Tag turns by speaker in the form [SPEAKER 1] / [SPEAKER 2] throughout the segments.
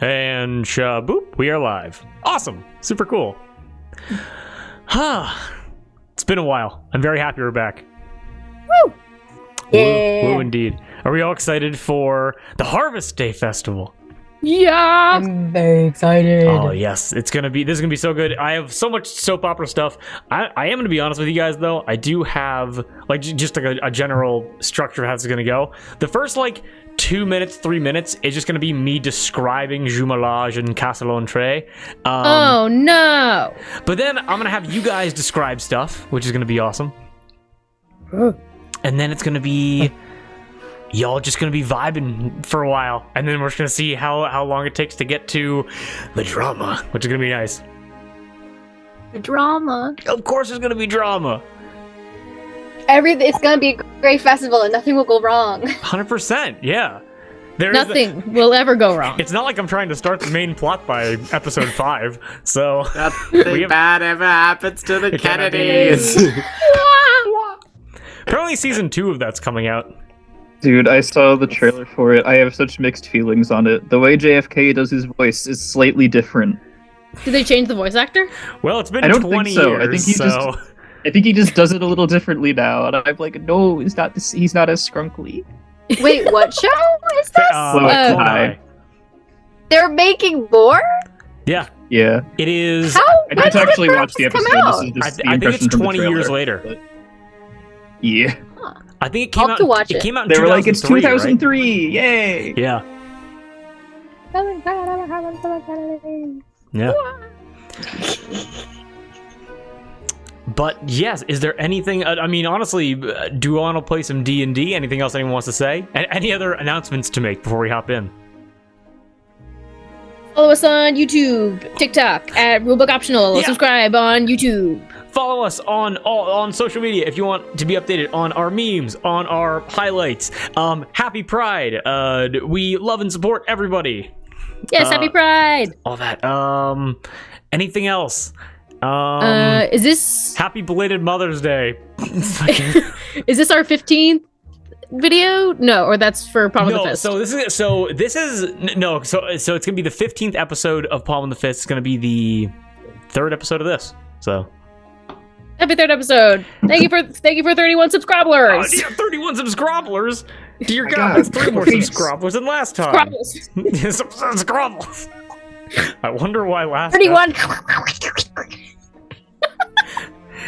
[SPEAKER 1] And shaboop, we are live. Awesome. Super cool. It's been a while. I'm very happy we're back.
[SPEAKER 2] Woo! Yeah.
[SPEAKER 1] Woo indeed. Are we all excited for the Harvest Day Festival?
[SPEAKER 2] Yeah. I'm very excited.
[SPEAKER 1] Oh yes, this is gonna be so good. I have so much soap opera stuff. I am gonna be honest with you guys though. I do have like just like a general structure of how this is gonna go. The first like 2 minutes, 3 minutes is just gonna be me describing jumelage and casse-l'entrée.
[SPEAKER 2] Oh no!
[SPEAKER 1] But then I'm gonna have you guys describe stuff, which is gonna be awesome. And then it's gonna be y'all just gonna be vibing for a while, and then we're just gonna see how long it takes to get to the drama, which is gonna be nice.
[SPEAKER 2] The drama.
[SPEAKER 1] Of course, there's gonna be drama.
[SPEAKER 2] It's gonna be a great festival, and nothing will go wrong.
[SPEAKER 1] 100%, yeah.
[SPEAKER 2] Nothing will ever go wrong.
[SPEAKER 1] It's not like I'm trying to start the main plot by episode 5, so
[SPEAKER 3] nothing bad ever happens to the Kennedys.
[SPEAKER 1] Apparently, season 2 of that's coming out.
[SPEAKER 4] Dude, I saw the trailer for it. I have such mixed feelings on it. The way JFK does his voice is slightly different.
[SPEAKER 2] Did they change the voice actor?
[SPEAKER 1] Well, it's been
[SPEAKER 4] I don't
[SPEAKER 1] 20
[SPEAKER 4] think so.
[SPEAKER 1] years,
[SPEAKER 4] I think he just does it a little differently now, and I'm like, no, he's not as scrunkly.
[SPEAKER 2] Wait, what show is this?
[SPEAKER 4] Hi.
[SPEAKER 2] They're making more?
[SPEAKER 1] Yeah.
[SPEAKER 4] Yeah.
[SPEAKER 1] It is.
[SPEAKER 2] How?
[SPEAKER 4] I didn't actually watch the episode.
[SPEAKER 1] I think it's 20 years later.
[SPEAKER 4] But... Yeah.
[SPEAKER 2] Huh.
[SPEAKER 1] I think it came out.
[SPEAKER 2] To watch
[SPEAKER 1] it came out in
[SPEAKER 4] they
[SPEAKER 1] 2003,
[SPEAKER 4] were like, it's 2003,
[SPEAKER 1] right?
[SPEAKER 4] Yay!
[SPEAKER 1] Yeah. Yeah. But yes, is there anything? I mean, honestly, do you want to play some D&D? Anything else anyone wants to say? Any other announcements to make before we hop in?
[SPEAKER 2] Follow us on YouTube, TikTok at Rulebook Optional.
[SPEAKER 1] Yeah.
[SPEAKER 2] Subscribe on YouTube.
[SPEAKER 1] Follow us on social media if you want to be updated on our memes, on our highlights. Happy Pride. We love and support everybody.
[SPEAKER 2] Yes, Happy Pride.
[SPEAKER 1] All that. Anything else?
[SPEAKER 2] Is this
[SPEAKER 1] Happy belated Mother's Day?
[SPEAKER 2] Is this our 15th video? No, or that's for Palm of the Fist.
[SPEAKER 1] So this is no. So it's gonna be the 15th episode of Palm of the Fist. It's gonna be the 3rd episode of this. So.
[SPEAKER 2] Happy 3rd episode. Thank you for 31 subscribers.
[SPEAKER 1] Oh, yeah, 31 subscribers. Dear God, that's 3 more subscribers than last time. Scrabbles. I wonder why last
[SPEAKER 2] 31.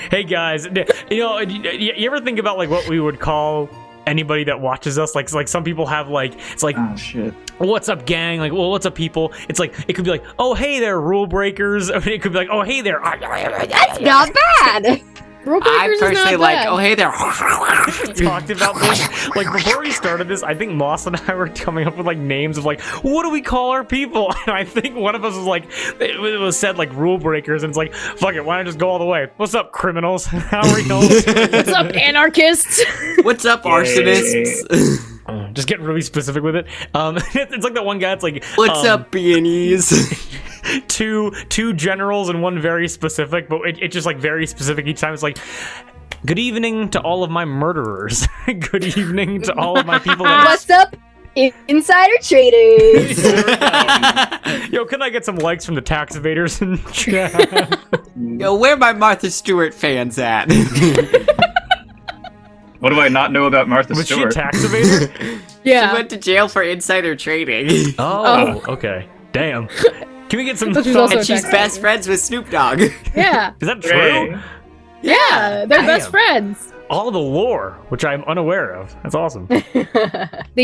[SPEAKER 1] Hey guys, you ever think about like what we would call anybody that watches us? Like some people have like, it's like,
[SPEAKER 4] oh shit,
[SPEAKER 1] what's up gang? Like, well, what's up people? It's like, it could be like, oh hey there, rule breakers. I mean, it could be like, oh hey there.
[SPEAKER 2] That's not bad.
[SPEAKER 3] I personally like, oh hey there.
[SPEAKER 1] Talked about this like before we started this. I think Moss and I were coming up with like names of like, what do we call our people? And I think one of us was like, it was said like rule breakers, and it's like, fuck it, why not just go all the way? What's up, criminals? How are y'all?
[SPEAKER 2] What's up, anarchists?
[SPEAKER 3] What's up, arsonists?
[SPEAKER 1] Just get really specific with it. It's like that one guy. It's like,
[SPEAKER 3] what's up, beanies?
[SPEAKER 1] two generals and one very specific, but it's just like very specific each time. It's like, good evening to all of my murderers. Good evening to all of my people.
[SPEAKER 2] What's up, insider traders?
[SPEAKER 1] Yo, can I get some likes from the tax evaders in chat?
[SPEAKER 3] Yo, where my Martha Stewart fans at?
[SPEAKER 4] What do I not know about Martha Stewart?
[SPEAKER 1] Was she a tax evader?
[SPEAKER 2] Yeah.
[SPEAKER 3] She went to jail for insider trading.
[SPEAKER 1] Oh, okay. Damn. Can we get some
[SPEAKER 2] And
[SPEAKER 3] she's best friends with Snoop Dogg.
[SPEAKER 2] Yeah.
[SPEAKER 1] Is that true?
[SPEAKER 2] Yeah, they're best friends.
[SPEAKER 1] All the lore, which I'm unaware of. That's awesome.
[SPEAKER 2] They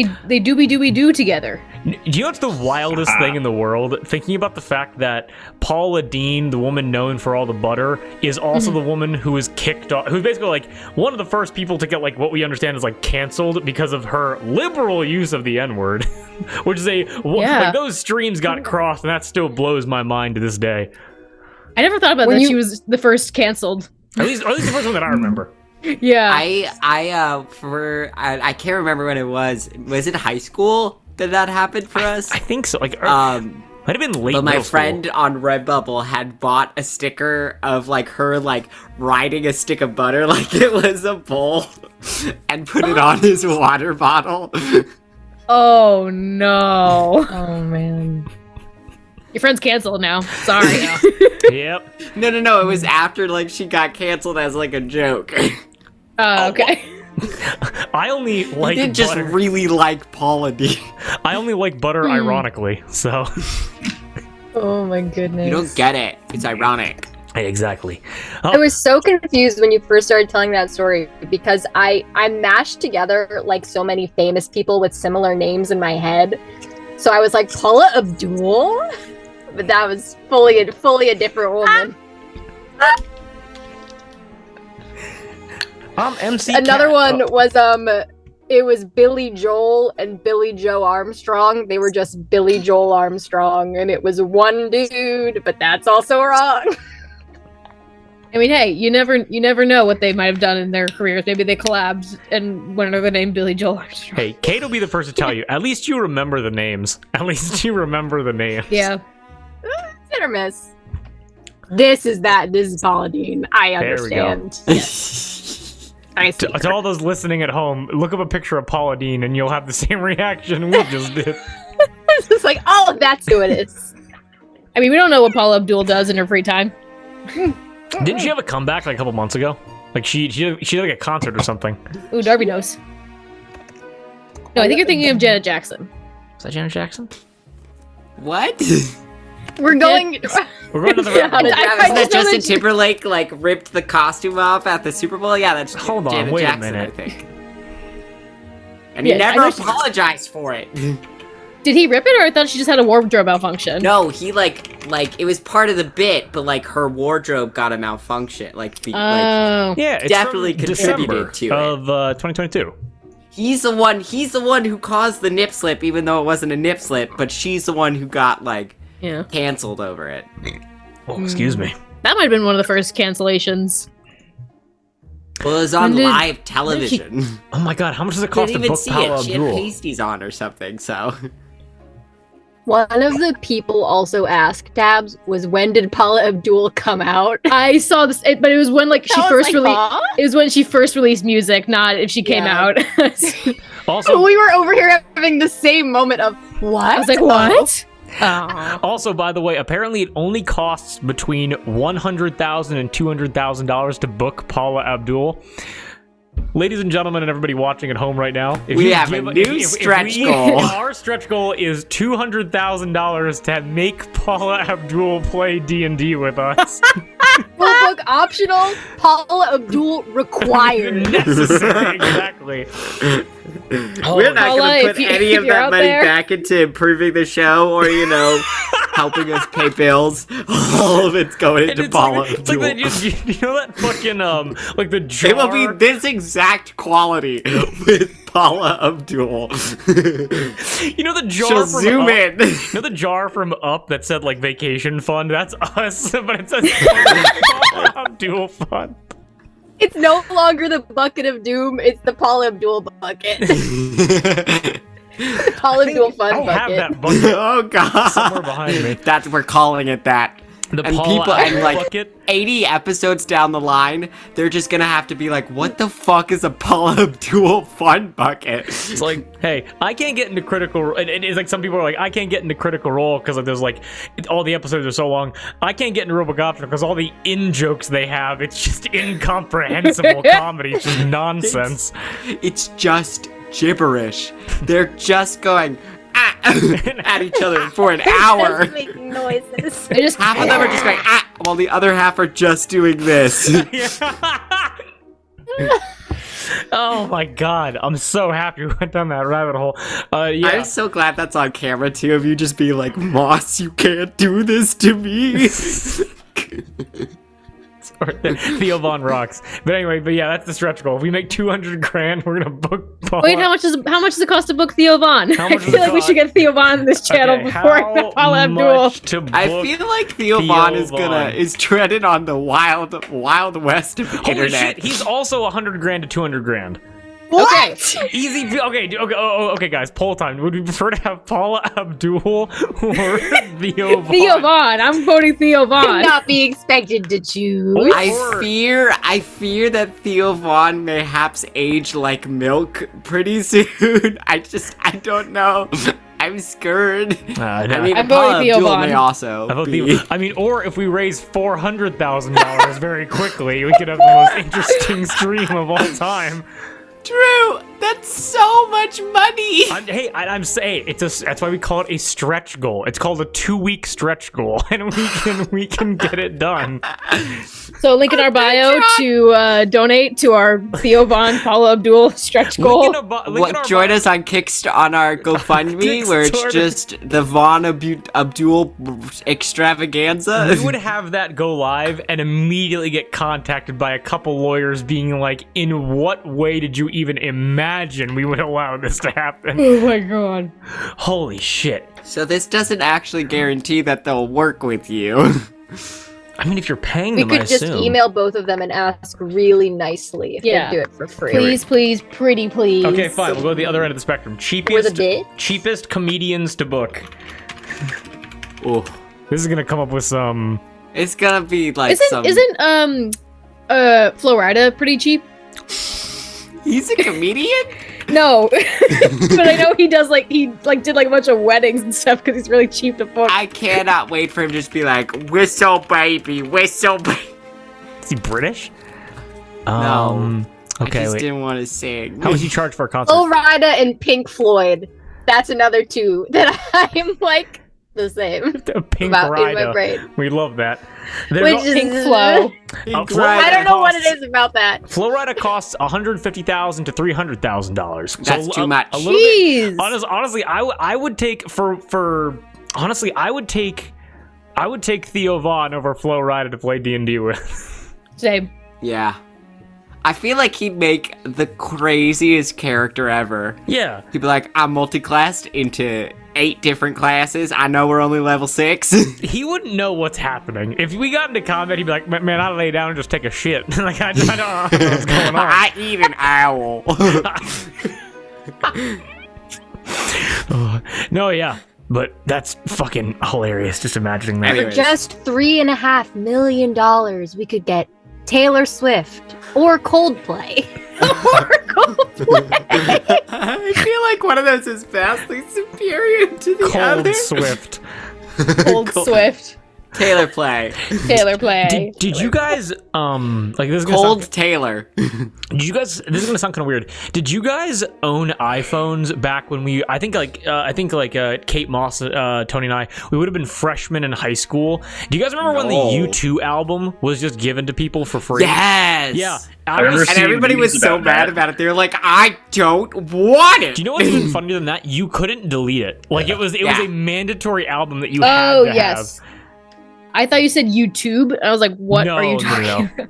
[SPEAKER 2] dooby-dooby-doo together.
[SPEAKER 1] Do you know what's the wildest thing in the world? Thinking about the fact that Paula Deen, the woman known for all the butter, is also the woman who was kicked off, who's basically like one of the first people to get like what we understand is like canceled because of her liberal use of the N-word, which is like those streams got crossed, and that still blows my mind to this day.
[SPEAKER 2] I never thought about that. She was the first canceled.
[SPEAKER 1] At least the first one that I remember.
[SPEAKER 2] Yeah.
[SPEAKER 3] I can't remember when it was. Was it high school that happened for us?
[SPEAKER 1] I think so. Like, might have been late.
[SPEAKER 3] But my friend
[SPEAKER 1] school.
[SPEAKER 3] on Redbubble had bought a sticker of like her like riding a stick of butter like it was a bowl, and put it on his water bottle.
[SPEAKER 2] Oh no! Oh man. Your friend's canceled now. Sorry.
[SPEAKER 1] Yep.
[SPEAKER 3] No. It was after like she got canceled as like a joke.
[SPEAKER 2] Oh, okay.
[SPEAKER 1] I only like
[SPEAKER 3] He did just
[SPEAKER 1] butter.
[SPEAKER 3] really like Paula Deen.
[SPEAKER 1] I only like butter ironically, so.
[SPEAKER 2] Oh my goodness.
[SPEAKER 3] You don't get it. It's ironic.
[SPEAKER 1] Exactly.
[SPEAKER 5] I was so confused when you first started telling that story because I mashed together like so many famous people with similar names in my head. So I was like Paula Abdul, but that was fully a different woman.
[SPEAKER 1] MC
[SPEAKER 5] Another
[SPEAKER 1] Cat.
[SPEAKER 5] one was it was Billy Joel and Billy Joe Armstrong. They were just Billy Joel Armstrong, and it was one dude, but that's also wrong.
[SPEAKER 2] I mean, hey, you never know what they might have done in their careers. Maybe they collabed and went under the name Billy Joel Armstrong.
[SPEAKER 1] Hey, Kate will be the first to tell you. At least you remember the names. At least you remember the names.
[SPEAKER 2] Yeah.
[SPEAKER 5] Hit or miss. This is Paula Deen. I
[SPEAKER 1] There we go.
[SPEAKER 5] understand. I see.
[SPEAKER 1] To all those listening at home, look up a picture of Paula Deen and you'll have the same reaction we just did.
[SPEAKER 5] It's just like, oh, that's who it is.
[SPEAKER 2] I mean, we don't know what Paula Abdul does in her free time.
[SPEAKER 1] Didn't she have a comeback like a couple months ago? Like she did like a concert or something.
[SPEAKER 2] Ooh, Darby knows. No, I think you're thinking of Janet Jackson.
[SPEAKER 1] Is that Janet Jackson?
[SPEAKER 3] What?
[SPEAKER 5] We're going.
[SPEAKER 1] We're going to the
[SPEAKER 5] Yeah,
[SPEAKER 1] rabbit hole.
[SPEAKER 5] I
[SPEAKER 3] Isn't that
[SPEAKER 5] just know
[SPEAKER 3] Justin
[SPEAKER 5] that she-
[SPEAKER 3] Timberlake like ripped the costume off at the Super Bowl? Yeah, that's
[SPEAKER 1] Hold on,
[SPEAKER 3] Janet
[SPEAKER 1] wait a
[SPEAKER 3] Jackson,
[SPEAKER 1] minute.
[SPEAKER 3] I think. And
[SPEAKER 2] Yeah,
[SPEAKER 3] he
[SPEAKER 2] I
[SPEAKER 3] never
[SPEAKER 2] know she-
[SPEAKER 3] apologized for it.
[SPEAKER 2] Did he rip it, or I thought she just had a wardrobe malfunction?
[SPEAKER 3] No, he like it was part of the bit, but like her wardrobe got a malfunction. Like
[SPEAKER 2] Oh.
[SPEAKER 1] Yeah, it's
[SPEAKER 3] Definitely
[SPEAKER 1] from
[SPEAKER 3] contributed
[SPEAKER 1] December
[SPEAKER 3] to it.
[SPEAKER 1] of 2022.
[SPEAKER 3] he's the one who caused the nip slip, even though it wasn't a nip slip. But she's the one who got like
[SPEAKER 2] Yeah.
[SPEAKER 3] canceled over it.
[SPEAKER 1] Oh, excuse me.
[SPEAKER 2] That might have been one of the first cancellations.
[SPEAKER 3] Well, it was on
[SPEAKER 2] When did-
[SPEAKER 3] live television.
[SPEAKER 1] Oh my god, how much does it
[SPEAKER 3] I
[SPEAKER 1] cost
[SPEAKER 3] didn't
[SPEAKER 1] to
[SPEAKER 3] even
[SPEAKER 1] book
[SPEAKER 3] see
[SPEAKER 1] Paula
[SPEAKER 3] it. She had
[SPEAKER 1] Abdul?
[SPEAKER 3] pasties on or something. So
[SPEAKER 5] One of the people also asked Tabs was when did Paula Abdul come out?
[SPEAKER 2] I saw this, but it was when like she
[SPEAKER 5] I was
[SPEAKER 2] first
[SPEAKER 5] like,
[SPEAKER 2] released.
[SPEAKER 5] huh?
[SPEAKER 2] It was when she first released music, not if she came
[SPEAKER 5] Yeah.
[SPEAKER 2] out.
[SPEAKER 1] Also,
[SPEAKER 5] We were over here having the same moment of what?
[SPEAKER 2] I was like, what? Oh.
[SPEAKER 1] Also, by the way, apparently it only costs between $100,000 and $200,000 to book Paula Abdul. Ladies and gentlemen, and everybody watching at home right now, if
[SPEAKER 3] We
[SPEAKER 1] you
[SPEAKER 3] have a new stretch goal.
[SPEAKER 1] Our stretch goal is $200,000 to make Paula Abdul play D&D with us.
[SPEAKER 5] Full book optional, Paula Abdul required.
[SPEAKER 1] Necessary, exactly.
[SPEAKER 3] we're not
[SPEAKER 2] Paula,
[SPEAKER 3] going to
[SPEAKER 2] if
[SPEAKER 3] put
[SPEAKER 2] you-
[SPEAKER 3] any
[SPEAKER 2] if
[SPEAKER 3] of
[SPEAKER 2] you're
[SPEAKER 3] that
[SPEAKER 2] out
[SPEAKER 3] money
[SPEAKER 2] there-
[SPEAKER 3] back into improving the show or helping us pay bills. All of it's going
[SPEAKER 1] And
[SPEAKER 3] into
[SPEAKER 1] it's
[SPEAKER 3] Paula
[SPEAKER 1] like, it's like
[SPEAKER 3] Abdul.
[SPEAKER 1] you know that fucking like the jar.
[SPEAKER 3] It will be this exact quality with Paula Abdul.
[SPEAKER 1] You know the jar
[SPEAKER 3] She'll
[SPEAKER 1] from
[SPEAKER 3] zoom
[SPEAKER 1] Up?
[SPEAKER 3] in.
[SPEAKER 1] You know the jar from Up that said like vacation fund? That's us, but it says Paula Abdul fund.
[SPEAKER 5] It's no longer the bucket of doom, it's the Paula Abdul bucket. The Paula Abdul fun
[SPEAKER 1] I have
[SPEAKER 5] bucket.
[SPEAKER 1] that bucket
[SPEAKER 3] Oh god.
[SPEAKER 1] somewhere behind me.
[SPEAKER 3] That's we're calling it that.
[SPEAKER 1] The
[SPEAKER 3] And
[SPEAKER 1] Paula
[SPEAKER 3] people-
[SPEAKER 1] Abdul
[SPEAKER 3] and, like-
[SPEAKER 1] bucket.
[SPEAKER 3] 80 episodes down the line, they're just gonna have to be like, what the fuck is a Paula Abdul fun bucket?
[SPEAKER 1] It's like, hey, I can't get into critical. And it's like some people are like, I can't get into critical role because like, there's like all the episodes are so long. I can't get into Robocop because all the in jokes they have, it's just incomprehensible comedy. It's just nonsense.
[SPEAKER 3] It's just gibberish. They're just going at each other for an hour.
[SPEAKER 5] Just making noises.
[SPEAKER 2] I just
[SPEAKER 3] Half of them are just going while the other half are just doing this.
[SPEAKER 1] Oh my god, I'm so happy we went down that rabbit hole. Yeah.
[SPEAKER 3] I'm so glad that's on camera too, of you just being like, Moss, you can't do this to me.
[SPEAKER 1] Theo Von rocks. But anyway, that's the stretch goal. If we make 200 grand, we're gonna book Paula.
[SPEAKER 2] wait. How much does it cost to book Theo Von?
[SPEAKER 1] How
[SPEAKER 2] I
[SPEAKER 1] much does
[SPEAKER 2] feel
[SPEAKER 1] it
[SPEAKER 2] like we
[SPEAKER 1] cost?
[SPEAKER 2] should get Theo Von on this channel
[SPEAKER 1] Okay,
[SPEAKER 2] before I
[SPEAKER 1] how
[SPEAKER 2] met Paula Abdul.
[SPEAKER 1] much to book
[SPEAKER 3] I feel like Theo
[SPEAKER 1] Theo
[SPEAKER 3] Von is
[SPEAKER 1] Von?
[SPEAKER 3] treading on the wild west of the
[SPEAKER 1] Holy
[SPEAKER 3] internet.
[SPEAKER 1] shit, he's also 100 grand to 200 grand.
[SPEAKER 5] What?
[SPEAKER 1] Easy. Okay, guys. Poll time. Would we prefer to have Paula Abdul or Theo Vaughn?
[SPEAKER 2] Theo Vaughn. I'm voting Theo Vaughn.
[SPEAKER 5] Not be expected to choose.
[SPEAKER 3] I fear that Theo Vaughn mayhaps age like milk pretty soon. I don't know. I'm scared.
[SPEAKER 1] No.
[SPEAKER 3] I mean,
[SPEAKER 2] I'm
[SPEAKER 3] Paula
[SPEAKER 2] voting Theo
[SPEAKER 3] Abdul
[SPEAKER 2] Vaughn.
[SPEAKER 3] may also
[SPEAKER 1] I vote
[SPEAKER 3] be.
[SPEAKER 1] I mean, or if we raise $400,000 very quickly, we could have the most interesting stream of all time.
[SPEAKER 3] True. That's so much money.
[SPEAKER 1] I'm saying that's why we call it a stretch goal. It's called a 2-week stretch goal, and we can get it done.
[SPEAKER 2] So link in our bio to donate to our Theo Vaughn Paula Abdul stretch goal.
[SPEAKER 3] Join us on on our GoFundMe, where it's
[SPEAKER 1] Kickstarter.
[SPEAKER 3] just the Vaughn Abdul extravaganza.
[SPEAKER 1] We would have that go live and immediately get contacted by a couple lawyers being like, in what way did you even imagine we would allow this to happen?
[SPEAKER 2] Oh my god.
[SPEAKER 1] Holy shit.
[SPEAKER 3] So this doesn't actually guarantee that they'll work with you.
[SPEAKER 1] I mean, if you're paying
[SPEAKER 5] We
[SPEAKER 1] them, I
[SPEAKER 5] could just
[SPEAKER 1] assume.
[SPEAKER 5] email both of them and ask really nicely if
[SPEAKER 2] Yeah.
[SPEAKER 5] they do it for free.
[SPEAKER 2] Please, pretty please.
[SPEAKER 1] Okay, fine. We'll go to the other end of the spectrum.
[SPEAKER 5] Or the bit.
[SPEAKER 1] Cheapest comedians to book.
[SPEAKER 3] Oh,
[SPEAKER 1] This is gonna come up with some.
[SPEAKER 3] it's gonna be like
[SPEAKER 2] Isn't Flo Rida pretty cheap?
[SPEAKER 3] He's a comedian?
[SPEAKER 2] No. But I know he does he did a bunch of weddings and stuff because he's really cheap to book.
[SPEAKER 3] I cannot wait for him to just be like, whistle baby, whistle baby.
[SPEAKER 1] Is he British?
[SPEAKER 3] No. I
[SPEAKER 1] Okay,
[SPEAKER 3] just
[SPEAKER 1] wait.
[SPEAKER 3] didn't want to sing.
[SPEAKER 1] How much you charge for a concert?
[SPEAKER 5] Flo Rida and Pink Floyd. That's another two that I'm like the same
[SPEAKER 1] Pink
[SPEAKER 5] about in my
[SPEAKER 1] Rida.
[SPEAKER 5] brain.
[SPEAKER 1] We love that. There's
[SPEAKER 5] Which
[SPEAKER 1] a-
[SPEAKER 5] is
[SPEAKER 2] Pink Flo.
[SPEAKER 1] Flo
[SPEAKER 5] I don't know what it
[SPEAKER 1] costs-
[SPEAKER 5] is about that.
[SPEAKER 1] Flo Rida costs $150,000 to $300,000.
[SPEAKER 3] That's too much.
[SPEAKER 1] A little bit.
[SPEAKER 2] Jeez.
[SPEAKER 1] Honestly, I would take for honestly, I would take Theo Vaughn over Flo Rida to play D&D with.
[SPEAKER 2] Same.
[SPEAKER 3] Yeah. I feel like he'd make the craziest character ever.
[SPEAKER 1] Yeah.
[SPEAKER 3] He'd be like, I'm multi-classed into 8 different classes. I know we're only level 6.
[SPEAKER 1] He wouldn't know what's happening. If we got into combat, he'd be like, man, I lay down and just take a shit. Like, I don't know what's going on.
[SPEAKER 3] I eat an owl.
[SPEAKER 1] No, yeah. But that's fucking hilarious, just imagining that.
[SPEAKER 3] Anyways.
[SPEAKER 5] For just $3.5 million, we could get Taylor Swift or Coldplay.
[SPEAKER 3] I feel like one of those is vastly superior to the
[SPEAKER 1] Cold
[SPEAKER 3] other.
[SPEAKER 1] Swift.
[SPEAKER 2] Old Swift.
[SPEAKER 3] Taylor play.
[SPEAKER 2] Taylor play.
[SPEAKER 1] Did you guys, like, this is gonna
[SPEAKER 3] Cold
[SPEAKER 1] sound,
[SPEAKER 3] Taylor.
[SPEAKER 1] did you guys, this is gonna sound kind of weird. Did you guys own iPhones back when I think Kate Moss, Tony and I, we would have been freshmen in high school. Do you guys remember when the
[SPEAKER 3] No.
[SPEAKER 1] U2 album was just given to people for free?
[SPEAKER 3] Yes.
[SPEAKER 1] Yeah.
[SPEAKER 4] I remember
[SPEAKER 3] And
[SPEAKER 4] seeing
[SPEAKER 3] everybody was
[SPEAKER 4] memes
[SPEAKER 3] so
[SPEAKER 4] about
[SPEAKER 3] mad
[SPEAKER 4] that.
[SPEAKER 3] about it. They were like, I don't want it.
[SPEAKER 1] Do you know what's even funnier than that? You couldn't delete it. Like, it was
[SPEAKER 3] Yeah.
[SPEAKER 1] a mandatory album that you had
[SPEAKER 2] Oh
[SPEAKER 1] to
[SPEAKER 2] yes.
[SPEAKER 1] have.
[SPEAKER 2] I thought you said YouTube. I was like, what
[SPEAKER 1] No,
[SPEAKER 2] are you
[SPEAKER 1] no,
[SPEAKER 2] talking
[SPEAKER 1] no.
[SPEAKER 2] about?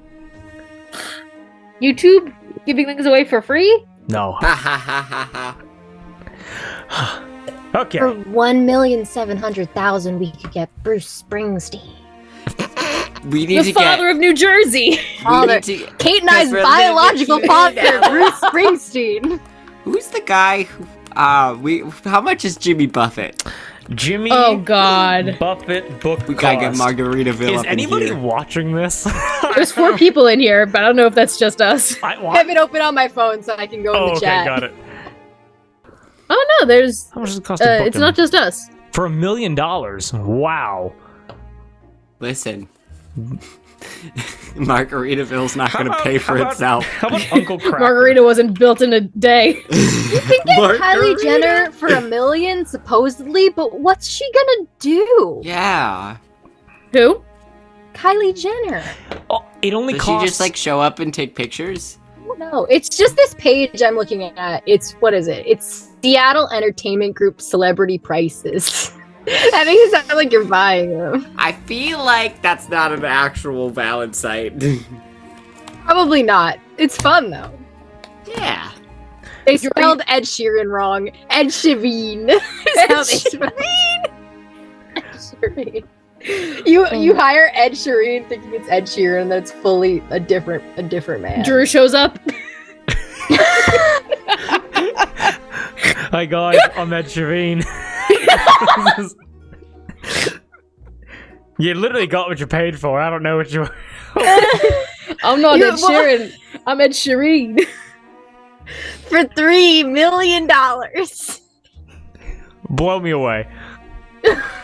[SPEAKER 2] YouTube giving things away for free?
[SPEAKER 1] No.
[SPEAKER 3] Ha ha ha ha ha.
[SPEAKER 1] Okay.
[SPEAKER 5] For $1,700,000, we could get Bruce Springsteen.
[SPEAKER 3] We need
[SPEAKER 2] The
[SPEAKER 3] to
[SPEAKER 2] father of New Jersey.
[SPEAKER 5] Father. Kate and I's
[SPEAKER 3] Because we're
[SPEAKER 5] biological
[SPEAKER 3] living
[SPEAKER 5] father,
[SPEAKER 3] now.
[SPEAKER 5] Bruce Springsteen.
[SPEAKER 3] Who's the guy who, how much is Jimmy Buffett?
[SPEAKER 1] Jimmy
[SPEAKER 2] Oh God.
[SPEAKER 1] Buffett book
[SPEAKER 3] We gotta get
[SPEAKER 1] cost.
[SPEAKER 3] Margaritaville
[SPEAKER 1] Is
[SPEAKER 3] up in
[SPEAKER 1] anybody
[SPEAKER 3] here.
[SPEAKER 1] watching this?
[SPEAKER 2] There's 4 people in here, but I don't know if that's just us.
[SPEAKER 5] I have it open on my phone so I can go in
[SPEAKER 1] Oh,
[SPEAKER 5] the
[SPEAKER 1] okay,
[SPEAKER 5] chat.
[SPEAKER 1] got it.
[SPEAKER 2] Oh no, there's.
[SPEAKER 1] How much does it cost to book
[SPEAKER 2] It's
[SPEAKER 1] him?
[SPEAKER 2] not just us.
[SPEAKER 1] For $1 million. Wow.
[SPEAKER 3] Listen. Margaritaville's not
[SPEAKER 1] How
[SPEAKER 3] gonna
[SPEAKER 1] about-
[SPEAKER 3] pay for
[SPEAKER 1] how about-
[SPEAKER 3] itself.
[SPEAKER 1] How about Uncle Cracker?
[SPEAKER 2] Margarita wasn't built in a day.
[SPEAKER 5] You can get Kylie Jenner for $1 million, supposedly, but what's she gonna do?
[SPEAKER 3] Yeah.
[SPEAKER 2] Who?
[SPEAKER 5] Kylie Jenner.
[SPEAKER 1] Oh, it only
[SPEAKER 3] Does
[SPEAKER 1] costs.
[SPEAKER 3] she just like show up and take pictures?
[SPEAKER 5] No, it's just this page I'm looking at. It's what is it? It's Seattle Entertainment Group Celebrity Prices. That makes it sound like you're buying them.
[SPEAKER 3] I feel like that's not an actual valid site.
[SPEAKER 5] Probably not. It's fun though.
[SPEAKER 3] Yeah.
[SPEAKER 5] They spelled Ed Sheeran wrong. Ed Sheeran. Is how they spell it. Ed Sheeran. You hire Ed Sheeran thinking it's Ed Sheeran, that's fully a different man.
[SPEAKER 2] Drew shows up.
[SPEAKER 1] Hi guys, I'm Ed Sheeran. You literally got what you paid for. I don't know what you.
[SPEAKER 2] I'm not Ed Sheeran. I'm Ed Sheeran.
[SPEAKER 5] For $3 million.
[SPEAKER 1] Blow me away.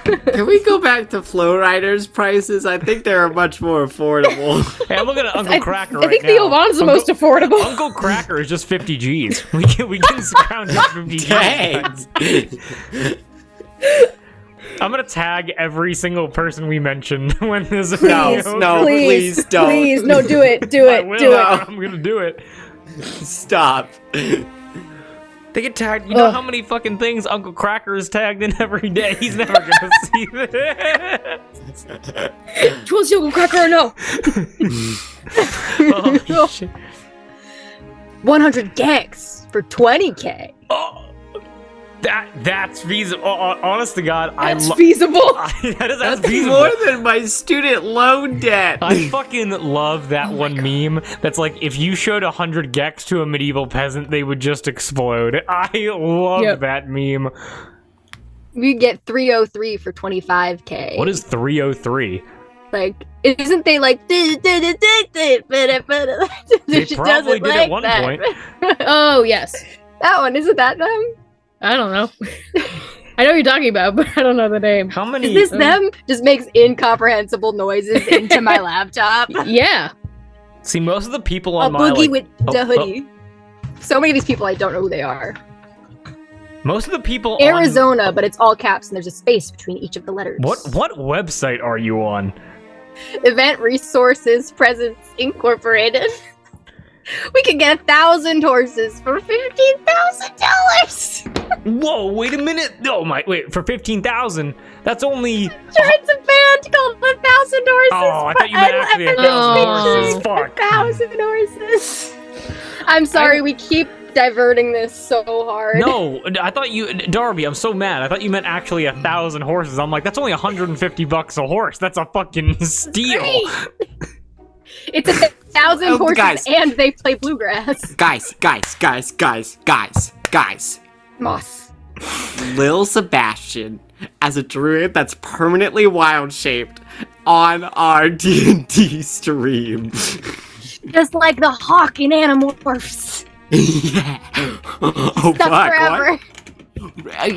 [SPEAKER 3] Can we go back to Flow Riders prices? I think they're much more affordable.
[SPEAKER 1] Hey, I'm looking at Uncle Cracker right
[SPEAKER 2] I think
[SPEAKER 1] now.
[SPEAKER 2] Theo Von's the most affordable.
[SPEAKER 1] Uncle Cracker is just 50 G's. We can scrounge up 50 G's.
[SPEAKER 3] Dang.
[SPEAKER 1] I'm gonna tag every single person we mentioned when this
[SPEAKER 3] No,
[SPEAKER 1] video.
[SPEAKER 3] no, please don't.
[SPEAKER 2] Please, no, do it. Do
[SPEAKER 1] I
[SPEAKER 2] it.
[SPEAKER 1] will.
[SPEAKER 2] Do it.
[SPEAKER 1] I'm gonna do it.
[SPEAKER 3] Stop.
[SPEAKER 1] They get tagged. You know how many fucking things Uncle Cracker is tagged in every day? He's never gonna see this.
[SPEAKER 2] Do you want to see Uncle Cracker or no?
[SPEAKER 1] Oh, shit.
[SPEAKER 5] 100 gigs for 20K.
[SPEAKER 1] Oh, that's feasible. Honest to God,
[SPEAKER 2] That's feasible.
[SPEAKER 1] That's
[SPEAKER 3] That's
[SPEAKER 1] feasible.
[SPEAKER 3] more than my student loan debt.
[SPEAKER 1] I fucking love that one meme. That's like, if you showed 100 gex to a medieval peasant, they would just explode. I love that meme.
[SPEAKER 5] We get 303 for 25K.
[SPEAKER 1] What is 303?
[SPEAKER 5] Like, isn't they like? They
[SPEAKER 1] They probably did at one point.
[SPEAKER 2] Oh, yes.
[SPEAKER 5] That one, isn't that them?
[SPEAKER 2] I don't know. I know what you're talking about, but I don't know the name.
[SPEAKER 1] How many?
[SPEAKER 5] Is this them? Just makes incomprehensible noises into my laptop.
[SPEAKER 2] Yeah.
[SPEAKER 1] See, most of the people
[SPEAKER 5] A
[SPEAKER 1] on my
[SPEAKER 5] boogie with
[SPEAKER 1] oh,
[SPEAKER 5] the hoodie. So many of these people, I don't know who they are.
[SPEAKER 1] most of the people
[SPEAKER 5] Arizona, but it's all caps and there's a space between each of the letters.
[SPEAKER 1] What website are you on?
[SPEAKER 5] Event Resources Presence Incorporated. We could get 1,000 horses for $15,000.
[SPEAKER 1] Whoa! Wait a minute! Oh my! Wait, for 15,000? That's only.
[SPEAKER 5] Sure, it's a band called 1,000 Horses.
[SPEAKER 1] Oh, I thought you meant actually 1,000 horses. Fuck.
[SPEAKER 5] 1,000 horses. I'm sorry, we keep diverting this so hard.
[SPEAKER 1] No, I thought you, Darby. I'm so mad. I thought you meant actually 1,000 horses. I'm like, that's only $150 a horse. That's a fucking steal.
[SPEAKER 5] Great. It's 1,000 horses,
[SPEAKER 3] guys.
[SPEAKER 5] and they play bluegrass.
[SPEAKER 3] Guys.
[SPEAKER 5] Moss.
[SPEAKER 3] Lil Sebastian as a druid that's permanently wild-shaped on our D&D stream.
[SPEAKER 5] Just like the hawk in Animorphs.
[SPEAKER 3] Yeah. Oh,
[SPEAKER 5] Stuck
[SPEAKER 3] fuck,
[SPEAKER 5] forever.
[SPEAKER 3] what?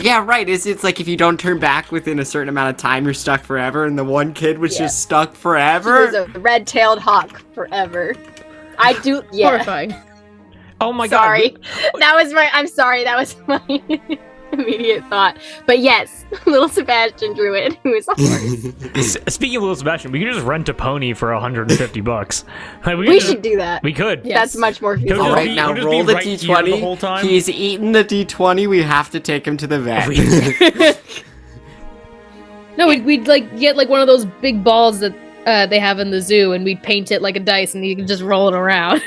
[SPEAKER 3] Yeah, right. It's like if you don't turn back within a certain amount of time, you're stuck forever, and the one kid was just stuck
[SPEAKER 5] He
[SPEAKER 3] forever.
[SPEAKER 5] was a red-tailed hawk forever. I do, yeah.
[SPEAKER 2] Horrifying.
[SPEAKER 1] Oh my
[SPEAKER 5] Sorry.
[SPEAKER 1] god.
[SPEAKER 5] I'm sorry, that was my immediate thought. But yes, little Sebastian Druid, who is a horse.
[SPEAKER 1] Speaking of Little Sebastian, we could just rent a pony for $150. Like,
[SPEAKER 5] We should do that.
[SPEAKER 1] We could.
[SPEAKER 2] Yeah.
[SPEAKER 5] That's much more
[SPEAKER 1] He'll
[SPEAKER 5] feasible.
[SPEAKER 1] just
[SPEAKER 3] All right,
[SPEAKER 1] be-
[SPEAKER 3] now
[SPEAKER 1] he'll just
[SPEAKER 3] roll
[SPEAKER 1] be
[SPEAKER 3] the
[SPEAKER 1] right here
[SPEAKER 3] d20.
[SPEAKER 1] the whole time.
[SPEAKER 3] He's eaten the d20. We have to take him to the vet.
[SPEAKER 2] No, we'd like get like one of those big balls that they have in the zoo, and we'd paint it like a dice, and you can just roll it around.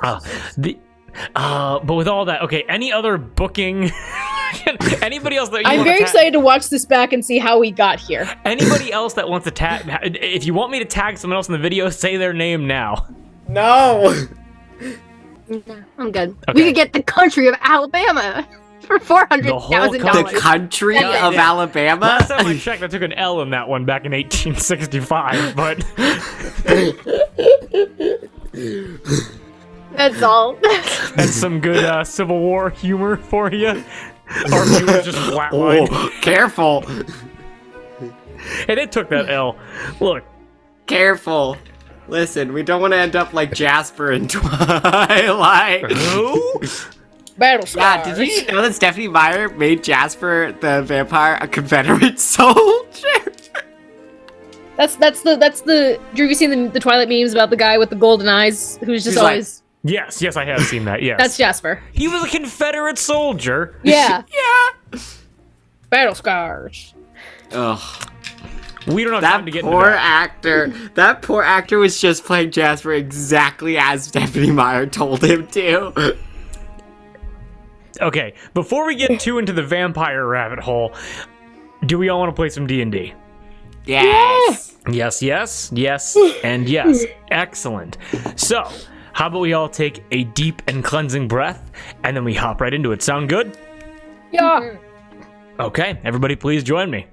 [SPEAKER 1] But with all that, okay, any other booking? Anybody else that you
[SPEAKER 2] I'm
[SPEAKER 1] wanna
[SPEAKER 2] very
[SPEAKER 1] tag?
[SPEAKER 2] excited to watch this back and see how we got here.
[SPEAKER 1] Anybody else that wants to tag? If you want me to tag someone else in the video, say their name now.
[SPEAKER 3] No.
[SPEAKER 5] I'm good.
[SPEAKER 1] Okay.
[SPEAKER 5] We could get the country of Alabama for
[SPEAKER 1] whole
[SPEAKER 5] $400,000.
[SPEAKER 3] The country
[SPEAKER 5] Yeah.
[SPEAKER 3] of Alabama.
[SPEAKER 1] Last time I checked, I took an L in that one back in 1865, but
[SPEAKER 5] That's all.
[SPEAKER 1] that's some good Civil War humor for you. Our viewers just flatlined.
[SPEAKER 3] Oh, careful.
[SPEAKER 1] Hey, they took that L. Look,
[SPEAKER 3] Careful. Listen, we don't want to end up like Jasper in Twilight.
[SPEAKER 1] who?
[SPEAKER 2] Battle
[SPEAKER 3] Yeah,
[SPEAKER 2] scars.
[SPEAKER 3] did you know that Stephanie Meyer made Jasper the vampire a Confederate soldier?
[SPEAKER 2] That's the. Have you seen the Twilight memes about the guy with the golden eyes who's just
[SPEAKER 3] He's like-
[SPEAKER 2] always?
[SPEAKER 1] Yes, I have seen that. Yes,
[SPEAKER 2] That's Jasper.
[SPEAKER 1] he was a Confederate soldier.
[SPEAKER 2] Yeah.
[SPEAKER 3] Yeah.
[SPEAKER 2] Battle scars.
[SPEAKER 3] Ugh.
[SPEAKER 1] We don't have
[SPEAKER 3] That
[SPEAKER 1] time to get into
[SPEAKER 3] poor
[SPEAKER 1] that.
[SPEAKER 3] actor. That poor actor was just playing Jasper exactly as Stephanie Meyer told him to.
[SPEAKER 1] Okay, before we get too into the vampire rabbit hole, do we all want to play some D&D?
[SPEAKER 3] Yes.
[SPEAKER 1] Yes, and yes. Excellent. So, how about we all take a deep and cleansing breath, and then we hop right into it. Sound good?
[SPEAKER 2] Yeah.
[SPEAKER 1] Okay, everybody please join me.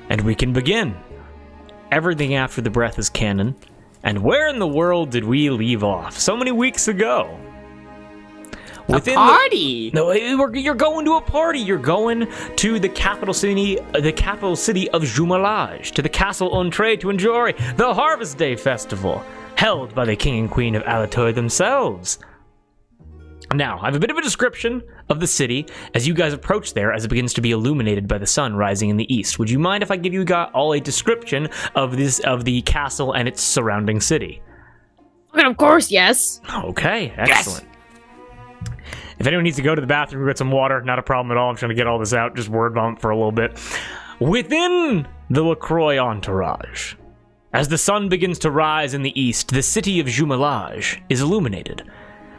[SPEAKER 1] And we can begin. Everything after the breath is canon. And where in the world did we leave off? So many weeks ago.
[SPEAKER 3] A party.
[SPEAKER 1] You're going to a party. You're going to the capital city of Jumelage, to the Castle Untitled to enjoy the Harvest Day Festival, held by the King and Queen of Allatour themselves. Now, I have a bit of a description of the city as you guys approach there as it begins to be illuminated by the sun rising in the east. Would you mind if I give you all a description of the castle and its surrounding city?
[SPEAKER 2] And of course, yes.
[SPEAKER 1] Okay, excellent. Yes. If anyone needs to go to the bathroom, get some water, not a problem at all. I'm trying to get all this out, just word bump for a little bit. Within the LaCroix entourage, as the sun begins to rise in the east, the city of Jumelage is illuminated.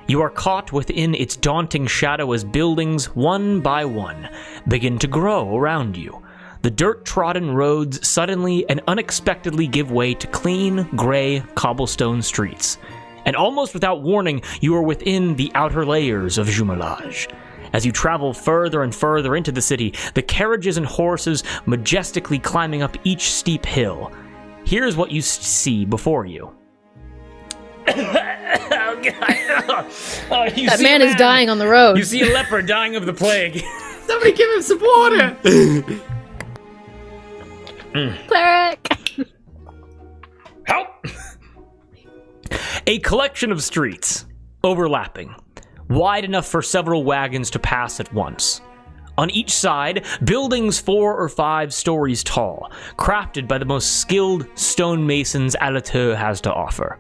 [SPEAKER 1] You are caught within its daunting shadow as buildings, one by one, begin to grow around you. The dirt-trodden roads suddenly and unexpectedly give way to clean, gray, cobblestone streets. And almost without warning, you are within the outer layers of Jumelage. As you travel further and further into the city, the carriages and horses majestically climbing up each steep hill. Here's what you see before you. Oh, God.
[SPEAKER 2] That man is dying on the road.
[SPEAKER 1] You see a leper dying of the plague.
[SPEAKER 3] Somebody give him some water.
[SPEAKER 5] Cleric!
[SPEAKER 1] Help! A collection of streets, overlapping, wide enough for several wagons to pass at once. On each side, buildings 4 or 5 stories tall, crafted by the most skilled stonemasons Allatour has to offer.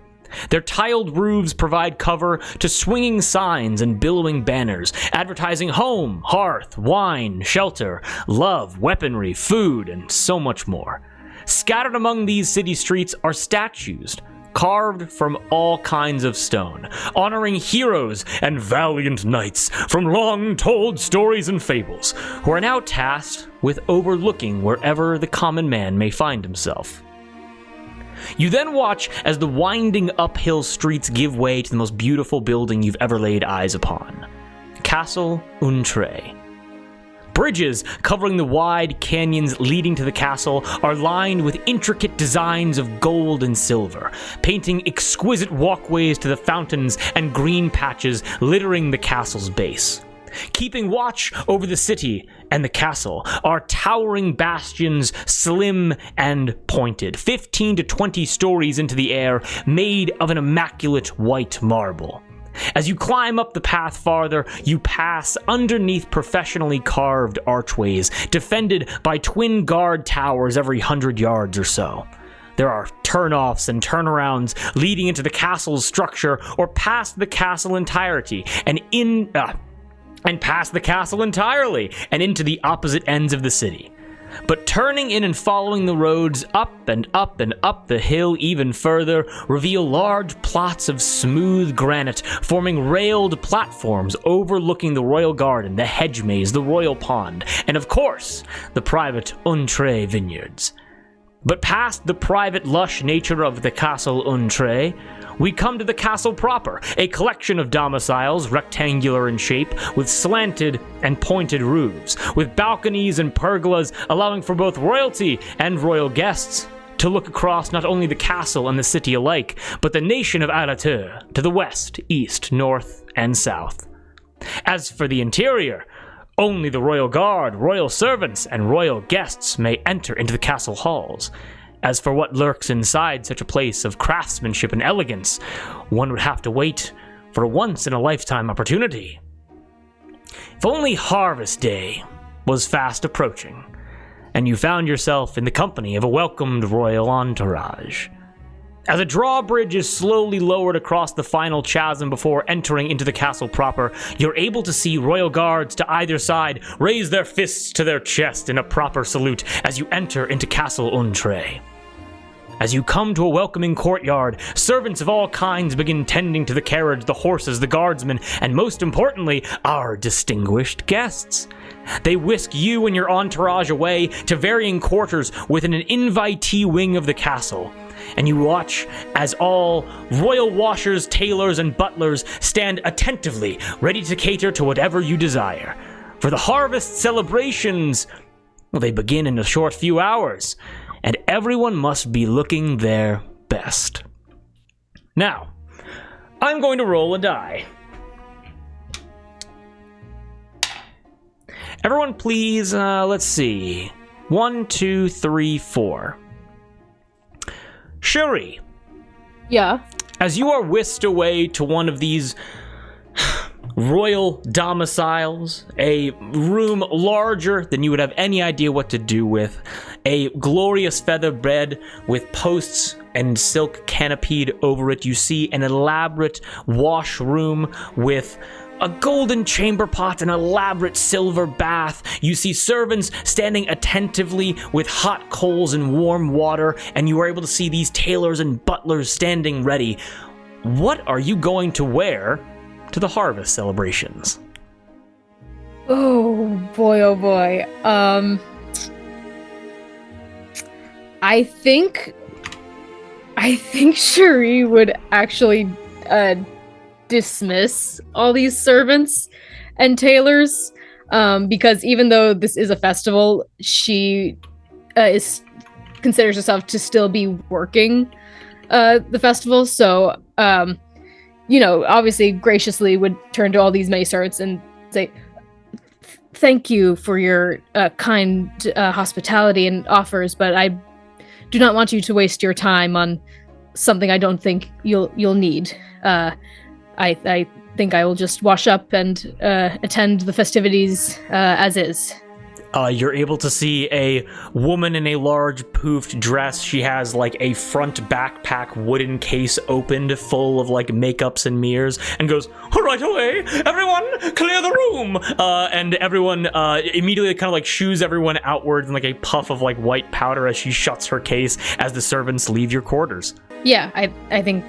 [SPEAKER 1] Their tiled roofs provide cover to swinging signs and billowing banners, advertising home, hearth, wine, shelter, love, weaponry, food, and so much more. Scattered among these city streets are statues, carved from all kinds of stone, honoring heroes and valiant knights from long-told stories and fables, who are now tasked with overlooking wherever the common man may find himself. You then watch as the winding uphill streets give way to the most beautiful building you've ever laid eyes upon, Castle Untitled. Bridges covering the wide canyons leading to the castle are lined with intricate designs of gold and silver, painting exquisite walkways to the fountains and green patches littering the castle's base. Keeping watch over the city and the castle are towering bastions, slim and pointed, 15 to 20 stories into the air, made of an immaculate white marble. As you climb up the path farther, you pass underneath professionally carved archways, defended by twin guard towers every 100 yards or so. There are turnoffs and turnarounds leading into the castle's structure or past the castle entirety, and past the castle entirely and into the opposite ends of the city. But turning in and following the roads up and up and up the hill even further reveal large plots of smooth granite forming railed platforms overlooking the royal garden, the hedge maze, the royal pond, and of course, the private Untitled vineyards. But past the private lush nature of the Castle Untitled, we come to the castle proper, a collection of domiciles, rectangular in shape, with slanted and pointed roofs, with balconies and pergolas allowing for both royalty and royal guests to look across not only the castle and the city alike, but the nation of Allatour to the west, east, north, and south. As for the interior, only the royal guard, royal servants, and royal guests may enter into the castle halls. As for what lurks inside such a place of craftsmanship and elegance, one would have to wait for a once-in-a-lifetime opportunity. If only Harvest Day was fast approaching, and you found yourself in the company of a welcomed royal entourage. As a drawbridge is slowly lowered across the final chasm before entering into the castle proper, you're able to see royal guards to either side raise their fists to their chest in a proper salute as you enter into Castle Untitled. As you come to a welcoming courtyard, servants of all kinds begin tending to the carriage, the horses, the guardsmen, and most importantly, our distinguished guests. They whisk you and your entourage away to varying quarters within an invitee wing of the castle. And you watch as all royal washers, tailors, and butlers stand attentively, ready to cater to whatever you desire. For the harvest celebrations, well, they begin in a short few hours, and everyone must be looking their best. Now, I'm going to roll a die. Everyone, please, let's see. 1, 2, 3, 4. Shuri,
[SPEAKER 2] Yeah.
[SPEAKER 1] as you are whisked away to one of these royal domiciles, a room larger than you would have any idea what to do with, a glorious feather bed with posts and silk canopied over it, you see an elaborate washroom with a golden chamber pot, an elaborate silver bath. You see servants standing attentively with hot coals and warm water, and you are able to see these tailors and butlers standing ready. What are you going to wear to the harvest celebrations?
[SPEAKER 2] Oh boy, oh boy. I think Shuri would actually dismiss all these servants and tailors, because even though this is a festival, she considers herself to still be working the festival. So, obviously graciously would turn to all these many servants and say, "Thank you for your kind hospitality and offers, but I do not want you to waste your time on something I don't think you'll need. I think I will just wash up and attend the festivities as is."
[SPEAKER 1] You're able to see a woman in a large poofed dress. She has like a front backpack wooden case opened full of like makeups and mirrors, and goes, "Right away, everyone, clear the room!" And everyone immediately kind of like shoos everyone outwards in like a puff of like white powder as she shuts her case as the servants leave your quarters.
[SPEAKER 2] Yeah, I think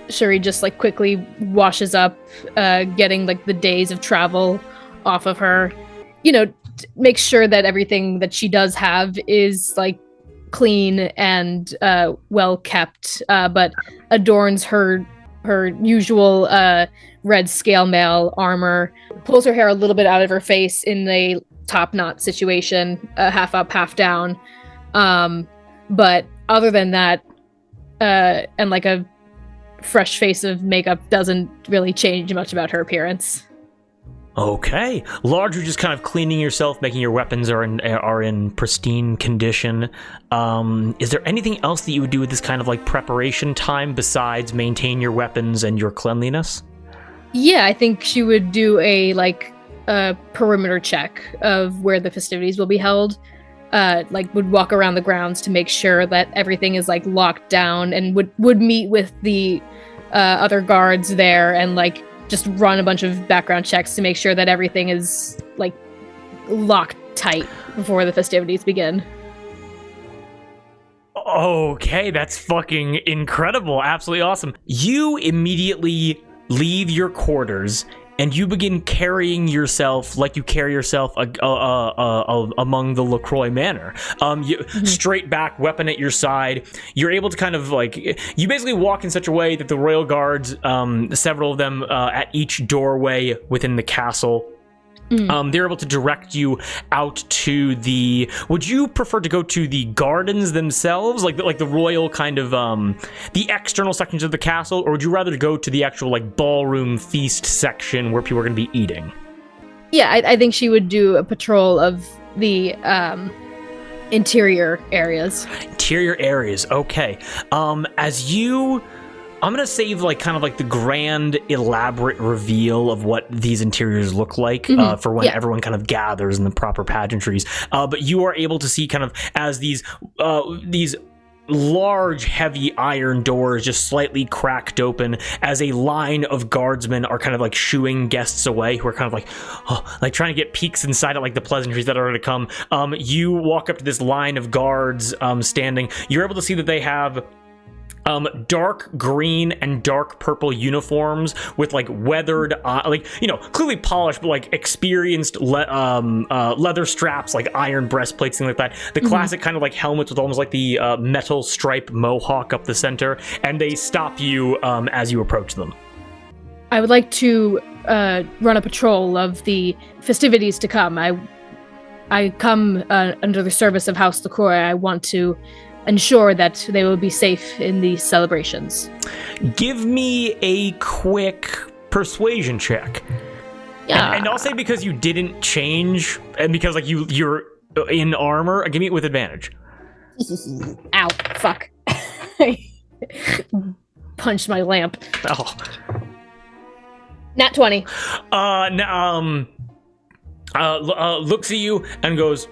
[SPEAKER 2] Shuri just like quickly washes up, getting like the days of travel off of her. Make sure that everything that she does have is like clean and well kept, but adorns her usual red scale mail armor, pulls her hair a little bit out of her face in a top knot situation, half up, half down. But other than that, and like a fresh face of makeup doesn't really change much about her appearance.
[SPEAKER 1] Okay. Large, you're just kind of cleaning yourself, making your weapons are in pristine condition. Is there anything else that you would do with this kind of like preparation time besides maintain your weapons and your cleanliness?
[SPEAKER 2] Yeah, I think she would do a perimeter check of where the festivities will be held. Would walk around the grounds to make sure that everything is like locked down, and would meet with the other guards there and like just run a bunch of background checks to make sure that everything is like locked tight before the festivities begin.
[SPEAKER 1] Okay, that's fucking incredible. Absolutely awesome. You immediately leave your quarters and you begin carrying yourself like you carry yourself among the LaCroix Manor. Straight back, weapon at your side. You're able to kind of like, you basically walk in such a way that the royal guards, several of them at each doorway within the castle, they're able to direct you out to the, would you prefer to go to the gardens themselves, like the royal kind of the external sections of the castle, or would you rather go to the actual like ballroom feast section where people are going to be eating?
[SPEAKER 2] Yeah, I think she would do a patrol of the interior areas.
[SPEAKER 1] Interior areas, okay. I'm going to save like kind of like the grand elaborate reveal of what these interiors look like for when everyone kind of gathers in the proper pageantries. But you are able to see kind of as these large, heavy iron doors just slightly cracked open as a line of guardsmen are kind of like shooing guests away, who are kind of like trying to get peeks inside at like the pleasantries that are going to come. You walk up to this line of guards standing. You're able to see that they have dark green and dark purple uniforms with like weathered, clearly polished, but like experienced leather straps, like iron breastplates, things like that. The classic kind of like helmets with almost like the metal stripe mohawk up the center, and they stop you as you approach them.
[SPEAKER 2] I would like to run a patrol of the festivities to come. I come under the service of House LaCroix. I want to ensure that they will be safe in these celebrations.
[SPEAKER 1] Give me a quick persuasion check.
[SPEAKER 2] Yeah.
[SPEAKER 1] And I'll say because you didn't change, and because like you're in armor, give me it with advantage.
[SPEAKER 2] Ow, fuck. Punched my lamp.
[SPEAKER 1] Oh.
[SPEAKER 2] Nat 20.
[SPEAKER 1] Looks at you and goes,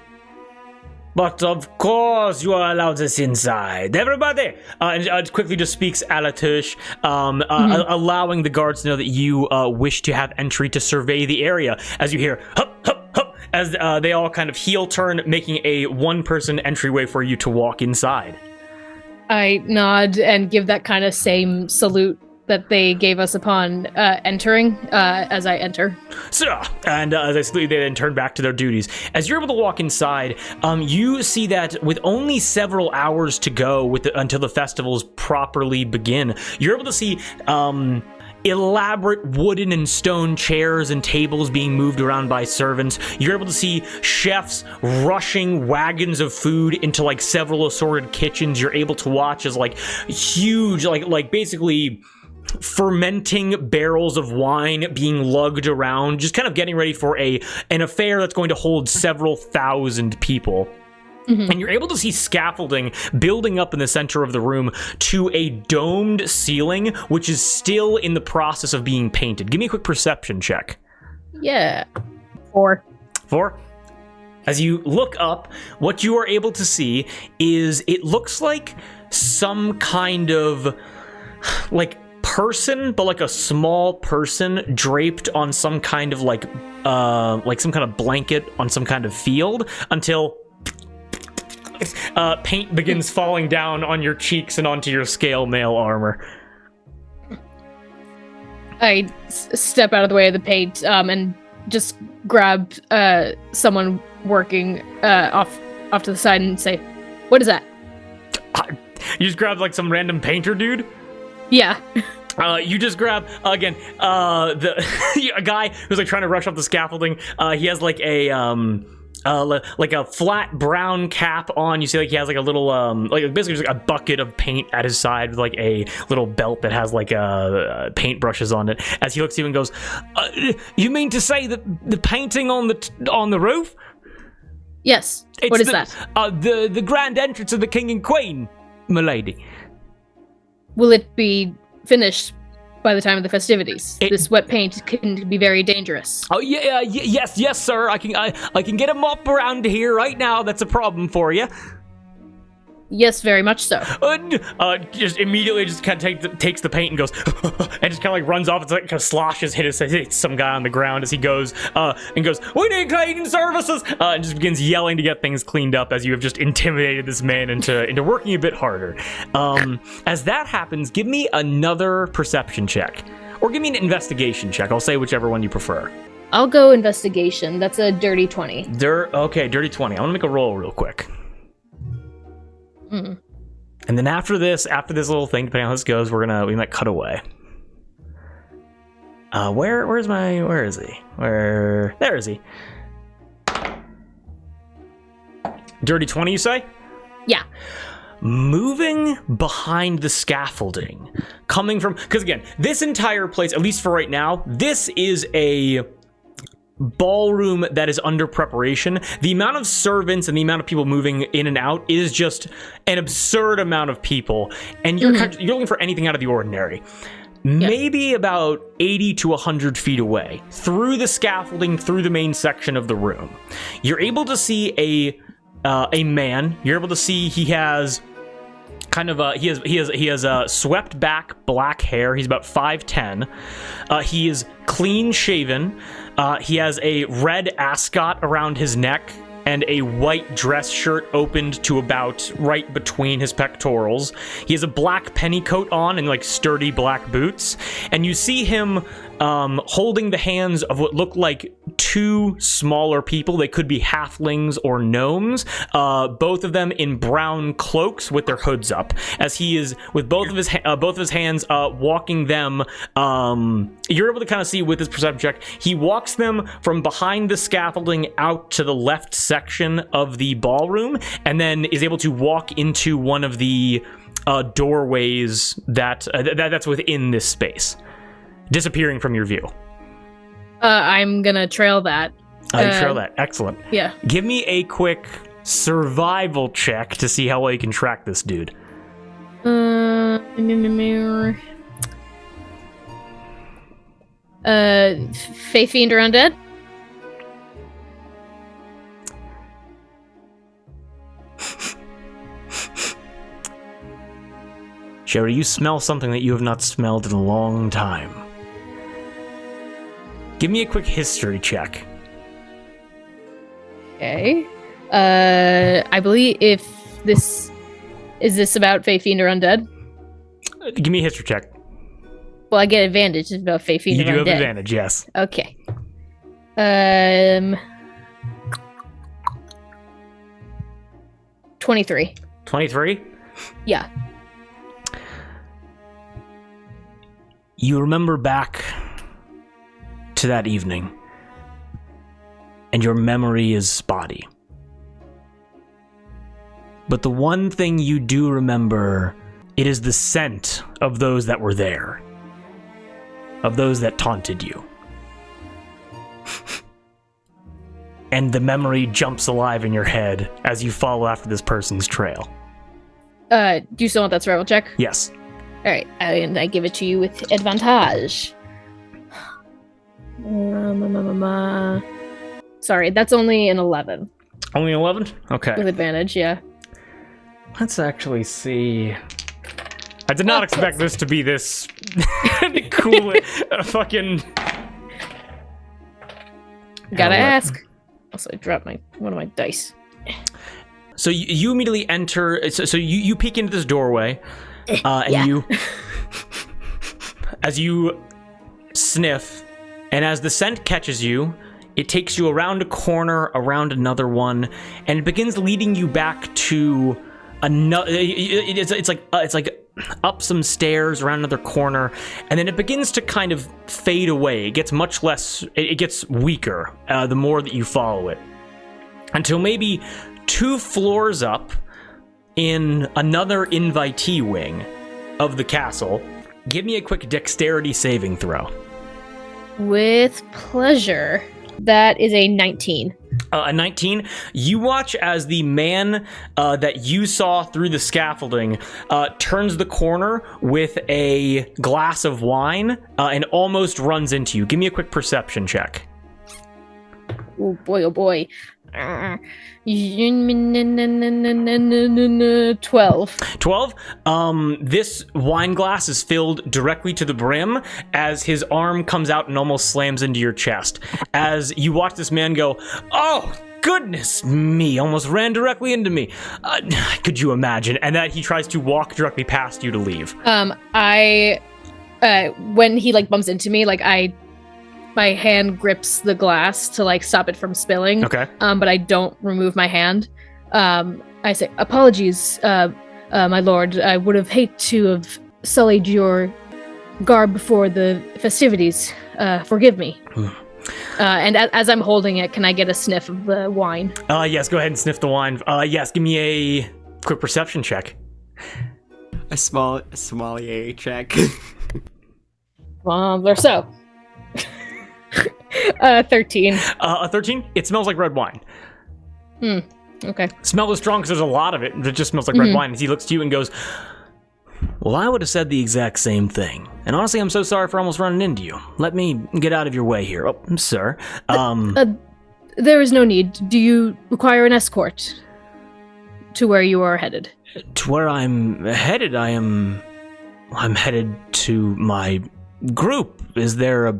[SPEAKER 1] "But of course you are allowed this inside, everybody." And quickly just speaks Allatour, allowing the guards to know that you wish to have entry to survey the area. As you hear, hup, hup, hup, as they all kind of heel turn, making a one-person entryway for you to walk inside. I
[SPEAKER 2] nod and give that kind of same salute that they gave us upon entering as I enter.
[SPEAKER 1] Sir, and as I salute, they then turn back to their duties. As you're able to walk inside, you see that with only several hours to go until the festivals properly begin, you're able to see elaborate wooden and stone chairs and tables being moved around by servants. You're able to see chefs rushing wagons of food into like several assorted kitchens. You're able to watch as like huge, like basically fermenting barrels of wine being lugged around, just kind of getting ready for an affair that's going to hold several thousand people. And you're able to see scaffolding building up in the center of the room to a domed ceiling, which is still in the process of being painted. Give me a quick perception check.
[SPEAKER 2] Yeah. 4.
[SPEAKER 1] As you look up, what you are able to see is it looks like some kind of like person, but like a small person draped on some kind of like some kind of blanket on some kind of field until paint begins falling down on your cheeks and onto your scale mail armor.
[SPEAKER 2] I step out of the way of the paint and just grab someone working off to the side and say, "What is that?"
[SPEAKER 1] You just grab like some random painter dude?
[SPEAKER 2] Yeah.
[SPEAKER 1] You just grab again a guy who's like trying to rush up the scaffolding. He has like a flat brown cap on. You see like he has like a little basically just like a bucket of paint at his side with like a little belt that has like paint brushes on it. As he looks at you and goes, "You mean to say that the painting on the roof?"
[SPEAKER 2] Yes. What is that?
[SPEAKER 1] The grand entrance of the king and queen, milady.
[SPEAKER 2] Will it be finished by the time of the festivities? This wet paint can be very dangerous.
[SPEAKER 1] Oh yeah, yes, sir. I can get a mop around here right now. That's a problem for you.
[SPEAKER 2] Yes, very much so.
[SPEAKER 1] Just immediately just kind of takes the paint and goes and just kind of like runs off. It's like kind of sloshes, hits some guy on the ground as he goes and goes, "We need cleaning services!" And just begins yelling to get things cleaned up as you have just intimidated this man into working a bit harder. As that happens, give me another perception check, or give me an investigation check. I'll say whichever one you prefer.
[SPEAKER 2] I'll go investigation. That's a dirty 20.
[SPEAKER 1] Okay, dirty 20. I want to make a roll real quick. And then after this little thing, depending on how this goes, we might cut away. Where is he? There is he. Dirty 20, you say?
[SPEAKER 2] Yeah.
[SPEAKER 1] Moving behind the scaffolding, coming from, because again, this entire place, at least for right now, this is a ballroom that is under preparation. The amount of servants and the amount of people moving in and out is just an absurd amount of people, and you're looking for anything out of the ordinary. Maybe about 80 to 100 feet away, through the scaffolding, through the main section of the room, you're able to see a man. You're able to see he has kind of he has swept back black hair. He's about 5'10". He is clean shaven. He has a red ascot around his neck and a white dress shirt opened to about right between his pectorals. He has a black pennycoat on and like sturdy black boots. And you see him holding the hands of what look like two smaller people. They could be halflings or gnomes, both of them in brown cloaks with their hoods up, as he is with both of his hands walking them. You're able to kind of see with his perception check, he walks them from behind the scaffolding out to the left section of the ballroom, and then is able to walk into one of the doorways that's within this space, disappearing from your view.
[SPEAKER 2] I'm gonna trail that.
[SPEAKER 1] You trail that. Excellent.
[SPEAKER 2] Yeah.
[SPEAKER 1] Give me a quick survival check to see how well you can track this dude.
[SPEAKER 2] Fae Fiend or Undead?
[SPEAKER 1] Sherry, you smell something that you have not smelled in a long time. Give me a quick history check.
[SPEAKER 2] Okay. I believe if this... Is this about Fae Fiend or Undead?
[SPEAKER 1] Give me a history check.
[SPEAKER 2] Well, I get advantage. It's about Fae Fiend or Undead.
[SPEAKER 1] You do have advantage, yes.
[SPEAKER 2] Okay. 23.
[SPEAKER 1] 23?
[SPEAKER 2] Yeah.
[SPEAKER 1] You remember back to that evening, and your memory is spotty. But the one thing you do remember, it is the scent of those that were there, of those that taunted you. And the memory jumps alive in your head as you follow after this person's trail.
[SPEAKER 2] Do you still want that survival check?
[SPEAKER 1] Yes.
[SPEAKER 2] All right, and I give it to you with advantage. Sorry, that's only an 11.
[SPEAKER 1] Only 11? Okay.
[SPEAKER 2] With advantage, yeah.
[SPEAKER 1] Let's actually see. I did not expect this to be this cool fucking...
[SPEAKER 2] Gotta ask. Also, I dropped one of my dice.
[SPEAKER 1] So you immediately enter. So you peek into this doorway, and
[SPEAKER 2] Yeah.
[SPEAKER 1] as you sniff, and as the scent catches you, it takes you around a corner, around another one, and it begins leading you back to another. It's like up some stairs, around another corner, and then it begins to kind of fade away. It gets much less. It gets weaker the more that you follow it, until maybe 2 floors up in another invitee wing of the castle. Give me a quick dexterity saving throw.
[SPEAKER 2] With pleasure. That is a 19.
[SPEAKER 1] A 19. You watch as the man that you saw through the scaffolding turns the corner with a glass of wine and almost runs into you. Give me a quick perception check.
[SPEAKER 2] Oh boy, oh boy. 12.
[SPEAKER 1] 12. This wine glass is filled directly to the brim as his arm comes out and almost slams into your chest. As you watch this man go, "Oh, goodness me," almost ran directly into me. Could you imagine? And that he tries to walk directly past you to leave.
[SPEAKER 2] When he bumps into me, my hand grips the glass to stop it from spilling.
[SPEAKER 1] Okay.
[SPEAKER 2] But I don't remove my hand. I say, "Apologies, my lord. I would have hated to have sullied your garb before the festivities. Forgive me." And as I'm holding it, can I get a sniff of the wine?
[SPEAKER 1] Yes, go ahead and sniff the wine. Yes, give me a quick perception check.
[SPEAKER 3] A sommelier check.
[SPEAKER 2] Or so. 13.
[SPEAKER 1] 13? It smells like red wine.
[SPEAKER 2] Okay.
[SPEAKER 1] Smell is strong because there's a lot of it. It just smells like red wine. As he looks to you and goes, "Well, I would have said the exact same thing. And honestly, I'm so sorry for almost running into you. Let me get out of your way here." "Oh, sir."
[SPEAKER 2] There is no need. Do you require an escort to where you are headed?
[SPEAKER 1] to where I'm headed. I'm headed to my group. Is there a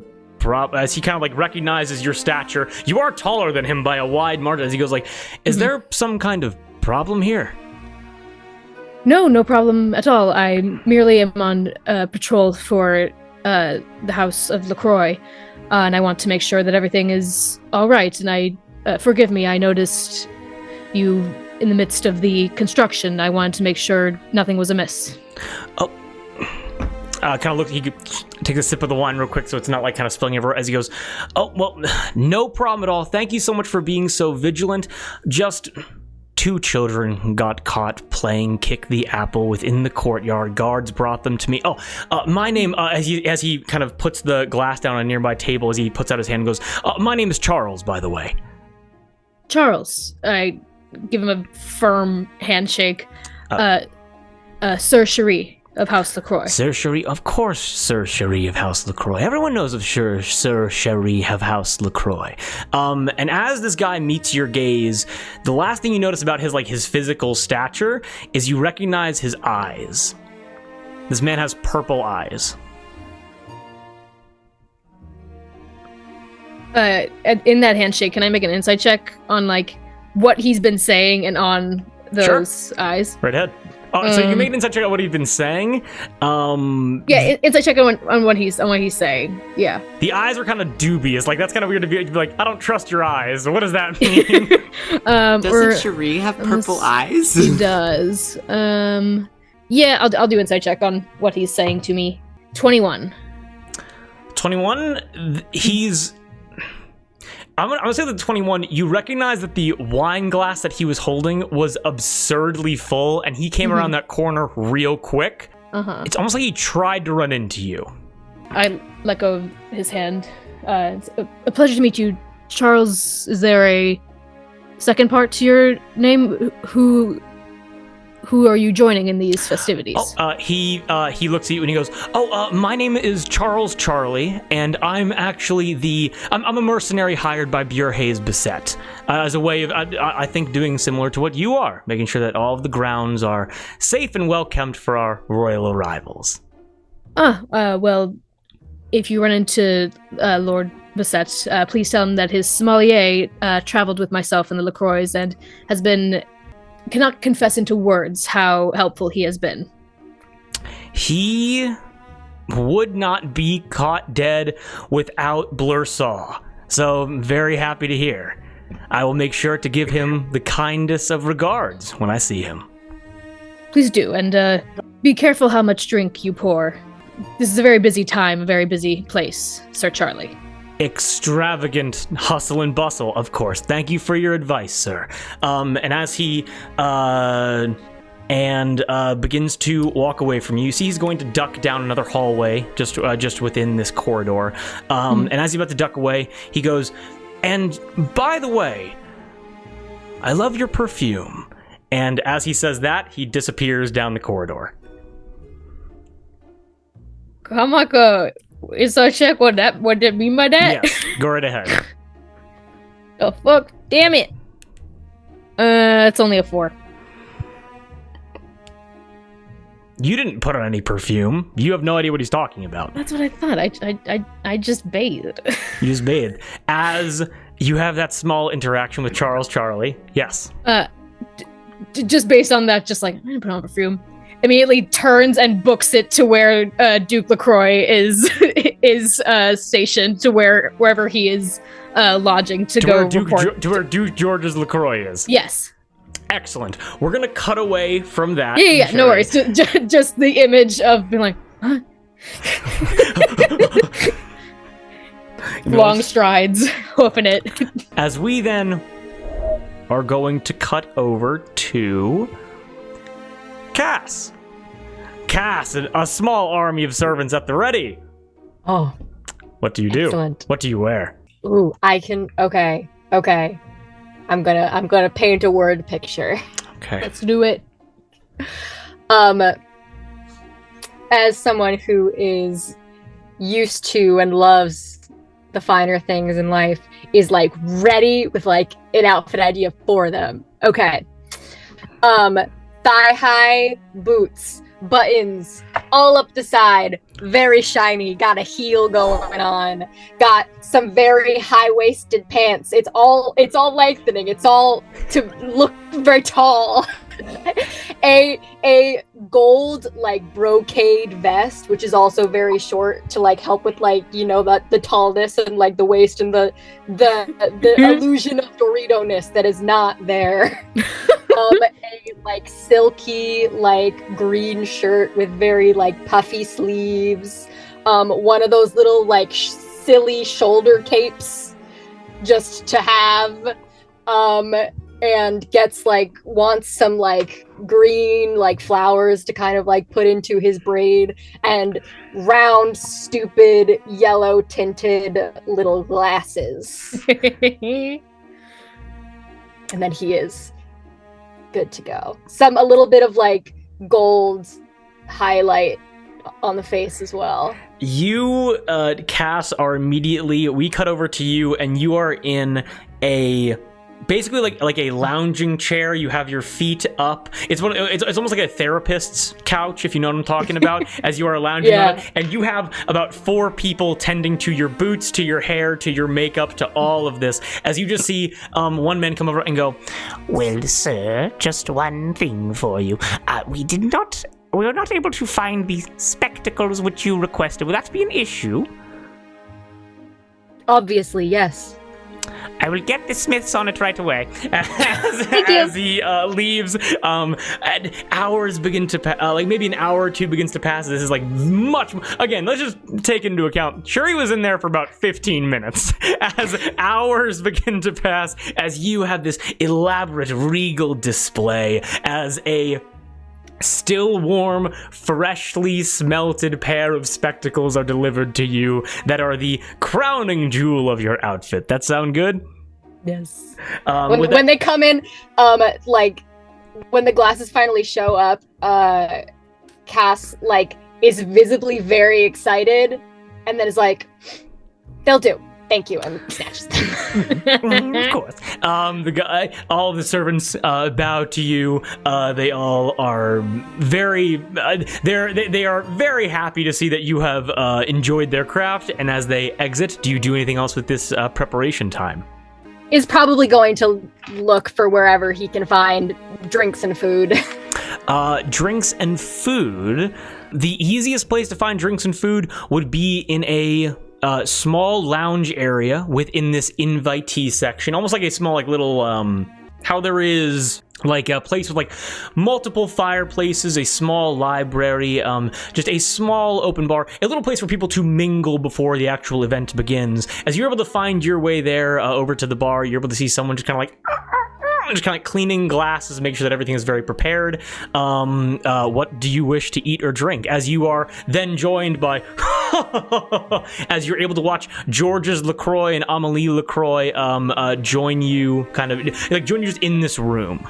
[SPEAKER 1] as he kind of like recognizes your stature? You are taller than him by a wide margin. As he goes like, is there some kind of problem here?
[SPEAKER 2] No problem at all. I merely am on patrol for the House of LaCroix, and I want to make sure that everything is all right. And I forgive me, I noticed you in the midst of the construction. I wanted to make sure nothing was amiss.
[SPEAKER 1] Oh. Kind of look. He takes a sip of the wine real quick, so it's not like kind of spilling everywhere. As he goes, "Oh well, no problem at all. Thank you so much for being so vigilant. Just 2 children got caught playing kick the apple within the courtyard. Guards brought them to me. Oh, my name." As he kind of puts the glass down on a nearby table, as he puts out his hand and goes, "My name is Charles, by the way."
[SPEAKER 2] Charles. I give him a firm handshake. Sir Cherie of House LaCroix.
[SPEAKER 1] Sir Cherie, of course, Sir Cherie of House LaCroix. Everyone knows of Sir Cherie of House LaCroix. And as this guy meets your gaze, the last thing you notice about his physical stature is you recognize his eyes. This man has purple eyes.
[SPEAKER 2] In that handshake, can I make an insight check on like what he's been saying and on those eyes?
[SPEAKER 1] Right ahead. So you made an insight check on what he'd been saying.
[SPEAKER 2] Yeah, insight check on what he's saying. Yeah.
[SPEAKER 1] The eyes are kind of dubious. Like that's kind of weird to be like, I don't trust your eyes. What does that mean?
[SPEAKER 3] Doesn't Cherie have purple eyes?
[SPEAKER 2] He does. Yeah, I'll do insight check on what he's saying to me. 21.
[SPEAKER 1] 21. I'm gonna say that 21, you recognize that the wine glass that he was holding was absurdly full, and he came around that corner real quick. It's almost like he tried to run into you.
[SPEAKER 2] I let go of his hand. It's a pleasure to meet you, Charles. Is there a second part to your name? Who are you joining in these festivities?
[SPEAKER 1] He looks at you and he goes, my name is Charles Charlie, and I'm actually I'm a mercenary hired by Bure-Hayes Bissett as a way of, I think, doing similar to what you are, making sure that all of the grounds are safe and well kept for our royal arrivals.
[SPEAKER 2] Well, if you run into Lord Bissett, please tell him that his sommelier traveled with myself and the LaCroix and cannot confess into words how helpful he has been.
[SPEAKER 1] He would not be caught dead without Blursaw, so I'm very happy to hear. I will make sure to give him the kindest of regards when I see him.
[SPEAKER 2] Please do, and be careful how much drink you pour. This is a very busy time, a very busy place, Sir Charlie.
[SPEAKER 1] Extravagant hustle and bustle, of course. Thank you for your advice, sir. And as he begins to walk away from you, see he's going to duck down another hallway just within this corridor. And as he's about to duck away, he goes, "And by the way, I love your perfume." And as he says that, he disappears down the corridor.
[SPEAKER 2] Kamako, is I check what that mean by that?
[SPEAKER 1] Yes, go right ahead.
[SPEAKER 2] Oh fuck, damn it. It's only a 4.
[SPEAKER 1] You didn't put on any perfume. You have no idea what he's talking about.
[SPEAKER 2] That's what I thought. I just bathed.
[SPEAKER 1] You just bathed. As you have that small interaction with Charles Charlie. Yes.
[SPEAKER 2] Just based on that, just like, I'm gonna put on perfume. Immediately turns and books it to where Duke LaCroix is stationed, to wherever he is lodging to go report.
[SPEAKER 1] To where Duke George's LaCroix is.
[SPEAKER 2] Yes.
[SPEAKER 1] Excellent. We're gonna cut away from that.
[SPEAKER 2] Yeah, no worries. Just the image of being like, huh? Long strides, hoofing it.
[SPEAKER 1] As we then are going to cut over to Cass, and a small army of servants at the ready.
[SPEAKER 5] Oh.
[SPEAKER 1] What do you do?
[SPEAKER 5] Excellent.
[SPEAKER 1] What do you wear?
[SPEAKER 5] Ooh, I can. Okay. I'm gonna paint a word picture.
[SPEAKER 1] Okay.
[SPEAKER 2] Let's do it.
[SPEAKER 5] As someone who is used to and loves the finer things in life, is like ready with like an outfit idea for them. Okay. thigh-high boots, buttons all up the side, very shiny, got a heel going on, got some very high-waisted pants. It's all lengthening. It's all to look very tall. a gold like brocade vest, which is also very short to like help with like, you know, the tallness and like the waist and the illusion of Dorito-ness that is not there. A like silky like green shirt with very like puffy sleeves. One of those little like silly shoulder capes just to have. And wants some like green like flowers to kind of like put into his braid, and round, stupid, yellow tinted little glasses. And then he is good to go. A little bit of like gold highlight on the face as well.
[SPEAKER 1] You, Cass, we cut over to you, and you are in basically like a lounging chair. You have your feet up. It's almost like a therapist's couch, if you know what I'm talking about, as you are lounging on it. And you have about 4 people tending to your boots, to your hair, to your makeup, to all of this, as you just see one man come over and go,
[SPEAKER 6] "Well, sir, just one thing for you. We were not able to find the spectacles which you requested. Will that be an issue?"
[SPEAKER 5] Obviously, yes.
[SPEAKER 6] "I will get the Smiths on it right away."
[SPEAKER 1] As he leaves, and hours begin to pass, like maybe an hour or two begins to pass. This is like much, again, let's just take into account, Shuri was in there for about 15 minutes. As hours begin to pass, as you have this elaborate regal display, as a still warm, freshly smelted pair of spectacles are delivered to you that are the crowning jewel of your outfit. That sound good?
[SPEAKER 2] Yes.
[SPEAKER 5] When they come in, like when the glasses finally show up, Cass like is visibly very excited, and then is like, "They'll do. Thank you," and snatches them.
[SPEAKER 1] Of course. The guy, all the servants bow to you. They all are very, they are very happy to see that you have enjoyed their craft. And as they exit, do you do anything else with this preparation time?
[SPEAKER 5] Is probably going to look for wherever he can find drinks and food.
[SPEAKER 1] Drinks and food. The easiest place to find drinks and food would be in a small lounge area within this invitee section, almost like a small like little how there is like a place with like multiple fireplaces, a small library, just a small open bar, a little place for people to mingle before the actual event begins. As you're able to find your way there over to the bar, you're able to see someone just kind of like cleaning glasses, make sure that everything is very prepared. What do you wish to eat or drink? As you are then joined by, as you're able to watch Georges LaCroix and Amelie LaCroix join you, just in this room.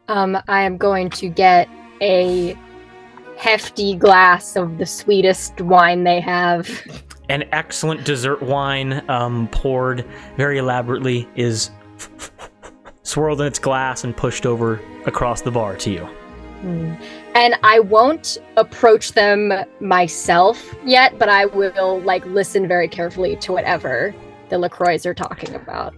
[SPEAKER 5] I am going to get a hefty glass of the sweetest wine they have.
[SPEAKER 1] An excellent dessert wine, poured very elaborately, is swirled in its glass and pushed over across the bar to you.
[SPEAKER 5] And I won't approach them myself yet, but I will like listen very carefully to whatever the LaCroix are talking about.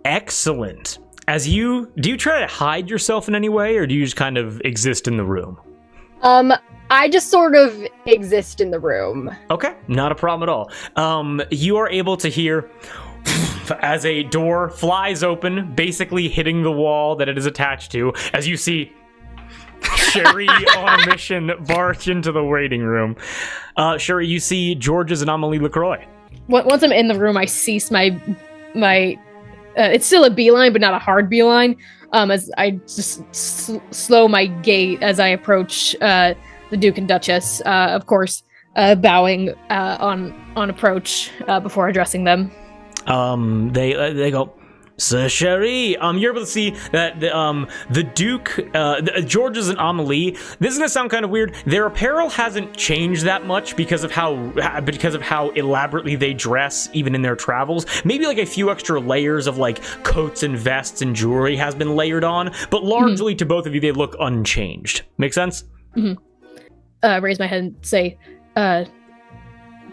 [SPEAKER 1] Excellent. Do you try to hide yourself in any way, or do you just kind of exist in the room?
[SPEAKER 5] I just sort of exist in the room.
[SPEAKER 1] Okay, not a problem at all. You are able to hear as a door flies open, basically hitting the wall that it is attached to, as you see Sherry on a mission barge into the waiting room. Sherry, you see Georges and Amelie LaCroix.
[SPEAKER 2] Once I'm in the room, I cease my it's still a beeline, but not a hard beeline. As I just slow my gait as I approach the Duke and Duchess, of course, bowing on approach before addressing them.
[SPEAKER 1] They go, Sir Sherry, you're able to see that the Duke, Georges and Amelie. This is gonna sound kind of weird. Their apparel hasn't changed that much because of how elaborately they dress, even in their travels. Maybe like a few extra layers of like coats and vests and jewelry has been layered on, but largely to both of you, they look unchanged. Make sense?
[SPEAKER 2] Raise my head and say,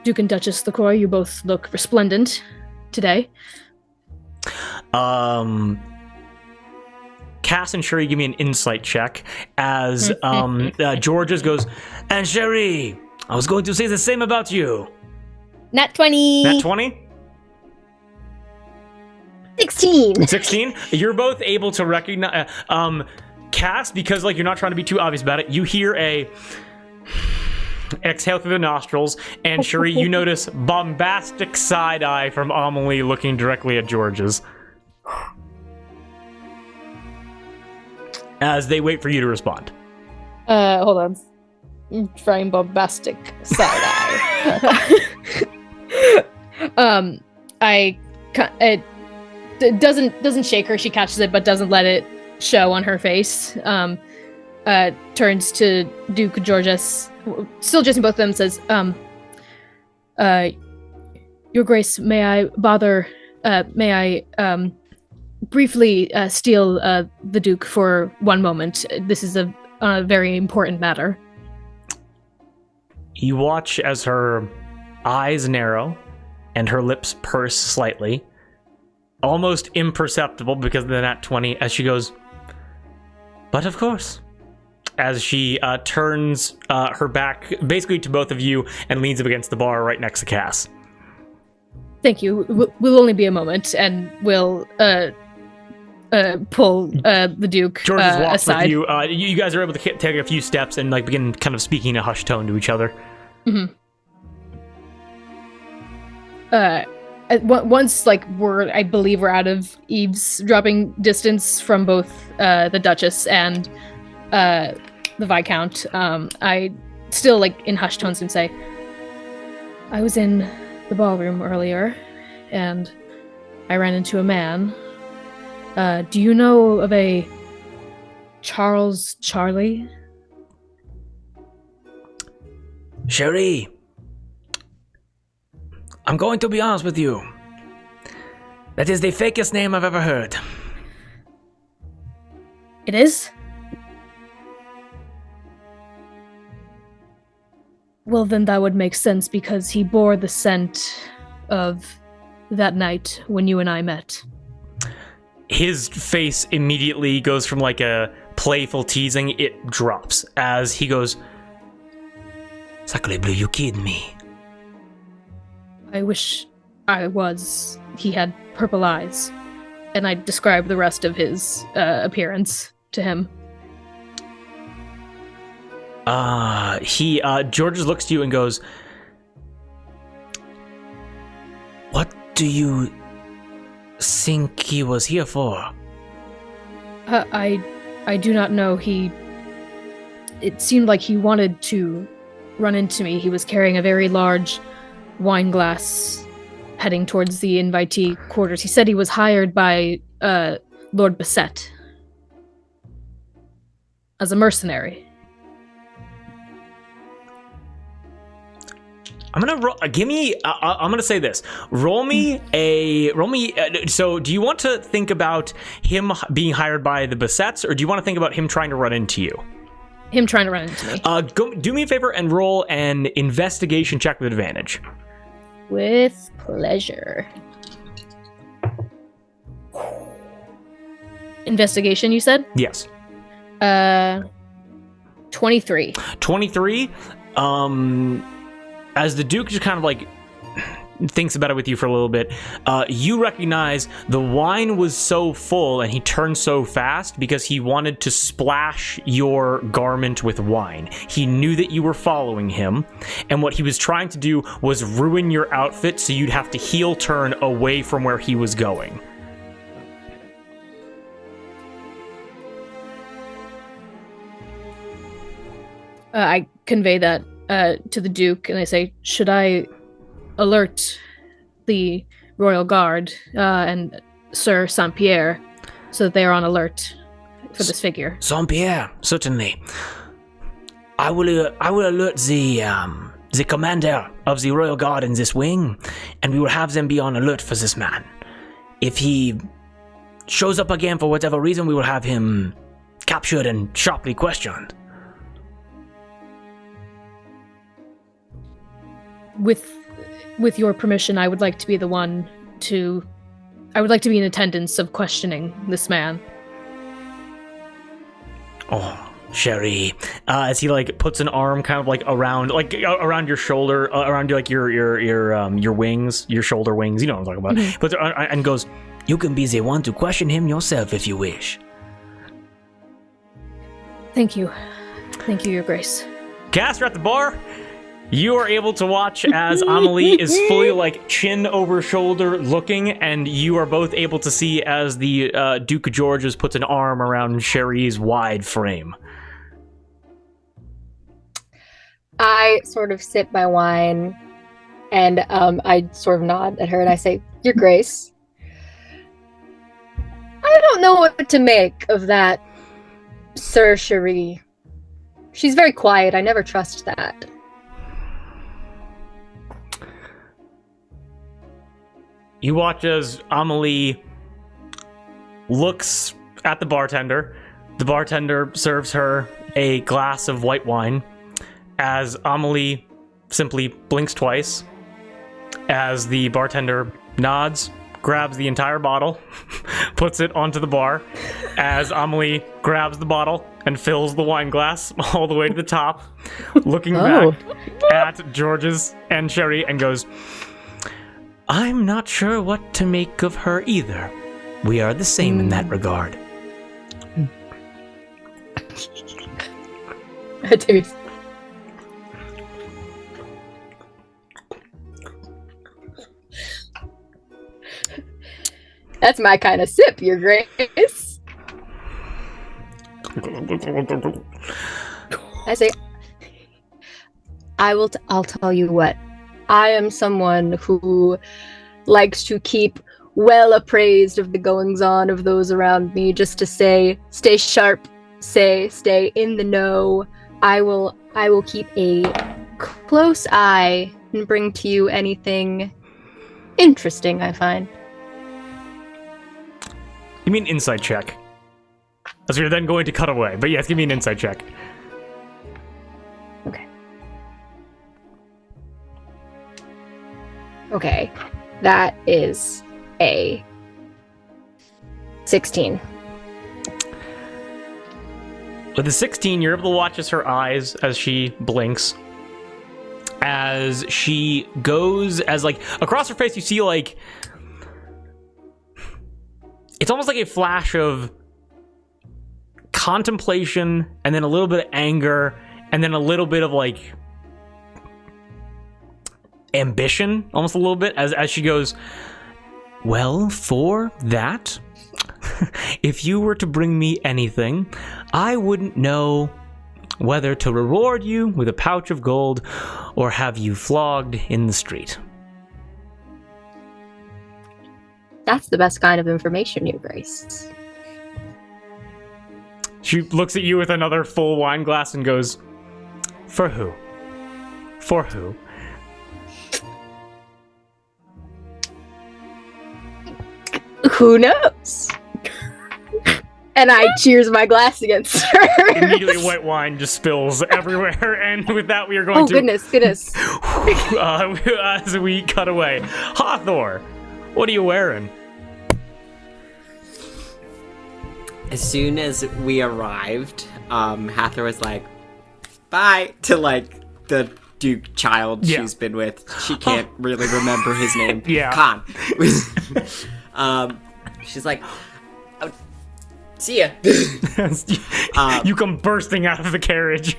[SPEAKER 2] Duke and Duchess LaCroix, you both look resplendent today.
[SPEAKER 1] Cass and Sherry give me an insight check as Georges goes, and Sherry, I was going to say the same about you.
[SPEAKER 2] Nat 20.
[SPEAKER 1] Nat 20?
[SPEAKER 5] 16.
[SPEAKER 1] 16? You're both able to recognize, Cass, because like you're not trying to be too obvious about it, you hear a exhale through the nostrils, and Sherry, you notice bombastic side eye from Amelie looking directly at Georges. As they wait for you to respond.
[SPEAKER 2] Hold on. I'm trying bombastic side eye. It doesn't shake her. She catches it, but doesn't let it show on her face. Turns to Duke Georges, still addressing both of them, says, Your Grace, may I briefly steal the Duke for one moment? This is a very important matter.
[SPEAKER 1] You watch as her eyes narrow and her lips purse slightly, almost imperceptible because of the nat 20, as she goes, but of course. As she turns her back basically to both of you and leans up against the bar right next to Cass.
[SPEAKER 2] Thank you. We'll only be a moment, and we'll pull the Duke
[SPEAKER 1] Georges walks
[SPEAKER 2] aside.
[SPEAKER 1] with you. You guys are able to take a few steps and like begin kind of speaking in a hushed tone to each other.
[SPEAKER 2] Once I believe we're out of eavesdropping distance from both the Duchess and the Viscount, I still in hushed tones and say, I was in the ballroom earlier and I ran into a man. Do you know of a Charles Charlie?
[SPEAKER 1] Sherry, I'm going to be honest with you. That is the fakest name I've ever heard.
[SPEAKER 2] It is? Well, then that would make sense because he bore the scent of that night when you and I met.
[SPEAKER 1] His face immediately goes from like a playful teasing, it drops as he goes, Sacre bleu, you kid me.
[SPEAKER 2] I wish I was. He had purple eyes. And I describe the rest of his appearance to him.
[SPEAKER 1] Georges looks to you and goes, what do you think he was here for?
[SPEAKER 2] I do not know. It seemed like he wanted to run into me. He was carrying a very large wine glass heading towards the invitee quarters. He said he was hired by Lord Bassett as a mercenary.
[SPEAKER 1] I'm gonna say this. Roll me. So, do you want to think about him being hired by the Bassetts, or do you want to think about him trying to run into you?
[SPEAKER 2] Him trying to run into me.
[SPEAKER 1] Do me a favor and roll an investigation check with advantage.
[SPEAKER 2] With pleasure. Investigation, you said?
[SPEAKER 1] Yes.
[SPEAKER 2] 23.
[SPEAKER 1] 23. As the Duke just kind of thinks about it with you for a little bit, you recognize the wine was so full and he turned so fast because he wanted to splash your garment with wine. He knew that you were following him, and what he was trying to do was ruin your outfit so you'd have to heel turn away from where he was going.
[SPEAKER 2] I convey that to the Duke, and I say, should I alert the Royal Guard and Sir Saint Pierre, so that they are on alert for this figure.
[SPEAKER 6] Saint Pierre, certainly. I will alert the commander of the Royal Guard in this wing, and we will have them be on alert for this man. If he shows up again for whatever reason, we will have him captured and sharply questioned.
[SPEAKER 2] With your permission, I would like to be the one to... I would like to be in attendance of questioning this man.
[SPEAKER 1] Oh, Sherry. As he like puts an arm kind of like around your shoulder, around like your wings, your shoulder wings. You know what I'm talking about. But and goes,
[SPEAKER 6] You can be the one to question him yourself if you wish.
[SPEAKER 2] Thank you, Your Grace.
[SPEAKER 1] Caster at the bar. You are able to watch as Amelie is fully like chin over shoulder looking, and you are both able to see as the Duke of Georges puts an arm around Sherry's wide frame.
[SPEAKER 5] I sort of sip my wine, and I sort of nod at her, and I say, Your Grace, I don't know what to make of that, Sir Cherie. She's very quiet. I never trust that.
[SPEAKER 1] You watch as Amelie looks at the bartender. The bartender serves her a glass of white wine, as Amelie simply blinks twice, as the bartender nods, grabs the entire bottle, puts it onto the bar, as Amelie grabs the bottle and fills the wine glass all the way to the top, looking back at Georges and Sherry and goes, I'm not sure what to make of her either. We are the same in that regard.
[SPEAKER 5] Dude. That's my kind of sip, Your Grace. I say, I'll tell you what. I am someone who likes to keep well appraised of the goings-on of those around me, just to stay sharp, stay in the know. I will keep a close eye and bring to you anything interesting I find.
[SPEAKER 1] Give me an insight check. As we're then going to cut away. But yes, give me an insight check.
[SPEAKER 5] Okay, that is a 16.
[SPEAKER 1] With a 16, you're able to watch as her eyes, as she blinks, as she goes, as like, across her face you see like, it's almost like a flash of contemplation, and then a little bit of anger, and then a little bit of like, ambition, almost a little bit, as she goes, well, for that, if you were to bring me anything, I wouldn't know whether to reward you with a pouch of gold or have you flogged in the street.
[SPEAKER 5] That's the best kind of information, Your Grace.
[SPEAKER 1] She looks at you with another full wine glass and goes, for who? For who?
[SPEAKER 5] Who knows? And I cheers my glass against her.
[SPEAKER 1] Immediately white wine just spills everywhere, and with that we are going to...
[SPEAKER 5] goodness.
[SPEAKER 1] As we cut away. Hathor, what are you wearing?
[SPEAKER 3] As soon as we arrived, Hathor was like, bye, to like the Duke child she's been with. She can't really remember his name.
[SPEAKER 1] Yeah.
[SPEAKER 3] Khan. She's like, oh, see ya.
[SPEAKER 1] You come bursting out of the carriage.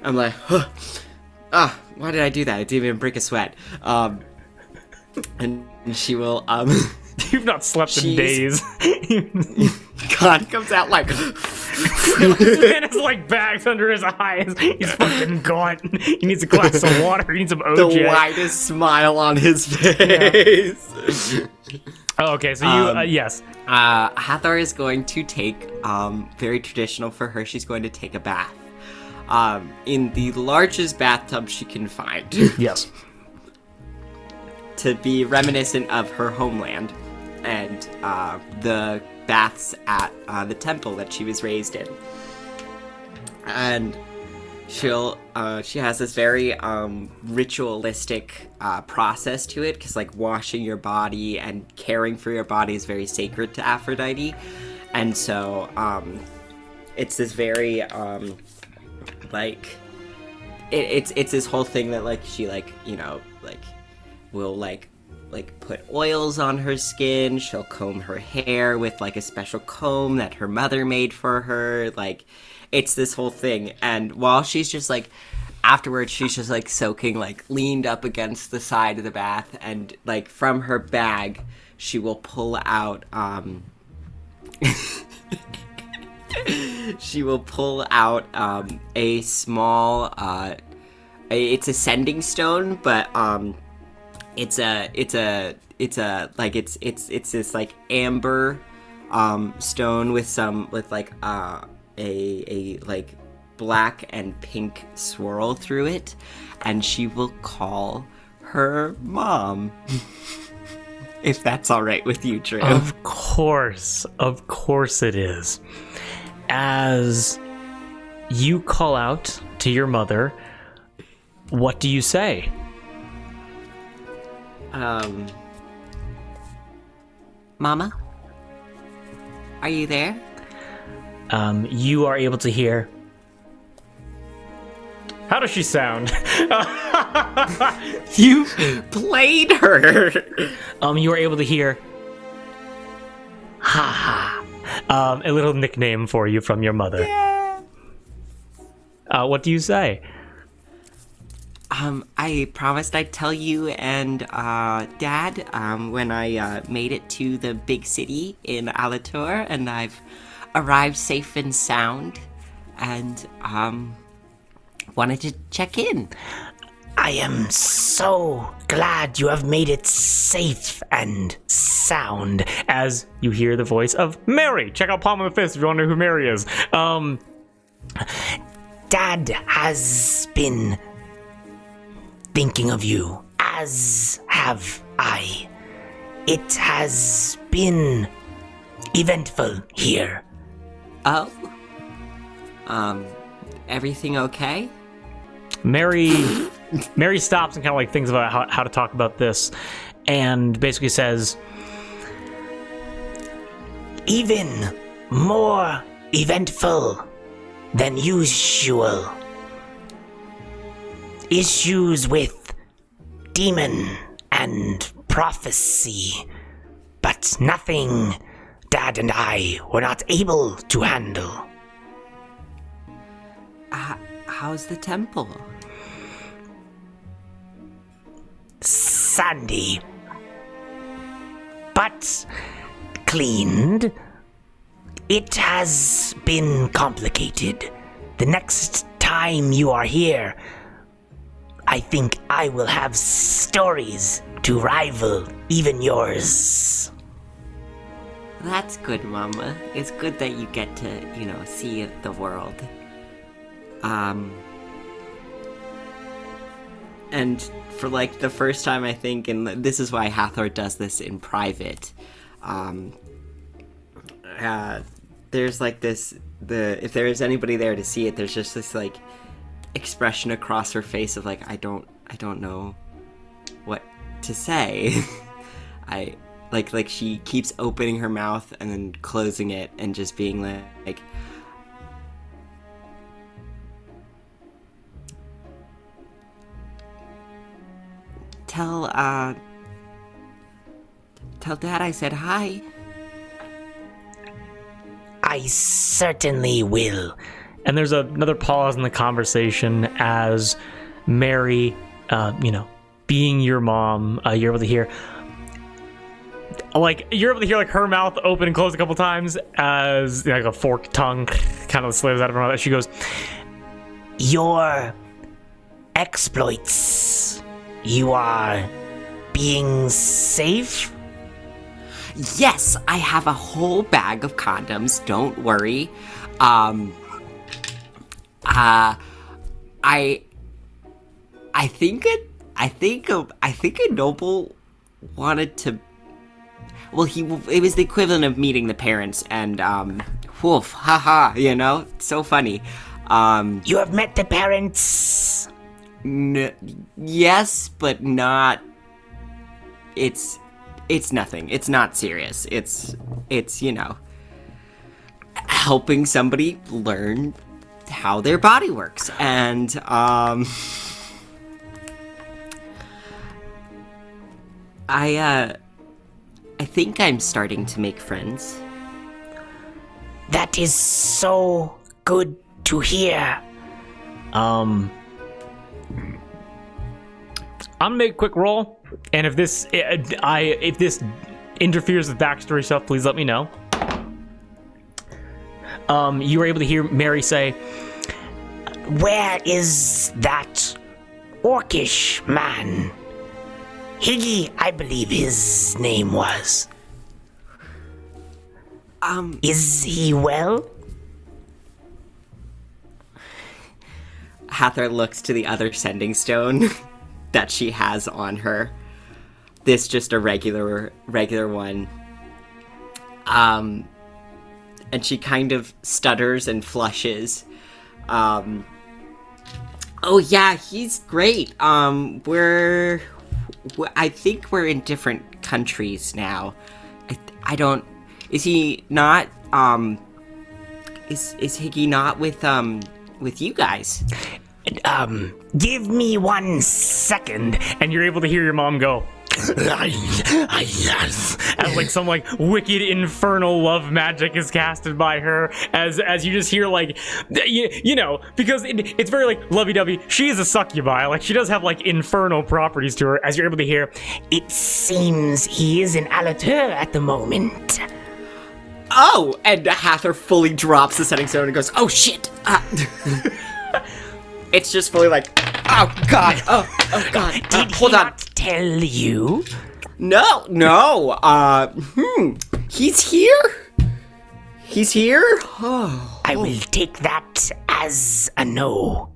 [SPEAKER 3] I'm like, why did I do that? I didn't even break a sweat. And she will,
[SPEAKER 1] You've not slept in days.
[SPEAKER 3] Khan comes out like,
[SPEAKER 1] and his like bags under his eyes. He's fucking gaunt. He needs a glass of water. He needs some OJ.
[SPEAKER 3] the widest smile on his face.
[SPEAKER 1] Oh, okay, so you, yes.
[SPEAKER 3] Hathor is going to take, very traditional for her, she's going to take a bath. In the largest bathtub she can find.
[SPEAKER 1] Yes.
[SPEAKER 3] To be reminiscent of her homeland and the baths at the temple that she was raised in. And she has this very ritualistic process to it, because like washing your body and caring for your body is very sacred to Aphrodite. And so it's this very like it's this whole thing that like she like, you know, like will like put oils on her skin. She'll comb her hair with like a special comb that her mother made for her. Like, it's this whole thing. And while she's just like, afterwards she's just like soaking, like leaned up against the side of the bath, and like from her bag she will pull out she will pull out a small it's a sending stone, but it's this like amber stone with like a like black and pink swirl through it, and she will call her mom. If that's all right with you, Drew.
[SPEAKER 1] Of course it is. As you call out to your mother, what do you say?
[SPEAKER 3] Mama? Are you there?
[SPEAKER 1] You are able to hear. How does she sound?
[SPEAKER 3] You played her!
[SPEAKER 1] You are able to hear. Ha ha. A little nickname for you from your mother.
[SPEAKER 3] Yeah.
[SPEAKER 1] What do you say?
[SPEAKER 3] I promised I'd tell you and, Dad, when I, made it to the big city in Allatour, and I've arrived safe and sound, and, wanted to check in.
[SPEAKER 6] I am so glad you have made it safe and sound.
[SPEAKER 1] As you hear the voice of Mary. Check out Palm of the Fist if you want to know who Mary is.
[SPEAKER 6] Dad has been thinking of you, as have I. It has been eventful here.
[SPEAKER 3] Oh? Everything okay?
[SPEAKER 1] Mary stops and kind of like thinks about how to talk about this, and basically says,
[SPEAKER 6] Even more eventful than usual. Issues with demon and prophecy, but nothing Dad and I were not able to handle.
[SPEAKER 3] How's the temple?
[SPEAKER 6] Sandy, but cleaned. It has been complicated. The next time you are here, I think I will have stories to rival even yours.
[SPEAKER 3] That's good, Mama. It's good that you get to, see the world. And for like the first time, I think, and this is why Hathor does this in private, there's like this, if there is anybody there to see it, there's just this like expression across her face of like, I don't know what to say. Like she keeps opening her mouth and then closing it and just being like Tell Dad I said hi.
[SPEAKER 6] I certainly will.
[SPEAKER 1] And there's another pause in the conversation as Mary, being your mom, you're able to hear, her mouth open and close a couple times as like a forked tongue kind of slithers out of her mouth. She goes,
[SPEAKER 6] Your exploits. You are being safe?
[SPEAKER 3] Yes, I have a whole bag of condoms. Don't worry. I think a noble wanted to. Well, it was the equivalent of meeting the parents, and woof, haha, so funny.
[SPEAKER 6] You have met the parents.
[SPEAKER 3] Yes, but not. It's nothing. It's not serious. It's helping somebody learn how their body works, and I think I'm starting to make friends.
[SPEAKER 6] That is so good to hear.
[SPEAKER 1] I'm gonna make a quick roll, and if this interferes with backstory stuff, please let me know. You were able to hear Mary say,
[SPEAKER 6] Where is that orcish man? Higgy, I believe his name was. Is he well?
[SPEAKER 3] Hathor looks to the other sending stone that she has on her. This just a regular one. And she kind of stutters and flushes. Oh yeah, he's great. I think we're in different countries now. I don't. Is he not? Is Higgy not with you guys?
[SPEAKER 6] Give me 1 second.
[SPEAKER 1] and you're able to hear your mom go,
[SPEAKER 6] Yes.
[SPEAKER 1] as like some like wicked infernal love magic is casted by her, as you just hear like because it's very like lovey-dovey. She is a succubi, like she does have like infernal properties to her, as you're able to hear.
[SPEAKER 6] It seems he is in Allatour at the moment.
[SPEAKER 3] Oh, and Hathor fully drops the setting stone and goes, oh shit. It's just fully like, oh god, oh god.
[SPEAKER 6] Did
[SPEAKER 3] Hold
[SPEAKER 6] he
[SPEAKER 3] on.
[SPEAKER 6] not tell you?
[SPEAKER 3] No. He's here? He's here? Oh.
[SPEAKER 6] I will take that as a no.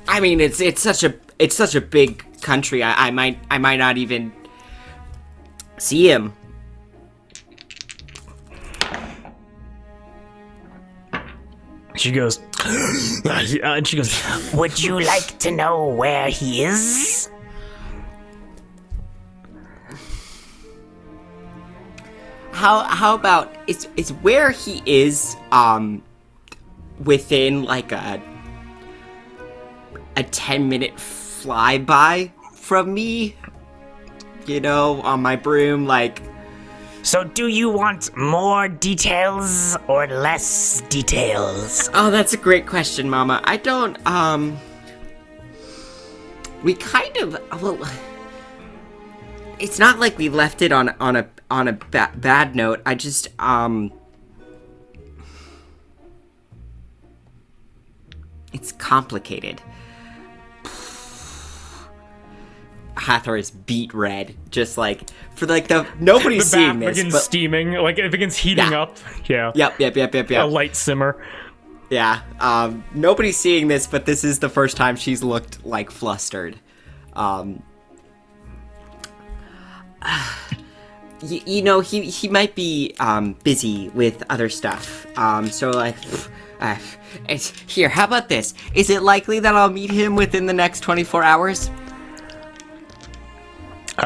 [SPEAKER 3] I mean, it's such a big country. I might not even see him.
[SPEAKER 1] She goes, and she goes,
[SPEAKER 6] Would you like to know where he is?
[SPEAKER 3] How about is where he is within like a 10-minute flyby from me? On my broom, like.
[SPEAKER 6] So do you want more details or less details?
[SPEAKER 3] Oh, that's a great question, Mama. I don't, we kind of, well, it's not like we left it on a bad note. I just, it's complicated. Hathor is beet red, just like for like nobody's
[SPEAKER 1] the
[SPEAKER 3] seeing
[SPEAKER 1] bath
[SPEAKER 3] this.
[SPEAKER 1] begins
[SPEAKER 3] But,
[SPEAKER 1] steaming, like it begins heating
[SPEAKER 3] Yeah.
[SPEAKER 1] up. Yeah.
[SPEAKER 3] Yep.
[SPEAKER 1] A light simmer.
[SPEAKER 3] Yeah. Nobody's seeing this, but this is the first time she's looked like flustered. He might be busy with other stuff. So like. Here, how about this? Is it likely that I'll meet him within the next 24 hours?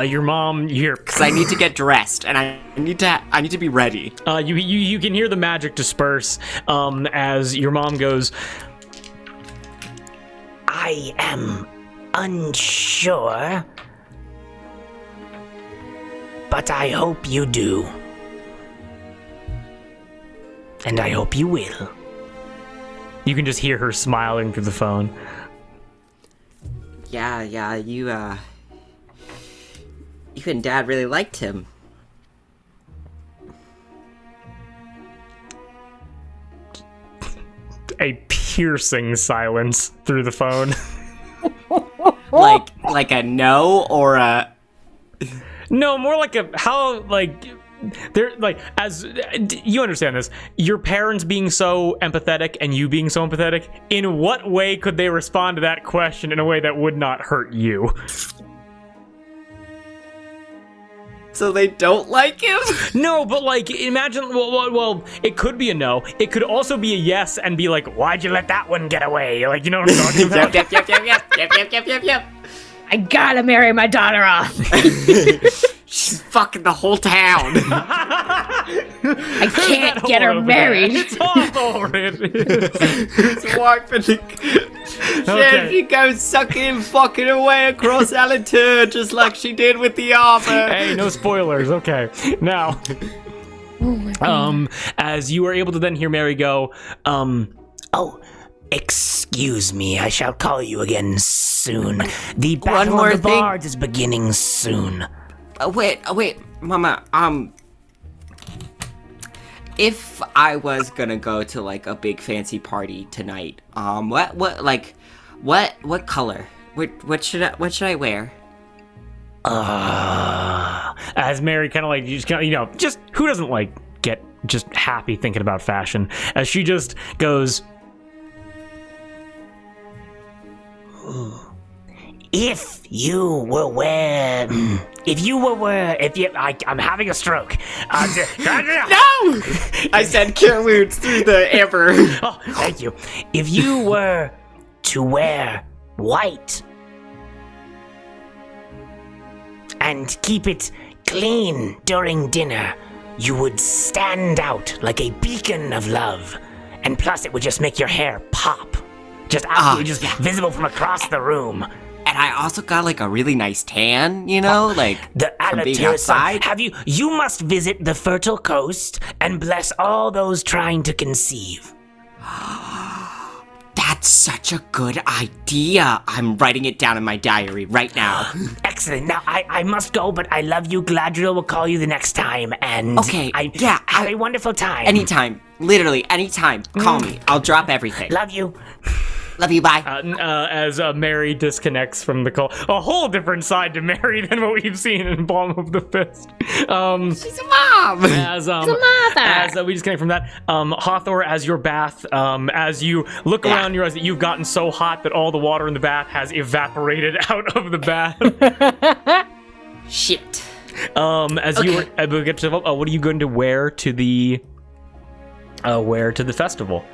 [SPEAKER 1] Your mom, you hear,
[SPEAKER 3] Because I need to get dressed, and I need to be ready.
[SPEAKER 1] you can hear the magic disperse, as your mom goes,
[SPEAKER 6] I am unsure, but I hope you do. And I hope you will.
[SPEAKER 1] you can just hear her smiling through the phone.
[SPEAKER 3] Yeah, you and Dad really liked him.
[SPEAKER 1] A piercing silence through the phone.
[SPEAKER 3] Like a no or a...
[SPEAKER 1] No, more like a, how, like, they're like, as you understand this, your parents being so empathetic and you being so empathetic, in what way could they respond to that question in a way that would not hurt you?
[SPEAKER 3] So they don't like him?
[SPEAKER 1] No, but like, imagine, well, it could be a no. It could also be a yes and be like, why'd you let that one get away? Like, you know what I'm talking about?
[SPEAKER 3] Yep.
[SPEAKER 2] I gotta marry my daughter off.
[SPEAKER 3] She's fucking the whole town.
[SPEAKER 2] I can't get her married.
[SPEAKER 1] It's awful,
[SPEAKER 3] It's warping.
[SPEAKER 1] Okay.
[SPEAKER 3] She goes sucking and fucking away across Allatour just like she did with the armor.
[SPEAKER 1] Hey, no spoilers. Okay. Now, as you are able to then hear Mary go,
[SPEAKER 6] Oh, excuse me, I shall call you again soon. The Battle
[SPEAKER 3] more
[SPEAKER 6] of the
[SPEAKER 3] thing.
[SPEAKER 6] Bards is beginning soon.
[SPEAKER 3] Wait, Mama, if I was gonna go to like a big fancy party tonight, what color? What should I wear?
[SPEAKER 1] as Mary kind of like, you just kind of, you know, just who doesn't like get just happy thinking about fashion? As she just goes,
[SPEAKER 6] If you I'm having a stroke.
[SPEAKER 3] No! I said cure wounds through the amber.
[SPEAKER 6] Oh, thank you. If you were to wear white and keep it clean during dinner, you would stand out like a beacon of love. And plus, it would just make your hair pop. Just absolutely visible from across the room.
[SPEAKER 3] And I also got like a really nice tan, you know, like
[SPEAKER 6] The
[SPEAKER 3] from being
[SPEAKER 6] Allatour
[SPEAKER 3] outside.
[SPEAKER 6] Have you must visit the fertile coast and bless all those trying to conceive.
[SPEAKER 3] That's such a good idea. I'm writing it down in my diary right now.
[SPEAKER 6] Excellent. Now, I must go, but I love you. Gladriel will call you the next time, and
[SPEAKER 3] Okay,
[SPEAKER 6] have a wonderful time.
[SPEAKER 3] Anytime, literally anytime. Call me. I'll drop everything.
[SPEAKER 6] Love you.
[SPEAKER 3] Love you. Bye.
[SPEAKER 1] as Mary disconnects from the call. A whole different side to Mary than what we've seen in Palm of the Fist.
[SPEAKER 3] She's a mom.
[SPEAKER 1] As we disconnect from that, Hathor, as your bath, as you look around, you realize that you've gotten so hot that all the water in the bath has evaporated out of the bath.
[SPEAKER 3] Shit.
[SPEAKER 1] As you were able to get to, what are you going to wear to the festival?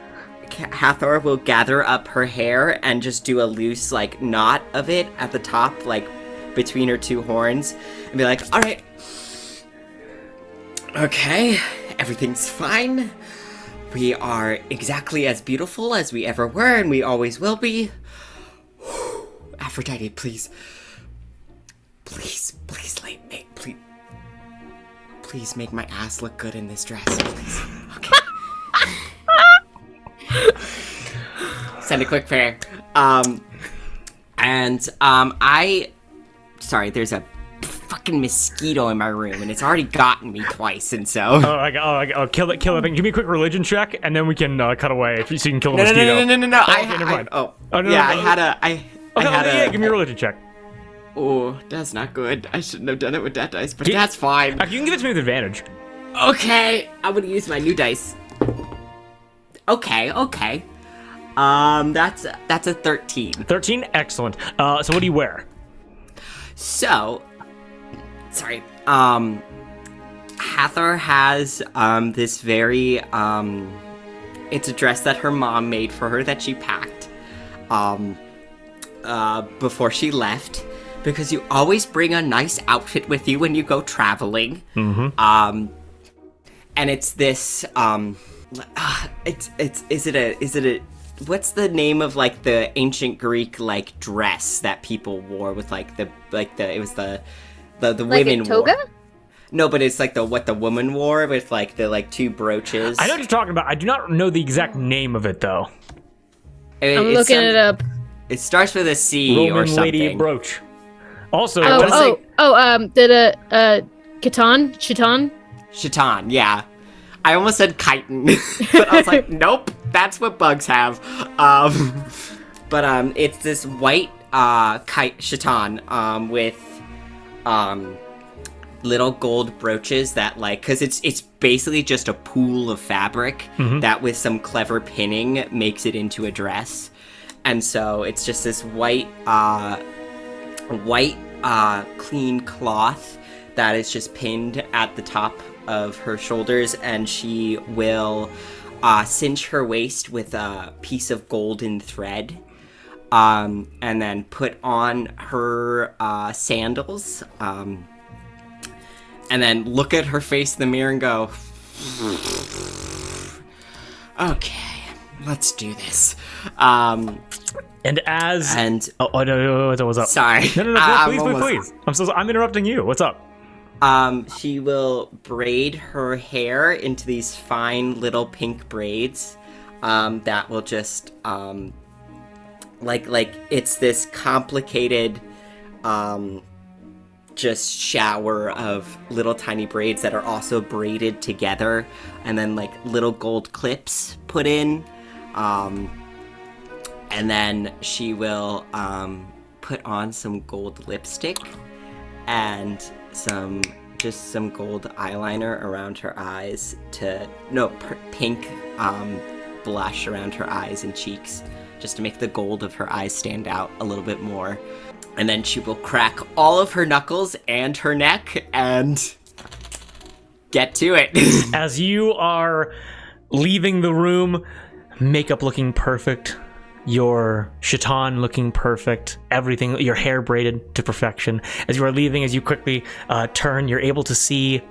[SPEAKER 3] Hathor will gather up her hair and just do a loose, like, knot of it at the top, like, between her two horns, and be like, alright. Okay, everything's fine. We are exactly as beautiful as we ever were, and we always will be. Aphrodite, please. Please, please make my ass look good in this dress, please. Okay. Send a quick prayer. Sorry, there's a fucking mosquito in my room, and it's already gotten me twice, and so.
[SPEAKER 1] Kill it. Give me a quick religion check, and then we can cut away so you can kill the mosquito.
[SPEAKER 3] No.
[SPEAKER 1] Never mind. Give me a religion check.
[SPEAKER 3] Oh, that's not good. I shouldn't have done it with that dice, but that's fine.
[SPEAKER 1] You can give it to me with advantage.
[SPEAKER 3] Okay, I'm gonna use my new dice. Okay. That's a 13.
[SPEAKER 1] 13, excellent. So what do you wear?
[SPEAKER 3] So, sorry. Hathor has this very it's a dress that her mom made for her that she packed before she left, because you always bring a nice outfit with you when you go traveling. Mm-hmm. And it's this is it a what's the name of like the ancient Greek like dress that people wore with like the women
[SPEAKER 5] a toga?
[SPEAKER 3] wore? No, but it's like what the woman wore with like the like two brooches.
[SPEAKER 1] I know what you're talking about. I do not know the exact name of it though.
[SPEAKER 2] I'm looking it up.
[SPEAKER 3] It starts with a C
[SPEAKER 1] Roman
[SPEAKER 3] or something.
[SPEAKER 1] lady brooch. Also,
[SPEAKER 2] Chiton?
[SPEAKER 3] Chiton, yeah. I almost said chitin, but I was like, nope, that's what bugs have. But it's this white chiton with little gold brooches that because it's basically just a pool of fabric that with some clever pinning makes it into a dress. And so it's just this white clean cloth that is just pinned at the top of her shoulders, and she will cinch her waist with a piece of golden thread, and then put on her sandals, and then look at her face in the mirror and go, okay, let's do this. Oh,
[SPEAKER 1] no, what's up?
[SPEAKER 3] Sorry.
[SPEAKER 1] No, please. I'm interrupting you. What's up?
[SPEAKER 3] She will braid her hair into these fine little pink braids, that will just, like it's this complicated, just shower of little tiny braids that are also braided together, and then like little gold clips put in, and then she will, put on some gold lipstick and some gold eyeliner around her eyes pink blush around her eyes and cheeks, just to make the gold of her eyes stand out a little bit more. And then she will crack all of her knuckles and her neck and get to it.
[SPEAKER 1] As you are leaving the room, makeup looking perfect, your chiton looking perfect, everything, your hair braided to perfection. As you are leaving, as you quickly turn, you're able to see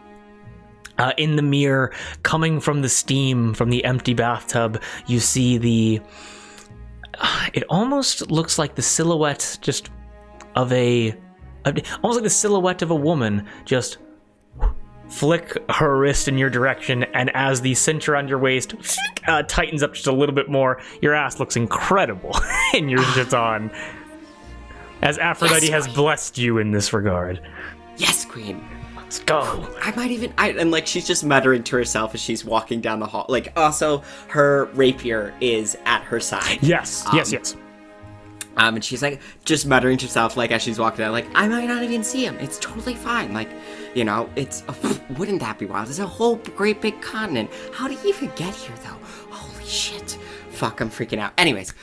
[SPEAKER 1] in the mirror, coming from the steam from the empty bathtub, you see it almost looks like the silhouette just of almost like the silhouette of a woman just flick her wrist in your direction, and as the cinch around your waist tightens up just a little bit more, your ass looks incredible in your chiton. As Aphrodite has blessed you in this regard.
[SPEAKER 3] Yes, queen.
[SPEAKER 1] Let's go.
[SPEAKER 3] And she's just muttering to herself as she's walking down the hall. Like, also, her rapier is at her side.
[SPEAKER 1] Yes.
[SPEAKER 3] And she's like just muttering to herself, like as she's walking down, like, I might not even see him. It's totally fine. Like, you know, wouldn't that be wild? There's a whole great big continent. How do you even get here, though? Holy shit. Fuck, I'm freaking out. Anyways,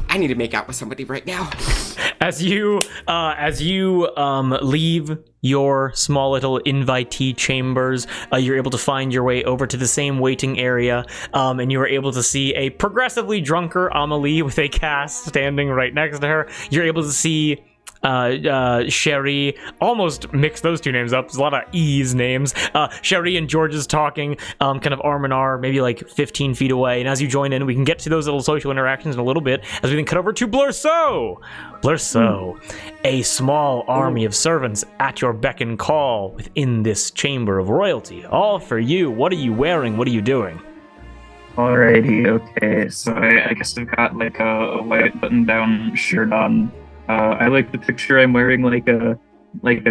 [SPEAKER 3] I need to make out with somebody right now.
[SPEAKER 1] As you leave your small little invitee chambers, you're able to find your way over to the same waiting area, and you are able to see a progressively drunker Amelie with a cast standing right next to her. You're able to see Sherry, almost mix those two names up. There's a lot of E's names. Sherry and George is talking, kind of arm in arm, maybe like 15 feet away. And as you join in, we can get to those little social interactions in a little bit, as we then cut over to Blurso, a small army of servants at your beck and call within this chamber of royalty. All for you. What are you wearing? What are you doing?
[SPEAKER 4] Alrighty, okay. So I guess I've got like a white button-down shirt on. I like the picture. I'm wearing like a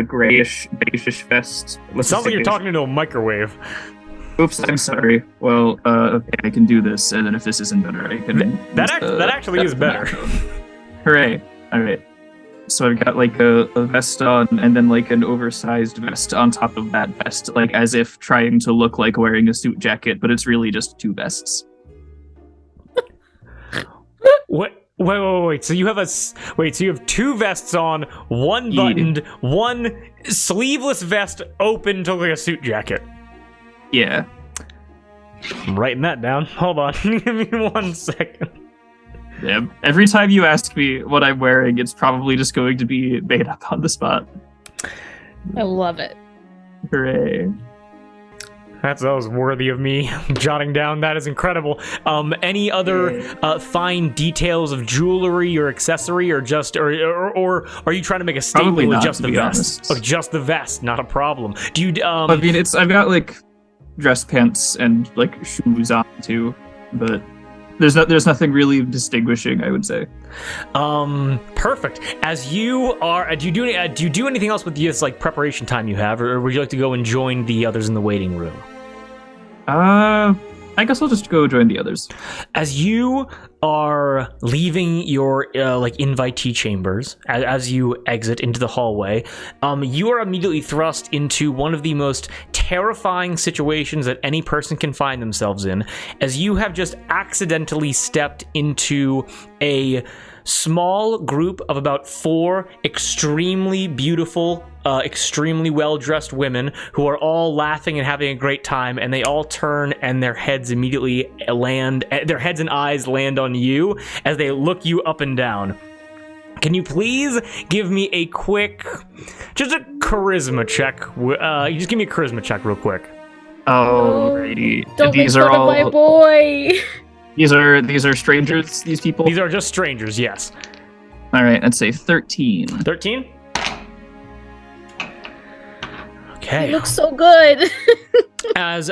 [SPEAKER 4] grayish, beigeish vest.
[SPEAKER 1] Sounds like you're talking into a microwave.
[SPEAKER 4] Oops, I'm sorry. Well, okay, I can do this, and then if this isn't better, I can.
[SPEAKER 1] That actually is better.
[SPEAKER 4] Hooray! All right. So I've got like a vest on, and then like an oversized vest on top of that vest, like as if trying to look like wearing a suit jacket, but it's really just two vests.
[SPEAKER 1] What? Wait. So you have two vests on, one buttoned, one sleeveless vest open to like a suit jacket.
[SPEAKER 4] Yeah.
[SPEAKER 1] I'm writing that down. Hold on. Give me 1 second.
[SPEAKER 4] Yeah. Every time you ask me what I'm wearing, it's probably just going to be made up on the spot.
[SPEAKER 2] I love it.
[SPEAKER 1] Hooray. That was worthy of me jotting down. That is incredible. Any other fine details of jewelry or accessory, or are you trying to make a statement with just the vest? Oh, just the vest, not a problem. Do you?
[SPEAKER 4] I mean, I've got like dress pants and like shoes on too, but there's nothing really distinguishing, I would say.
[SPEAKER 1] Perfect. As you are, do you do anything else with this like preparation time you have, or would you like to go and join the others in the waiting room?
[SPEAKER 4] I I guess I'll just go join the others.
[SPEAKER 1] As you are leaving your invitee chambers, as you exit into the hallway, you are immediately thrust into one of the most terrifying situations that any person can find themselves in, as you have just accidentally stepped into a small group of about 4 extremely beautiful, extremely well-dressed women who are all laughing and having a great time, and they all turn and their heads immediately their heads and eyes land on you as they look you up and down. Can you please give me a quick, just a charisma check? You just give me a charisma check real quick.
[SPEAKER 4] Alrighty.
[SPEAKER 2] Don't
[SPEAKER 4] These
[SPEAKER 2] make
[SPEAKER 4] are
[SPEAKER 2] fun
[SPEAKER 4] all
[SPEAKER 2] of my boy.
[SPEAKER 4] These are strangers, these people?
[SPEAKER 1] These are just strangers, yes.
[SPEAKER 4] Alright, I'd say 13.
[SPEAKER 1] 13? Okay.
[SPEAKER 2] He looks so good.
[SPEAKER 1] As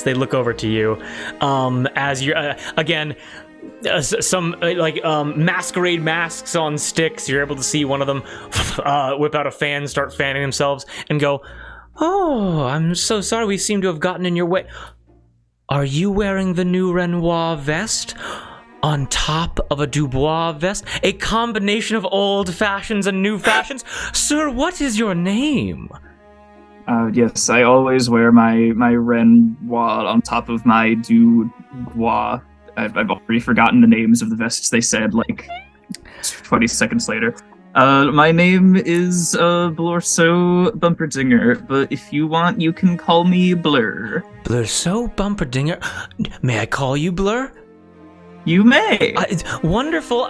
[SPEAKER 1] they look over to you, as you're again, some masquerade masks on sticks. You're able to see one of them whip out a fan, start fanning themselves, and go, "Oh, I'm so sorry. We seem to have gotten in your way. Are you wearing the new Renoir vest? On top of a Dubois vest? A combination of old fashions and new fashions? Sir, what is your name?"
[SPEAKER 4] Yes, I always wear my Renoir on top of my Dubois. I've already forgotten the names of the vests they said, 20 seconds later. My name is Blorso Bumperdinger, but if you want, you can call me Blur.
[SPEAKER 6] Blurso Bumperdinger? May I call you Blur?
[SPEAKER 4] You may.
[SPEAKER 6] It's wonderful.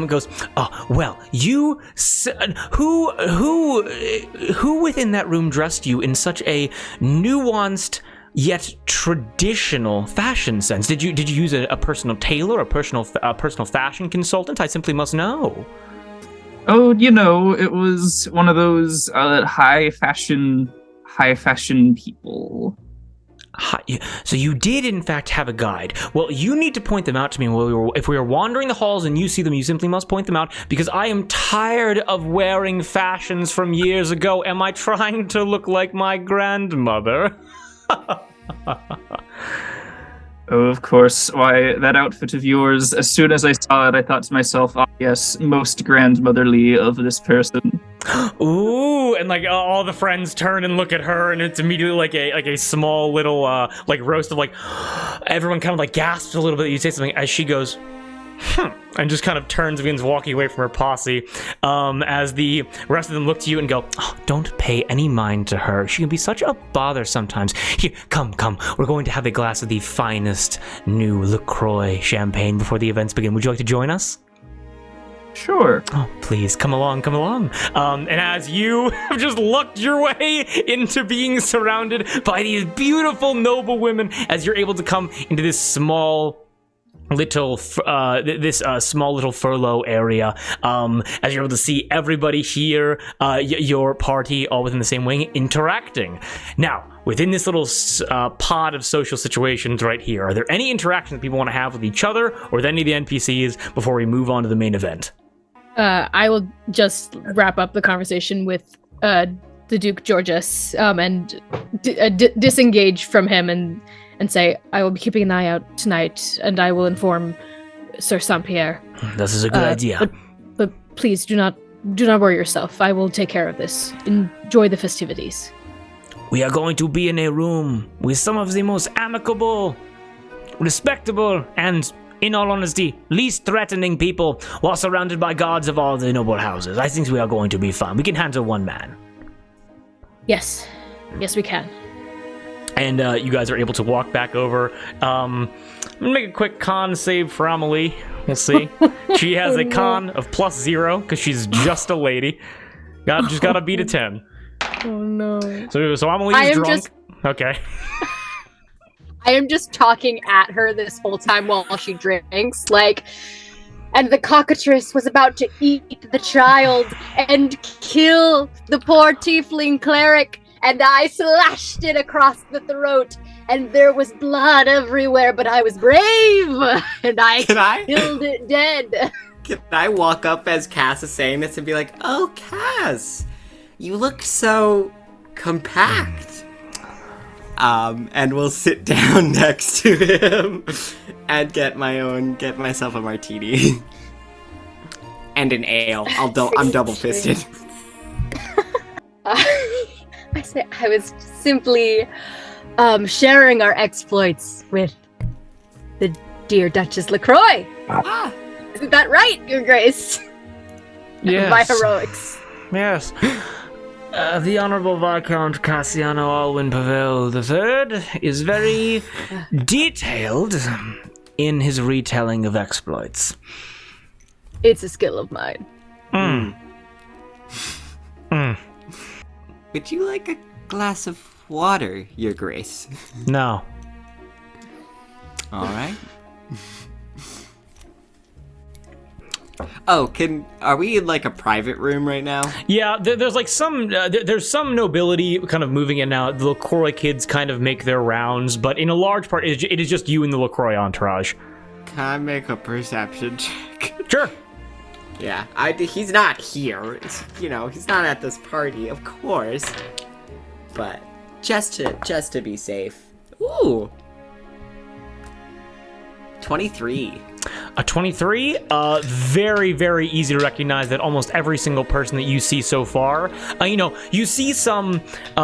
[SPEAKER 6] Goes. Oh, well, you. Who within that room dressed you in such a nuanced yet traditional fashion sense? Did you use a personal tailor, a personal fashion consultant? I simply must know.
[SPEAKER 4] Oh, it was one of those high fashion people.
[SPEAKER 6] So you did, in fact, have a guide. Well, you need to point them out to me. If we are wandering the halls and you see them, you simply must point them out, because I am tired of wearing fashions from years ago. Am I trying to look like my grandmother?
[SPEAKER 4] Oh, of course. Why, that outfit of yours, as soon as I saw it, I thought to myself, oh, yes, most grandmotherly of this person.
[SPEAKER 1] Ooh, and all the friends turn and look at her, and it's immediately like a small little roast of everyone kind of gasps a little bit. You say something as she goes, and just kind of turns and begins walking away from her posse, as the rest of them look to you and go,
[SPEAKER 6] oh, don't pay any mind to her. She can be such a bother sometimes. Here, come. We're going to have a glass of the finest new LaCroix champagne before the events begin. Would you like to join us?
[SPEAKER 4] Sure.
[SPEAKER 6] Oh, please, come along.
[SPEAKER 1] and as you have just lucked your way into being surrounded by these beautiful, noble women, as you're able to come into this small little furlough area, as you're able to see everybody here, your party all within the same wing interacting. Now, within this little pod of social situations right here, are there any interactions people want to have with each other or with any of the NPCs before we move on to the main event?
[SPEAKER 2] I will just wrap up the conversation with the Duke Georgius and disengage from him and say, I will be keeping an eye out tonight, and I will inform Sir Saint-Pierre.
[SPEAKER 6] This is a good idea.
[SPEAKER 2] But please do not worry yourself. I will take care of this. Enjoy the festivities.
[SPEAKER 6] We are going to be in a room with some of the most amicable, respectable, and, in all honesty, least threatening people, while surrounded by guards of all the noble houses. I think we are going to be fine. We can handle one man.
[SPEAKER 2] Yes, we can.
[SPEAKER 1] And you guys are able to walk back over. I'm gonna make a quick con save for Amelie. We'll see. She has a con of +0 because she's just a lady. Just gotta beat a 10.
[SPEAKER 2] Oh no.
[SPEAKER 1] So Amelie is drunk. Okay.
[SPEAKER 5] I am just talking at her this whole time while she drinks, and the cockatrice was about to eat the child and kill the poor tiefling cleric, and I slashed it across the throat, and there was blood everywhere, but I was brave, and I killed it dead.
[SPEAKER 3] Can I walk up as Cass is saying this and be like, oh, Cass, you look so compact. and will sit down next to him and get myself a martini and an ale. I'm double fisted.
[SPEAKER 5] I was simply sharing our exploits with the dear Duchess LaCroix. Isn't that right, Your Grace?
[SPEAKER 6] Yes.
[SPEAKER 5] My heroics.
[SPEAKER 6] Yes. The Honorable Viscount Cassiano Alwyn Pavel III is very detailed in his retelling of exploits.
[SPEAKER 5] It's a skill of mine.
[SPEAKER 3] Would you like a glass of water, Your Grace?
[SPEAKER 6] No.
[SPEAKER 3] All right. Oh, are we in like a private room right now?
[SPEAKER 1] Yeah, there's like there's some nobility kind of moving in and out. The LaCroix kids kind of make their rounds, but in a large part, it is just you and the LaCroix entourage.
[SPEAKER 3] Can I make a perception check?
[SPEAKER 1] Sure.
[SPEAKER 3] Yeah, he's not here. He's not at this party, of course. But just to be safe. Ooh. 23.
[SPEAKER 1] A 23, very, very easy to recognize that almost every single person that you see so far, you see some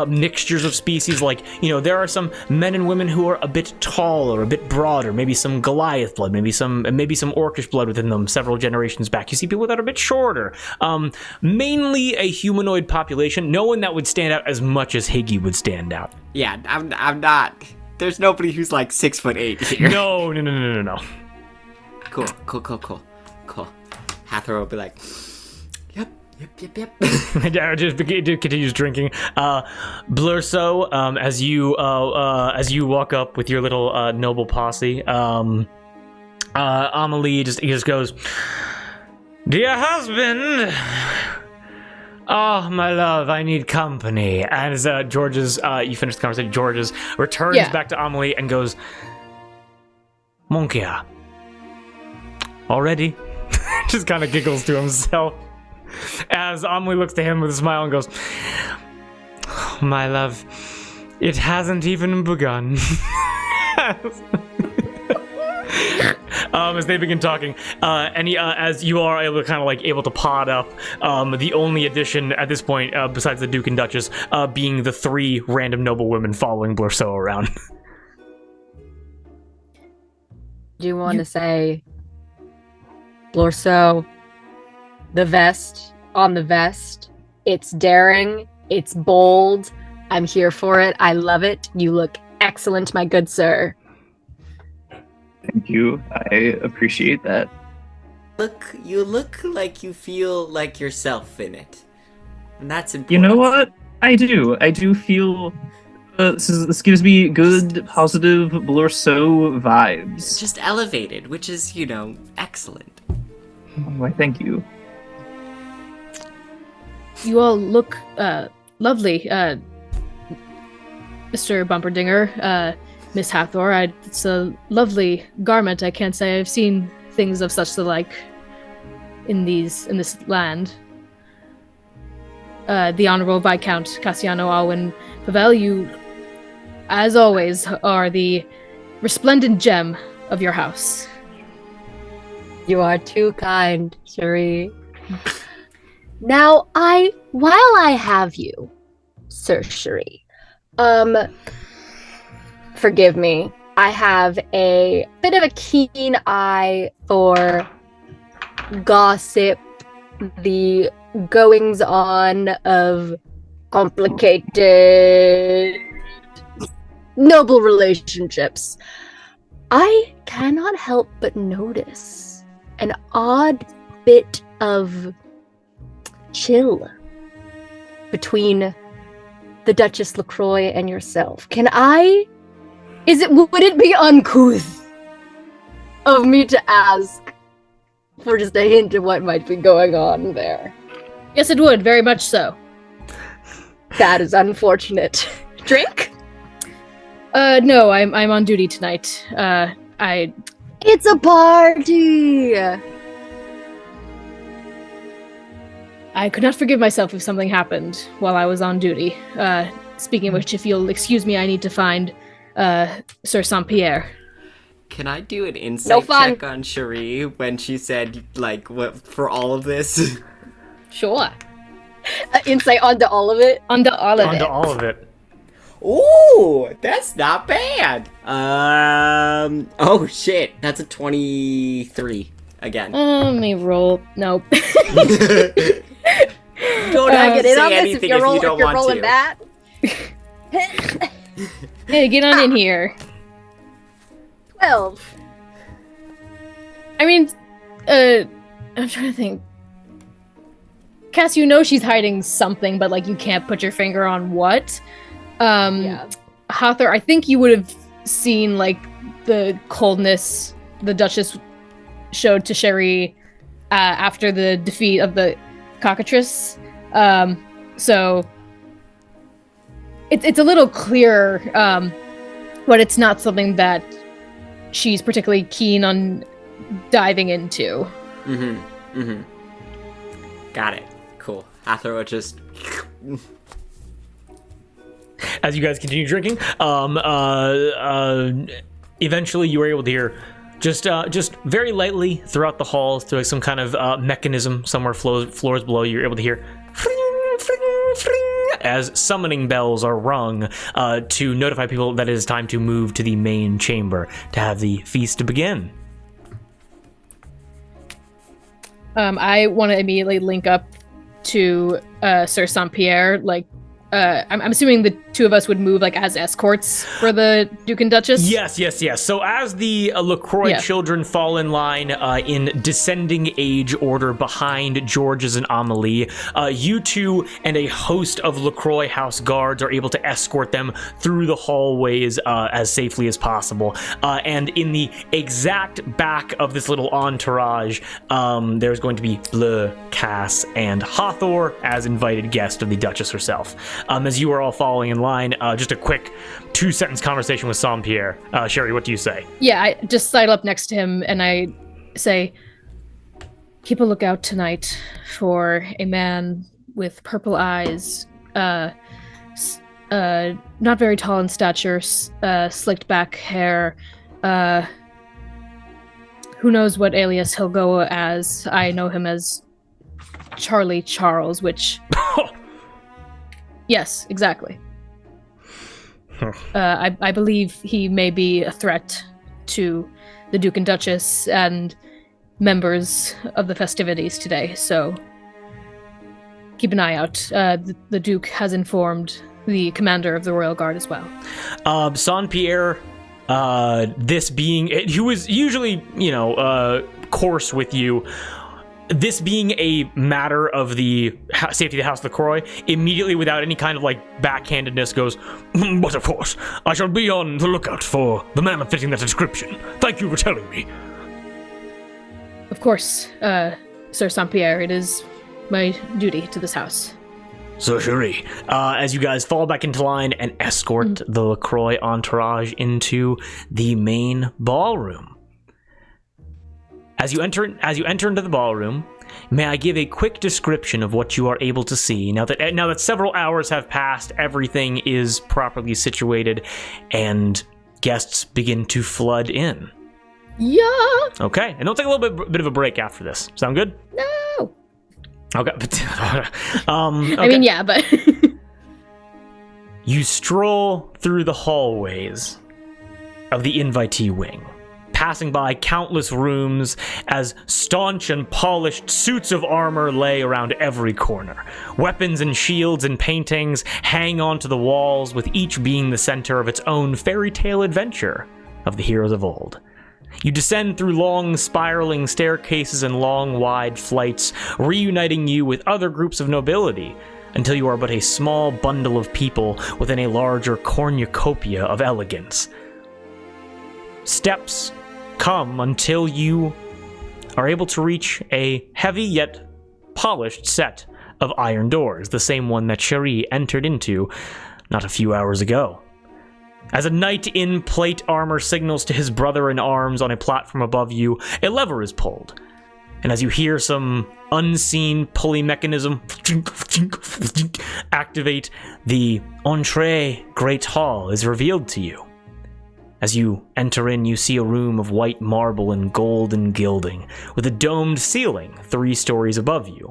[SPEAKER 1] mixtures of species, like, there are some men and women who are a bit taller, a bit broader, maybe some Goliath blood, maybe some Orcish blood within them several generations back. You see people that are a bit shorter, mainly a humanoid population, no one that would stand out as much as Higgy would stand out.
[SPEAKER 3] Yeah, I'm not, there's nobody who's like 6'8" here.
[SPEAKER 1] No.
[SPEAKER 3] Cool. Hathor will be like, yep.
[SPEAKER 1] Yeah, just continues drinking. Blurso, as you walk up with your little noble posse, Amelie just goes, "Dear husband, oh my love, I need company." And as George's, you finish the conversation, George's returns back to Amelie and goes, "Monkia. Already?" Just kind of giggles to himself as Amelie looks to him with a smile and goes, "Oh, my love, it hasn't even begun." As they begin talking, as you are able to pod up, the only addition at this point, besides the Duke and Duchess, being the 3 random noble women following Blurso around.
[SPEAKER 5] Do you want to say, Blorso, the vest, it's daring, it's bold, I'm here for it, I love it, you look excellent, my good sir.
[SPEAKER 4] Thank you, I appreciate that.
[SPEAKER 3] You look like you feel like yourself in it, and that's important.
[SPEAKER 4] You know what? I do feel... this gives me good, positive Blorso vibes.
[SPEAKER 3] Just elevated, which is, excellent.
[SPEAKER 4] Why, thank you.
[SPEAKER 2] You all look lovely, Mr. Bumperdinger, Miss Hathor. It's a lovely garment. I can't say I've seen things of such the like in this land. The Honorable Viscount Cassiano Alwyn Pavel, you, as always, are the resplendent gem of your house.
[SPEAKER 5] You are too kind, Cherie. Now, while I have you, Sir Cherie, forgive me, I have a bit of a keen eye for gossip, the goings-on of complicated, noble relationships. I cannot help but notice an odd bit of chill between the Duchess LaCroix and yourself. Would it be uncouth of me to ask for just a hint of what might be going on there?
[SPEAKER 2] Yes, it would, very much so.
[SPEAKER 5] That is unfortunate. Drink?
[SPEAKER 2] No, I'm on duty tonight.
[SPEAKER 5] It's a party!
[SPEAKER 2] I could not forgive myself if something happened while I was on duty. Speaking of which, if you'll excuse me, I need to find Sir Saint-Pierre.
[SPEAKER 3] Can I do an insight
[SPEAKER 5] fun.
[SPEAKER 3] check on Cherie when she said, like, what for all of this?
[SPEAKER 5] Sure. Insight onto all of it?
[SPEAKER 2] Onto all of
[SPEAKER 1] Onto
[SPEAKER 2] it.
[SPEAKER 1] all of it.
[SPEAKER 3] Ooh, that's not bad. Oh shit, that's a 23 again.
[SPEAKER 2] Let me roll. Nope.
[SPEAKER 3] Don't
[SPEAKER 5] Get in on
[SPEAKER 3] say
[SPEAKER 5] this
[SPEAKER 3] anything
[SPEAKER 5] if
[SPEAKER 3] if
[SPEAKER 5] you're,
[SPEAKER 3] you don't want
[SPEAKER 5] rolling
[SPEAKER 3] to.
[SPEAKER 5] that.
[SPEAKER 2] Hey, get on in here.
[SPEAKER 5] 12.
[SPEAKER 2] I mean, I'm trying to think. Cass, you know she's hiding something, but like you can't put your finger on what.
[SPEAKER 5] Yeah.
[SPEAKER 2] Hathor, I think you would have seen like the coldness the Duchess showed to Cherie after the defeat of the cockatrice. So it's a little clearer, but it's not something that she's particularly keen on diving into.
[SPEAKER 3] Got it. Cool. Hathor will just...
[SPEAKER 1] As you guys continue drinking, eventually you are able to hear just very lightly throughout the halls through like some kind of mechanism somewhere floors below you. You're able to hear as summoning bells are rung to notify people that it is time to move to the main chamber to have the feast to begin.
[SPEAKER 2] I want to immediately link up to Sir Saint-Pierre. Like, I'm assuming the two of us would move like as escorts for the Duke and Duchess.
[SPEAKER 1] Yes. So as the LaCroix children fall in line in descending age order behind Georges and Amelie, you two and a host of LaCroix house guards are able to escort them through the hallways as safely as possible. And in the exact back of this little entourage, there's going to be Bleu, Cass, and Hathor as invited guests of the Duchess herself. As you are all following in line, just a quick 2-sentence conversation with Saint-Pierre. Cherie, what do you say?
[SPEAKER 2] Yeah, I just sidle up next to him and I say, keep a lookout tonight for a man with purple eyes, not very tall in stature, slicked back hair. Who knows what alias he'll go as? I know him as Charlie Charles, which... Yes, exactly. I believe he may be a threat to the Duke and Duchess and members of the festivities today, so keep an eye out. The Duke has informed the commander of the Royal Guard as well.
[SPEAKER 1] Saint-Pierre, this being... who is usually, coarse with you... This being a matter of the safety of the House LaCroix, immediately without any kind of backhandedness goes, but of course, I shall be on the lookout for the man fitting that description. Thank you for telling me.
[SPEAKER 2] Of course, Sir Saint-Pierre, it is my duty to this house.
[SPEAKER 1] So, Cherie, as you guys fall back into line and escort the LaCroix entourage into the main ballroom. As you enter into the ballroom, may I give a quick description of what you are able to see now that several hours have passed, everything is properly situated, and guests begin to flood in.
[SPEAKER 2] Yeah.
[SPEAKER 1] Okay, and they'll take a little bit of a break after this. Sound good?
[SPEAKER 2] No.
[SPEAKER 1] Okay. Okay.
[SPEAKER 2] I mean, yeah, but
[SPEAKER 1] You stroll through the hallways of the invitee wing, passing by countless rooms as staunch and polished suits of armor lay around every corner. Weapons and shields and paintings hang onto the walls, with each being the center of its own fairy tale adventure of the heroes of old. You descend through long, spiraling staircases and long, wide flights, reuniting you with other groups of nobility, until you are but a small bundle of people within a larger cornucopia of elegance. Steps come until you are able to reach a heavy yet polished set of iron doors, the same one that Cherie entered into not a few hours ago. As a knight in plate armor signals to his brother in arms on a platform above you, a lever is pulled, and as you hear some
[SPEAKER 6] unseen pulley mechanism activate, the entree Great Hall is revealed to you. As you enter in, you see a room of white marble and golden gilding, with a domed ceiling 3 stories above you.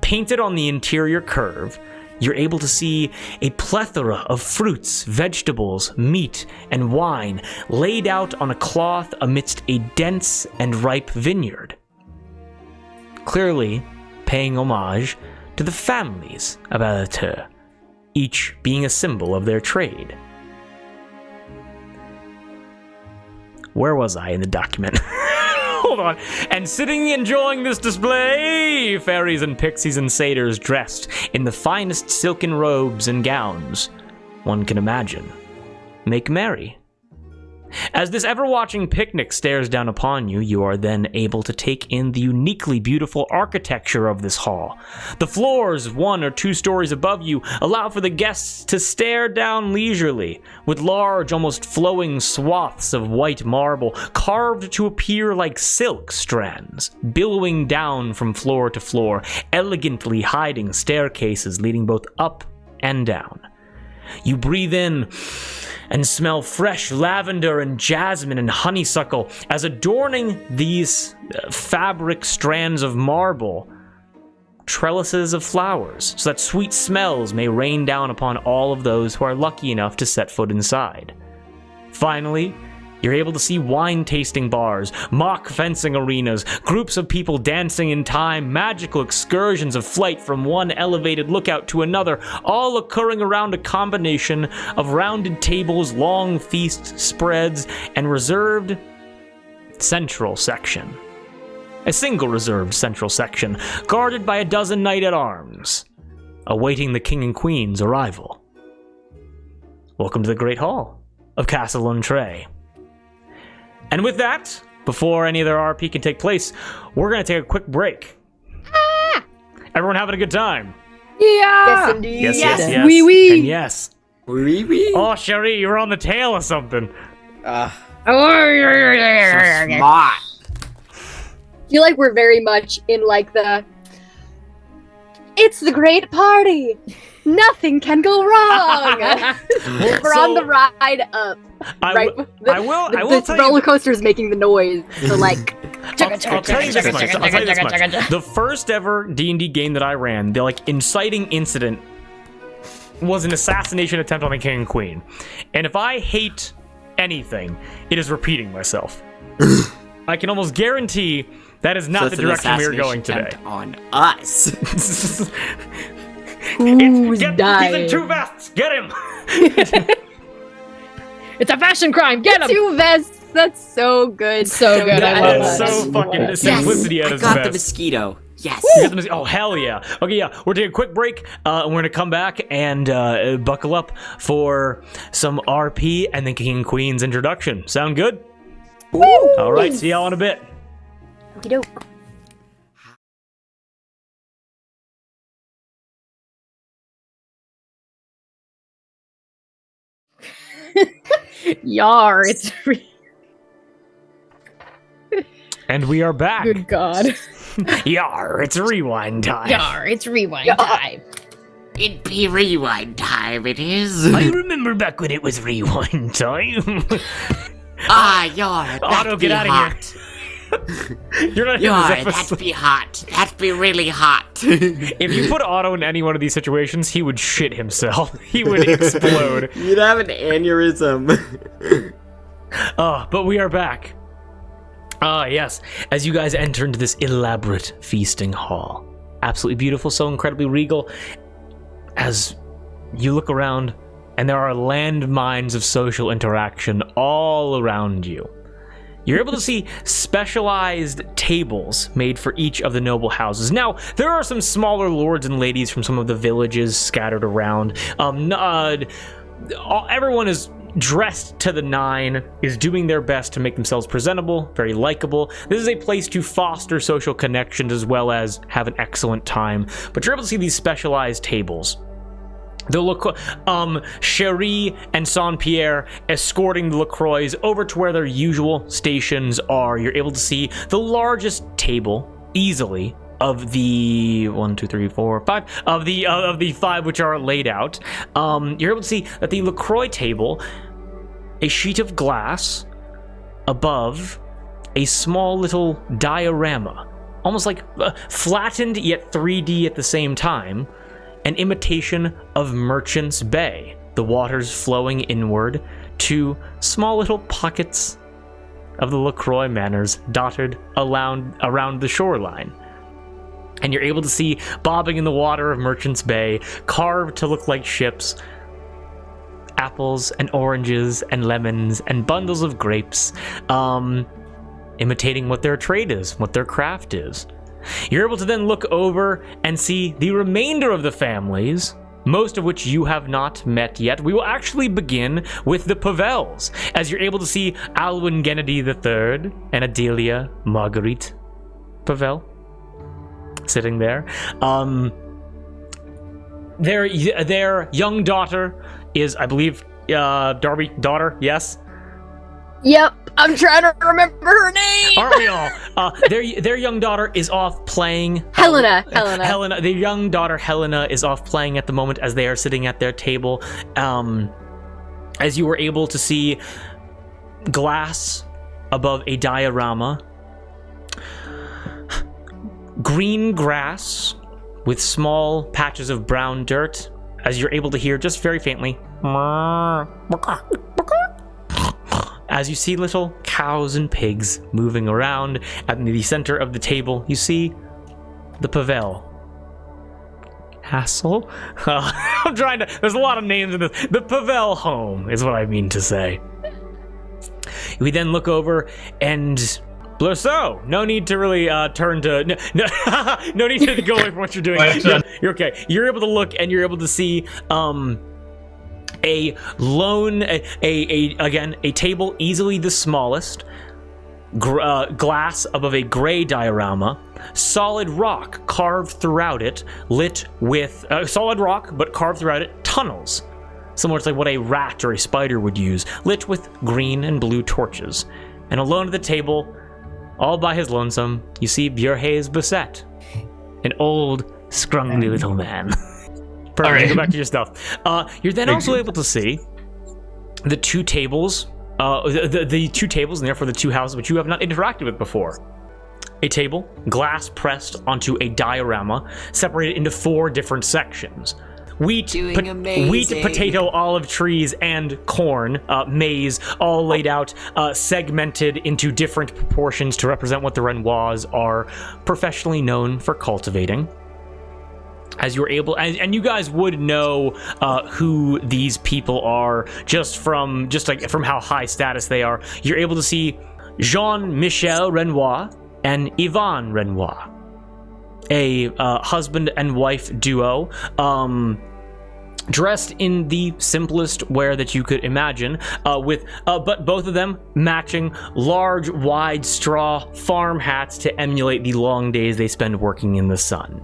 [SPEAKER 6] Painted on the interior curve, you're able to see a plethora of fruits, vegetables, meat, and wine laid out on a cloth amidst a dense and ripe vineyard. Clearly paying homage to the families of Allatour, each being a symbol of their trade. Where was I in the document? Hold on. And sitting enjoying this display, fairies and pixies and satyrs dressed in the finest silken robes and gowns one can imagine. Make merry. As this ever-watching picnic stares down upon you, you are then able to take in the uniquely beautiful architecture of this hall. The floors, 1 or 2 stories above you, allow for the guests to stare down leisurely, with large, almost flowing swaths of white marble carved to appear like silk strands, billowing down from floor to floor, elegantly hiding staircases leading both up and down. You breathe in and smell fresh lavender and jasmine and honeysuckle as adorning these fabric strands of marble, trellises of flowers, so that sweet smells may rain down upon all of those who are lucky enough to set foot inside. Finally, you're able to see wine-tasting bars, mock fencing arenas, groups of people dancing in time, magical excursions of flight from one elevated lookout to another, all occurring around a combination of rounded tables, long feast spreads, and reserved central section. A single reserved central section, guarded by a dozen knight-at-arms, awaiting the king and queen's arrival. Welcome to the Great Hall of Castle Untitled. And with that, before any other RP can take place, we're going to take a quick break. Everyone having a good time?
[SPEAKER 2] Yeah!
[SPEAKER 5] Yes, indeed.
[SPEAKER 6] Yes.
[SPEAKER 2] Wee wee.
[SPEAKER 6] And yes.
[SPEAKER 3] Wee wee.
[SPEAKER 6] Oh, Cherie, you're on the tail of something.
[SPEAKER 3] So smart.
[SPEAKER 5] I feel like we're very much in like it's the great party. Nothing can go wrong. We're on the ride up.
[SPEAKER 6] I will
[SPEAKER 5] The
[SPEAKER 6] tell
[SPEAKER 5] roller
[SPEAKER 6] you.
[SPEAKER 5] coaster is making the noise. So like,
[SPEAKER 6] I'll tell you this much. The first ever D&D game that I ran, the inciting incident was an assassination attempt on the king and queen. And if I hate anything, it is repeating myself. I can almost guarantee that is not the direction we are going today.
[SPEAKER 3] On us.
[SPEAKER 5] who's
[SPEAKER 6] He's
[SPEAKER 5] dying?
[SPEAKER 6] in 2 vests. Get him.
[SPEAKER 2] It's a fashion crime. Get him.
[SPEAKER 5] 2 vests. That's so good.
[SPEAKER 2] So good. I
[SPEAKER 6] That
[SPEAKER 2] love
[SPEAKER 6] is
[SPEAKER 2] that.
[SPEAKER 6] so fucking simplicity at
[SPEAKER 3] I
[SPEAKER 6] its
[SPEAKER 3] got the
[SPEAKER 6] best.
[SPEAKER 3] mosquito. Yes.
[SPEAKER 6] Oh, hell yeah. Okay, yeah. We're taking a quick break, and we're going to come back and buckle up for some RP and then King and Queen's introduction. Sound good?
[SPEAKER 5] Woo!
[SPEAKER 6] All right, see y'all in a bit.
[SPEAKER 5] Okey-doke.
[SPEAKER 2] Yar, it's
[SPEAKER 6] And we are back.
[SPEAKER 2] good God.
[SPEAKER 6] Yar, it's rewind time.
[SPEAKER 2] Yar, it's rewind time.
[SPEAKER 3] It'd be rewind time, it is.
[SPEAKER 6] I remember back when it was rewind time.
[SPEAKER 3] Yar,
[SPEAKER 6] Otto,
[SPEAKER 3] that'd be
[SPEAKER 6] get outta
[SPEAKER 3] hot.
[SPEAKER 6] here. You're not in
[SPEAKER 3] Yar,
[SPEAKER 6] this
[SPEAKER 3] that'd
[SPEAKER 6] episode.
[SPEAKER 3] be hot. That'd be really hot.
[SPEAKER 6] If you put Otto in any one of these situations, he would shit himself. He would explode.
[SPEAKER 3] You'd have an aneurysm.
[SPEAKER 6] But we are back. Yes. As you guys enter into this elaborate feasting hall. Absolutely beautiful, so incredibly regal. As you look around, and there are landmines of social interaction all around you. You're able to see specialized tables made for each of the noble houses. Now, there are some smaller lords and ladies from some of the villages scattered around. Everyone is dressed to the nine, is doing their best to make themselves presentable, very likable. This is a place to foster social connections as well as have an excellent time. But you're able to see these specialized tables. The Cherie and Saint-Pierre escorting the LaCroix over to where their usual stations are. You're able to see the largest table, easily,
[SPEAKER 1] of the 1, 2, 3, 4, 5 of the 5 which are laid out, you're able to see that the LaCroix table, a sheet of glass above a small little diorama, almost like flattened yet 3D at the same time, an imitation of Merchant's Bay, the waters flowing inward to small little pockets of the LaCroix manors dotted around the shoreline. And you're able to see, bobbing in the water of Merchant's Bay, carved to look like ships, apples and oranges and lemons and bundles of grapes, imitating what their trade is, what their craft is. You're able to then look over and see the remainder of the families, most of which you have not met yet. We will actually begin with the Pavels, as you're able to see Alwyn Kennedy III and Adelia Marguerite Pavel sitting there. Their young daughter is, I believe, Darby daughter, yes?
[SPEAKER 5] Yep, I'm trying to remember her name.
[SPEAKER 1] Aren't we all? Their young daughter is off playing.
[SPEAKER 5] Helena.
[SPEAKER 1] Their young daughter Helena is off playing at the moment as they are sitting at their table. As you were able to see glass above a diorama, green grass with small patches of brown dirt, as you're able to hear just very faintly, as you see little cows and pigs moving around. At the center of the table, you see the Pavel castle. I'm trying to, there's a lot of names in this. The Pavel home is what I mean to say. We then look over and Blurso, no need to really turn to no need to go away from what you're doing. You're okay. You're able to look and you're able to see a table easily the smallest, glass above a gray diorama, solid rock carved throughout it, lit with solid rock but carved throughout it tunnels, similar to like what a rat or a spider would use, lit with green and blue torches. And alone at the table, all by his lonesome, you see Björhe's Beset, an old, scrungly little man. Perfect. Right. Go back to your stuff. You're then also able to see the two tables, the two tables, and therefore the two houses which you have not interacted with before. A table, glass pressed onto a diorama, separated into 4 different sections. Wheat, potato, olive trees, and corn, maize, all laid out, segmented into different proportions to represent what the Renois are professionally known for cultivating. As you're able, and you guys would know who these people are just from how high status they are. You're able to see Jean-Michel Renoir and Yvonne Renoir, a husband and wife duo, dressed in the simplest wear that you could imagine, but both of them matching large, wide straw farm hats to emulate the long days they spend working in the sun.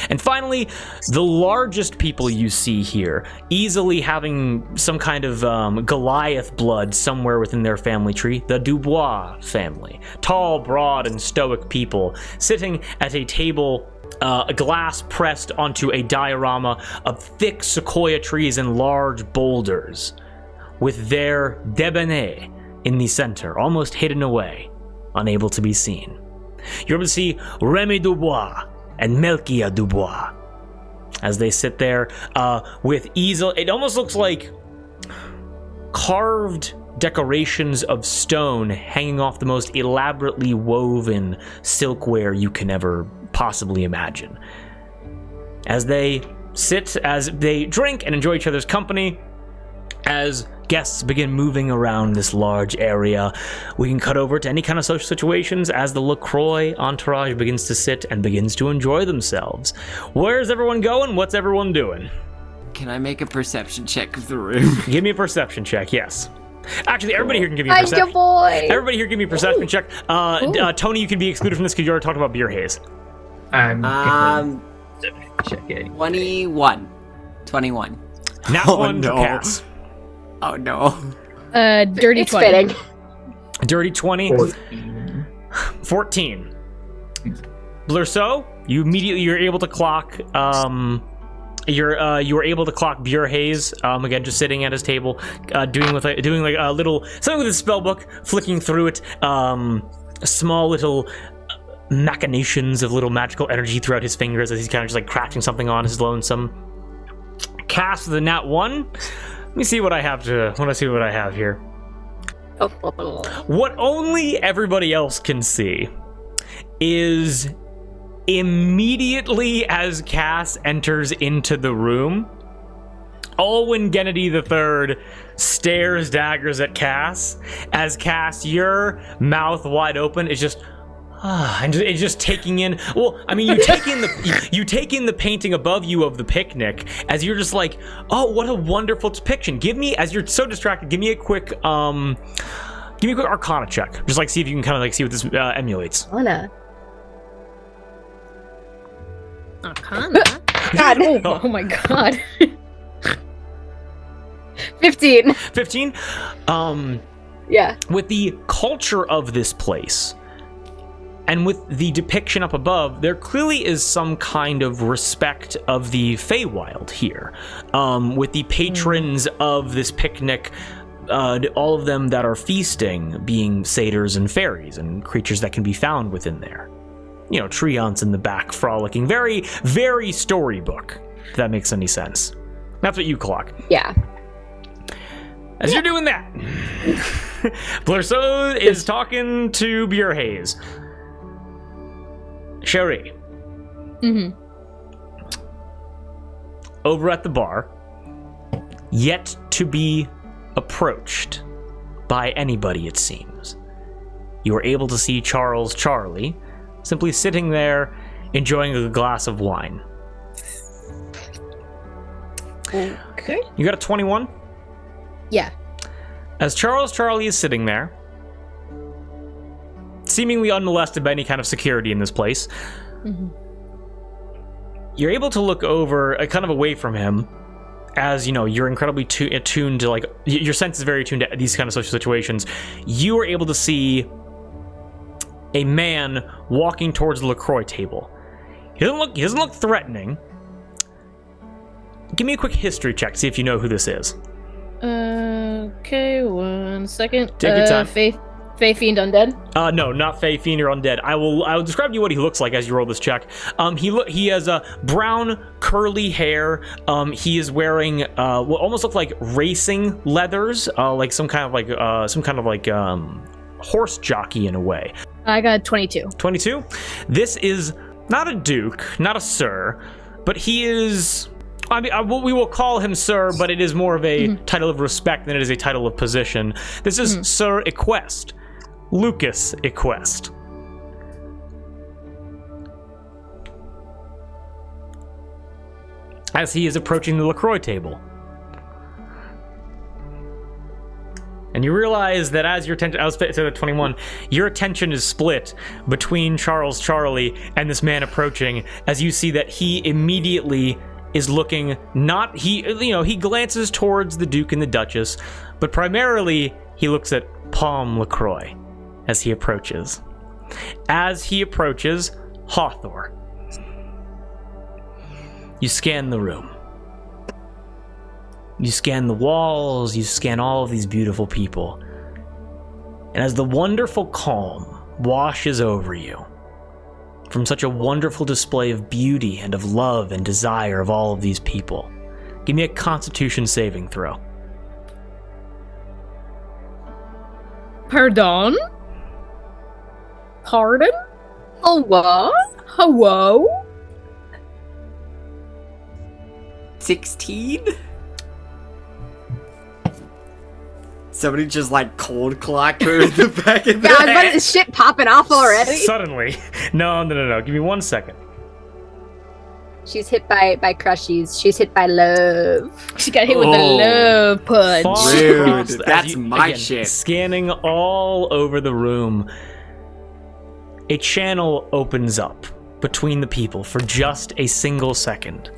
[SPEAKER 1] And finally, the largest people you see here, easily having some kind of Goliath blood somewhere within their family tree, the Dubois family. Tall, broad, and stoic people sitting at a table, a glass pressed onto a diorama of thick sequoia trees and large boulders, with their Debonnaire in the center, almost hidden away, unable to be seen. You're able to see Remy Dubois and Melchia Dubois as they sit there with easel. It almost looks like carved decorations of stone hanging off the most elaborately woven silkware you can ever possibly imagine. As they sit, as they drink and enjoy each other's company, as guests begin moving around this large area, we can cut over to any kind of social situations as the LaCroix entourage begins to sit and begins to enjoy themselves. Where's everyone going? What's everyone doing?
[SPEAKER 3] Can I make a perception check of the room?
[SPEAKER 1] Give me a perception check, yes. Actually, everybody here can give me a perception.
[SPEAKER 5] Boy.
[SPEAKER 1] Everybody here give me a perception check. Tony, you can be excluded from this because you already talked about beer haze.
[SPEAKER 4] I'm check it.
[SPEAKER 3] 21.
[SPEAKER 1] Nat one for Cass.
[SPEAKER 3] Oh no.
[SPEAKER 2] Dirty
[SPEAKER 5] it's
[SPEAKER 2] 20.
[SPEAKER 5] Fitting.
[SPEAKER 1] Dirty 20. 14. Blurso, you're able to clock you were able to clock Bureau Hayes, again, just sitting at his table, doing like a little something with his spell book, flicking through it, small little machinations of little magical energy throughout his fingers as he's kind of just like crafting something on his lonesome. Cast the nat 1. Let me see what I have here. What only everybody else can see is immediately as Cass enters into the room, Alwyn Gennady III stares daggers at Cass, as Cass, your mouth wide open, is just and it's just taking in. Well, I mean, you take in the painting above you of the picnic as you're just like, oh, what a wonderful depiction. Give me, as you're so distracted, give me a quick Arcana check. Just like see if you can kind of like see what this emulates.
[SPEAKER 5] Arcana.
[SPEAKER 2] God. Oh my god.
[SPEAKER 5] 15.
[SPEAKER 1] 15.
[SPEAKER 5] Yeah.
[SPEAKER 1] With the culture of this place, and with the depiction up above, there clearly is some kind of respect of the Feywild here. With the patrons of this picnic, all of them that are feasting being satyrs and fairies and creatures that can be found within there. You know, treants in the back frolicking. Very, very storybook, if that makes any sense. That's what you clock.
[SPEAKER 5] Yeah.
[SPEAKER 1] As you're doing that, Blurso is talking to Bureau Hayes. Sherry.
[SPEAKER 2] Mm-hmm.
[SPEAKER 1] Over at the bar, yet to be approached by anybody, it seems. You are able to see Charles Charlie simply sitting there enjoying a glass of wine.
[SPEAKER 2] Okay.
[SPEAKER 1] You got a 21?
[SPEAKER 2] Yeah.
[SPEAKER 1] As Charles Charlie is sitting there, seemingly unmolested by any kind of security in this place, you're able to look over, kind of away from him, as, you know, you're incredibly attuned to, like, your sense is very attuned to these kind of social situations. You are able to see a man walking towards the LaCroix table. He doesn't look threatening. Give me a quick history check, see if you know who this is.
[SPEAKER 2] Okay, 1 second.
[SPEAKER 1] Take your time.
[SPEAKER 2] Fey Fiend Undead?
[SPEAKER 1] No, not Fey Fiend or Undead. I will describe to you what he looks like as you roll this check. He has a brown curly hair. He is wearing what almost look like racing leathers, like some kind of horse jockey in a way.
[SPEAKER 2] I got 22.
[SPEAKER 1] 22. This is not a duke, not a sir, but he is. I mean, we will call him sir, but it is more of a title of respect than it is a title of position. This is Sir Equest. Lucas Equest. As he is approaching the LaCroix table. And you realize that as your attention, I was saying at 21, your attention is split between Charles Charlie and this man approaching, as you see that he immediately is looking he glances towards the Duke and the Duchess, but primarily he looks at Palm LaCroix as he approaches. As he approaches, Hawthor. You scan the room. You scan the walls, you scan all of these beautiful people. And as the wonderful calm washes over you, from such a wonderful display of beauty and of love and desire of all of these people, give me a Constitution saving throw.
[SPEAKER 2] Pardon? Pardon?
[SPEAKER 5] Hello?
[SPEAKER 2] Hello?
[SPEAKER 3] 16? Somebody just like cold clocked her in the back of the
[SPEAKER 5] Yeah, I was about
[SPEAKER 3] head.
[SPEAKER 5] to, is shit popping off already?
[SPEAKER 1] Suddenly. No. Give me 1 second.
[SPEAKER 5] She's hit by crushies. She's hit by love.
[SPEAKER 2] She got hit with the love punch.
[SPEAKER 1] Far
[SPEAKER 3] Rude.
[SPEAKER 1] across
[SPEAKER 3] That's my shit.
[SPEAKER 1] Scanning all over the room, a channel opens up between the people for just a single second.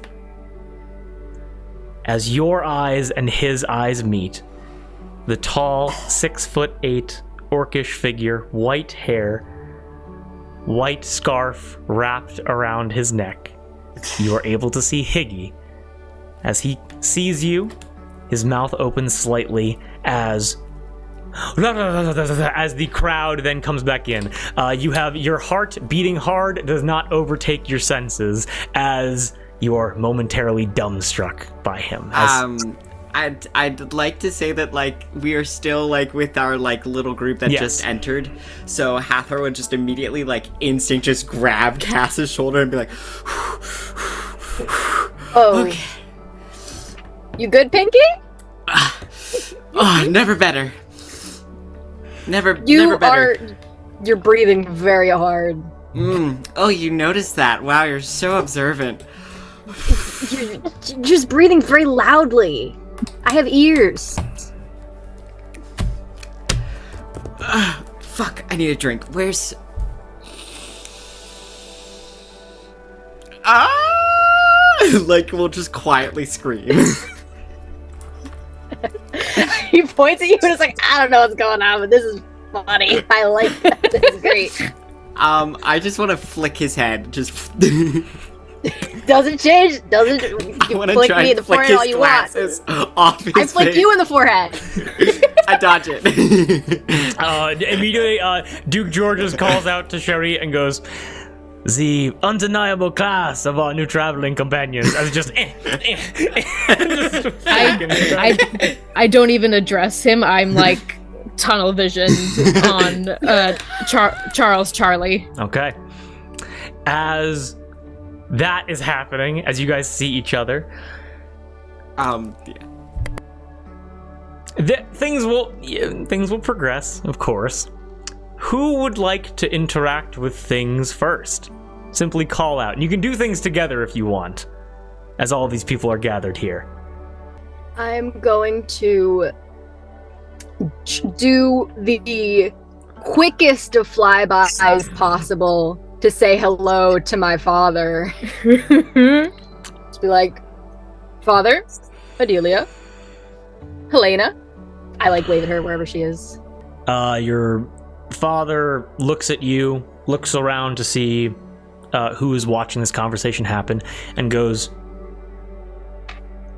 [SPEAKER 1] As your eyes and his eyes meet, the tall, 6'8" orcish figure, white hair, white scarf wrapped around his neck, you are able to see Higgy. As he sees you, his mouth opens slightly as the crowd then comes back in. You have your heart beating hard, does not overtake your senses as you are momentarily dumbstruck by him.
[SPEAKER 3] I'd like to say that, like, we are still, like, with our, like, little group that just entered. So Hathor would just immediately, like, instinct just grab Cass's shoulder and be like,
[SPEAKER 5] Oh.
[SPEAKER 3] Okay.
[SPEAKER 5] You good, Pinky?
[SPEAKER 3] Never better. Never better.
[SPEAKER 5] You're breathing very hard.
[SPEAKER 3] Oh, you noticed that. Wow, you're so observant.
[SPEAKER 5] You're just breathing very loudly. I have ears.
[SPEAKER 3] Fuck, I need a drink. Where's... Like, we'll just quietly scream.
[SPEAKER 5] He points at you and is like, I don't know what's going on, but this is funny. I like that. This is great.
[SPEAKER 3] I just want to flick his head. Just...
[SPEAKER 5] Doesn't change. Doesn't. You flick me in the forehead all you want.
[SPEAKER 3] Off his
[SPEAKER 5] I flick
[SPEAKER 3] face.
[SPEAKER 5] you in the forehead.
[SPEAKER 3] I dodge it.
[SPEAKER 1] Immediately, Duke Georges calls out to Sherry and goes, "The undeniable class of our new traveling companions." As just,
[SPEAKER 2] I don't even address him. I'm like tunnel visioned on Charles Charlie.
[SPEAKER 1] Okay. As that is happening, as you guys see each other, things will progress, of course. Who would like to interact with things first? Simply call out. And you can do things together if you want, as all these people are gathered here.
[SPEAKER 5] I'm going to do the quickest of flybys possible to say hello to my father. Just be like, Father, Adelia, Helena. I like wave at her wherever she is.
[SPEAKER 1] Your father looks at you, looks around to see who is watching this conversation happen, and goes,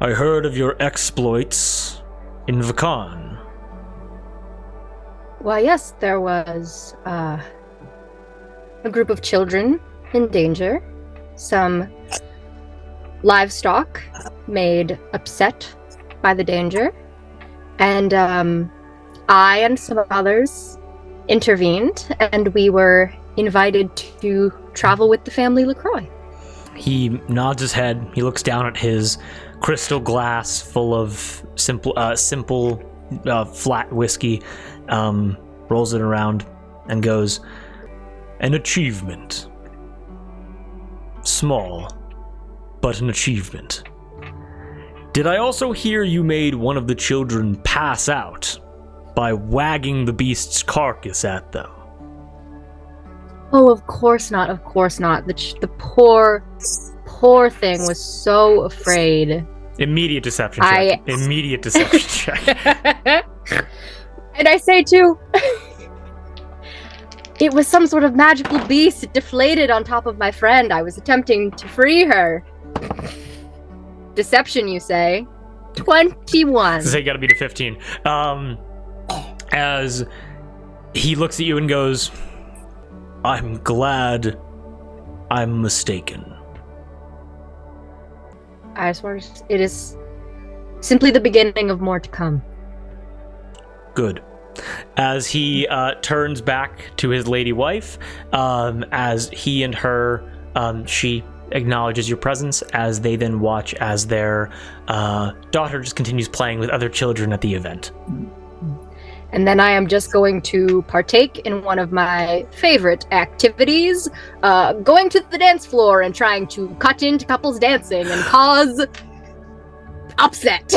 [SPEAKER 1] "I heard of your exploits in Vakan."
[SPEAKER 5] Well, yes, there was a group of children in danger, some livestock made upset by the danger, and I and some others intervened, and we were invited to travel with the family LaCroix.
[SPEAKER 1] He nods his head. He looks down at his crystal glass full of simple flat whiskey, rolls it around, and goes, "An achievement. Small, but an achievement. Did I also hear you made one of the children pass out by wagging the beast's carcass at them?"
[SPEAKER 5] Oh, of course not, of course not. The poor thing was so afraid.
[SPEAKER 1] Immediate deception check. Immediate deception check.
[SPEAKER 5] And I say too, it was some sort of magical beast. It deflated on top of my friend. I was attempting to free her. Deception, you say? 21.
[SPEAKER 1] So you gotta beat a 15. As he looks at you and goes, "I'm glad I'm mistaken."
[SPEAKER 5] I swear, it is simply the beginning of more to come.
[SPEAKER 1] Good. As he turns back to his lady wife, as he and her, she acknowledges your presence, as they then watch as their daughter just continues playing with other children at the event.
[SPEAKER 5] And then I am just going to partake in one of my favorite activities, going to the dance floor and trying to cut into couples dancing and cause upset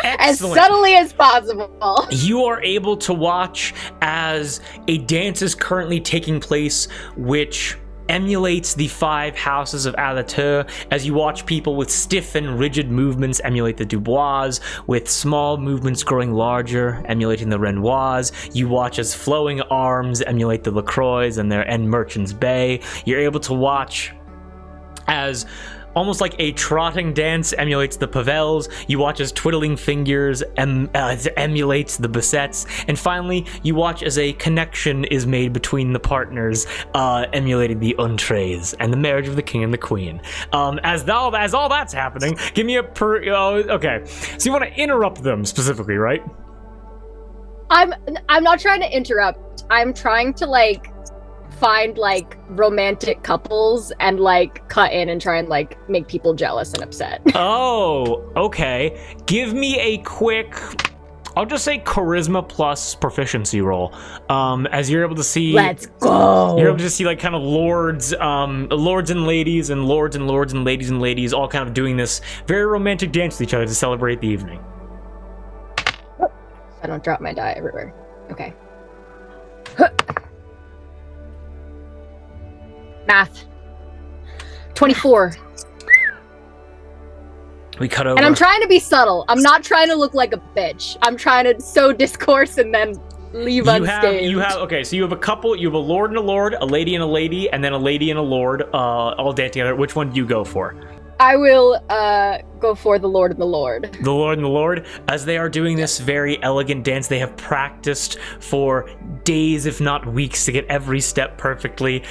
[SPEAKER 5] as subtly as possible.
[SPEAKER 1] You are able to watch as a dance is currently taking place, which emulates the 5 houses of Allatour as you watch people with stiff and rigid movements emulate the Dubois, with small movements growing larger, emulating the Renois. You watch as flowing arms emulate the Lacroix and Merchant's Bay. You're able to watch as almost like a trotting dance emulates the Pavels. You watch as twiddling fingers emulates the Bassettes. And finally, you watch as a connection is made between the partners, emulating the Entrees and the marriage of the king and the queen. As all that's happening, give me a okay. So you want to interrupt them specifically, right?
[SPEAKER 5] I'm not trying to interrupt. I'm trying to like find like romantic couples and like cut in and try and like make people jealous and upset.
[SPEAKER 1] Oh, okay. Give me a quick, I'll just say charisma plus proficiency roll. As you're able to see,
[SPEAKER 5] Let's go.
[SPEAKER 1] You're able to see like kind of lords and ladies and lords and ladies and ladies all kind of doing this very romantic dance with each other to celebrate the evening.
[SPEAKER 5] I don't drop my die everywhere. Okay. Math. 24.
[SPEAKER 1] We cut over.
[SPEAKER 5] And I'm trying to be subtle. I'm not trying to look like a bitch. I'm trying to sow discourse and then leave unscathed.
[SPEAKER 1] Okay, so you have a couple, you have a lord and a lord, a lady and a lady, and then a lady and a lord, all dancing together. Which one do you go for?
[SPEAKER 5] I will go for the Lord and the Lord.
[SPEAKER 1] The Lord and the Lord. As they are doing this very elegant dance, they have practiced for days, if not weeks, to get every step perfectly.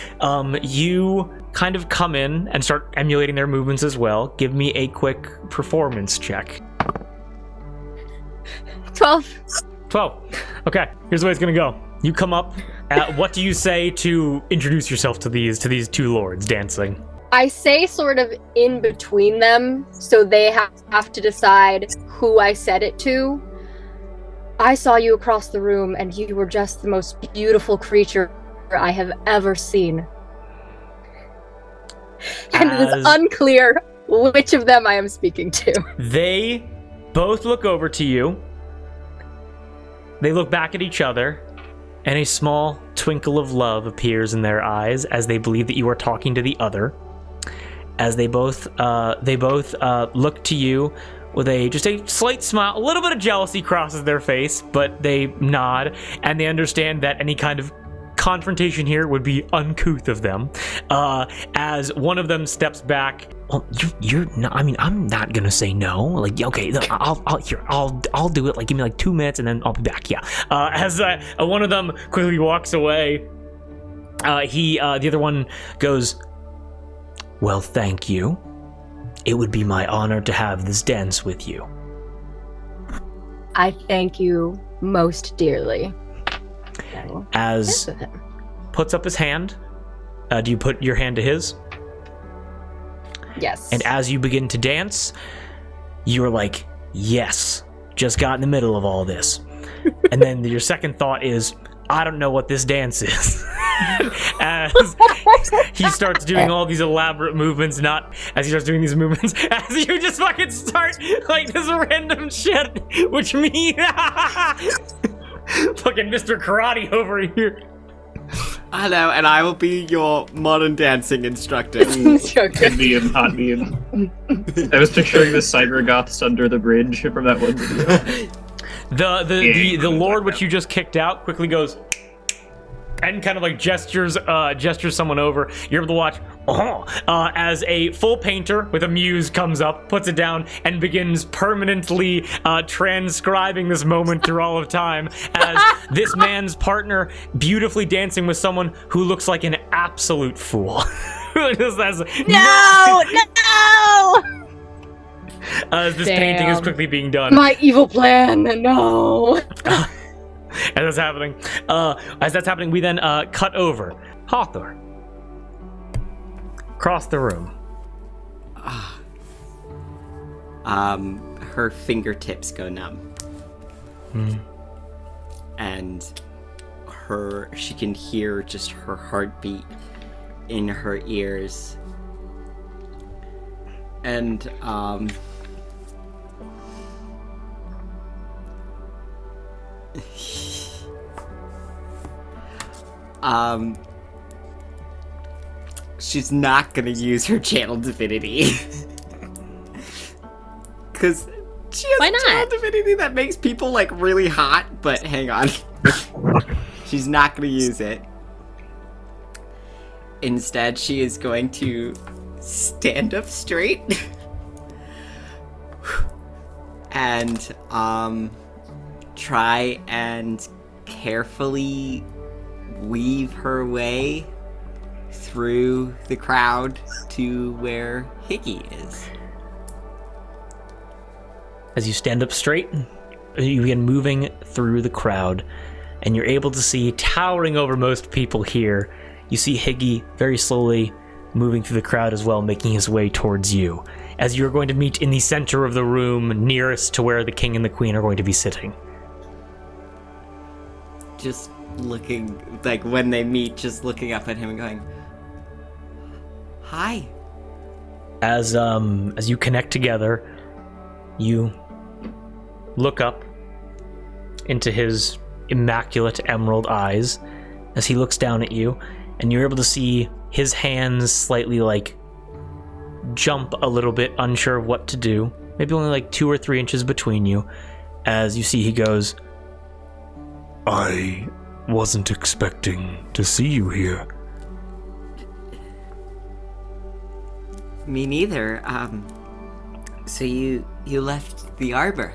[SPEAKER 1] You kind of come in and start emulating their movements as well. Give me a quick performance check.
[SPEAKER 5] 12.
[SPEAKER 1] 12. Okay, here's the way it's gonna go. You come up. What do you say to introduce yourself to these 2 lords dancing?
[SPEAKER 5] I say sort of in between them, so they have to decide who I said it to. I saw you across the room, and you were just the most beautiful creature I have ever seen. And it is unclear which of them I am speaking to.
[SPEAKER 1] They both look over to you. They look back at each other, and a small twinkle of love appears in their eyes as they believe that you are talking to the other. As they both look to you with just a slight smile. A little bit of jealousy crosses their face, but they nod, and they understand that any kind of confrontation here would be uncouth of them. As one of them steps back. Well, you're not. I mean, I'm not gonna say no. Like, okay, I'll do it. Like, give me like 2 minutes, and then I'll be back. Yeah. As one of them quickly walks away, the other one goes, "Well, thank you. It would be my honor to have this dance with you."
[SPEAKER 5] I thank you most dearly.
[SPEAKER 1] As puts up his hand. Do you put your hand to his?
[SPEAKER 5] Yes.
[SPEAKER 1] And as you begin to dance, you're like, yes, just got in the middle of all this. And then your second thought is, I don't know what this dance is. As he starts doing all these elaborate movements, as you just fucking start like this random shit, which means fucking Mr. Karate over here.
[SPEAKER 3] Hello, and I will be your modern dancing instructor.
[SPEAKER 4] Good meme, hot meme. I was picturing the cybergoths under the bridge from that one video.
[SPEAKER 1] The lord which you just kicked out quickly goes and kind of like gestures someone over. You're able to watch as a full painter with a muse comes up, puts it down, and begins permanently transcribing this moment through all of time as this man's partner beautifully dancing with someone who looks like an absolute fool.
[SPEAKER 5] No!
[SPEAKER 1] As this painting is quickly being done.
[SPEAKER 5] My evil plan, no!
[SPEAKER 1] As that's happening, we then cut over. Hawthorne. Across the room.
[SPEAKER 3] Her fingertips go numb. And she can hear just her heartbeat in her ears. And, she's not gonna use her channel divinity. Because she has
[SPEAKER 2] Why
[SPEAKER 3] a channel
[SPEAKER 2] not?
[SPEAKER 3] divinity that makes people, like, really hot, but hang on. She's not gonna use it. Instead, she is going to stand up straight. And, try and carefully weave her way through the crowd to where Higgy is.
[SPEAKER 6] As you stand up straight, you begin moving through the crowd, and you're able to see, towering over most people here, you see Higgy very slowly moving through the crowd as well, making his way towards you, as you're going to meet in the center of the room nearest to where the king and the queen are going to be sitting.
[SPEAKER 3] Just looking, like, when they meet, just looking up at him and going, "Hi."
[SPEAKER 6] As you connect together, you look up into his immaculate emerald eyes as he looks down at you, and you're able to see his hands slightly, like, jump a little bit, unsure of what to do. Maybe only like 2 or 3 inches between you. As you see, he goes,
[SPEAKER 7] I wasn't expecting to see you here.
[SPEAKER 3] Me neither. So you left the arbor.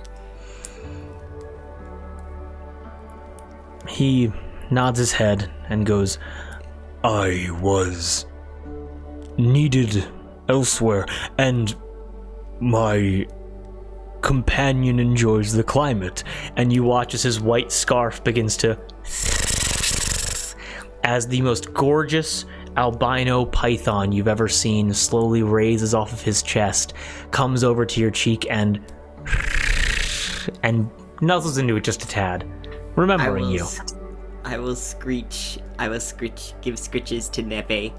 [SPEAKER 6] He nods his head and goes,
[SPEAKER 7] I was needed elsewhere, and my companion enjoys the climate.
[SPEAKER 6] and you watch as his white scarf begins to, as the most gorgeous albino python you've ever seen slowly raises off of his chest, comes over to your cheek and nuzzles into it just a tad, remembering you.
[SPEAKER 3] I will screech. Give scritches to Neve.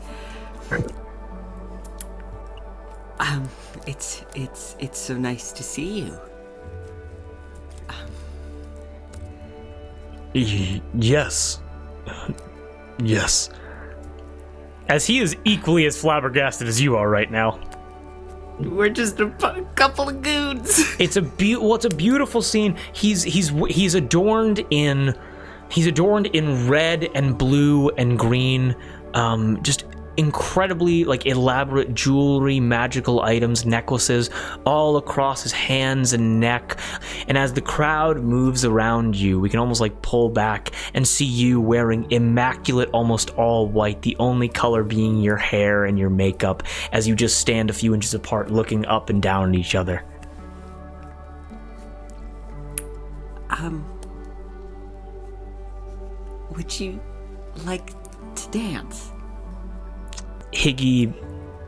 [SPEAKER 3] It's so nice to see you.
[SPEAKER 7] Yes. Yes.
[SPEAKER 1] As he is equally as flabbergasted as you are right now.
[SPEAKER 3] We're just a couple of goons.
[SPEAKER 6] It's a beautiful scene. He's adorned in red and blue and green, just incredibly, like, elaborate jewelry, magical items, necklaces all across his hands and neck. And as the crowd moves around you, we can almost, like, pull back and see you wearing immaculate, almost all white, the only color being your hair and your makeup, as you just stand a few inches apart looking up and down at each other.
[SPEAKER 3] Would you like to dance?
[SPEAKER 6] Higgy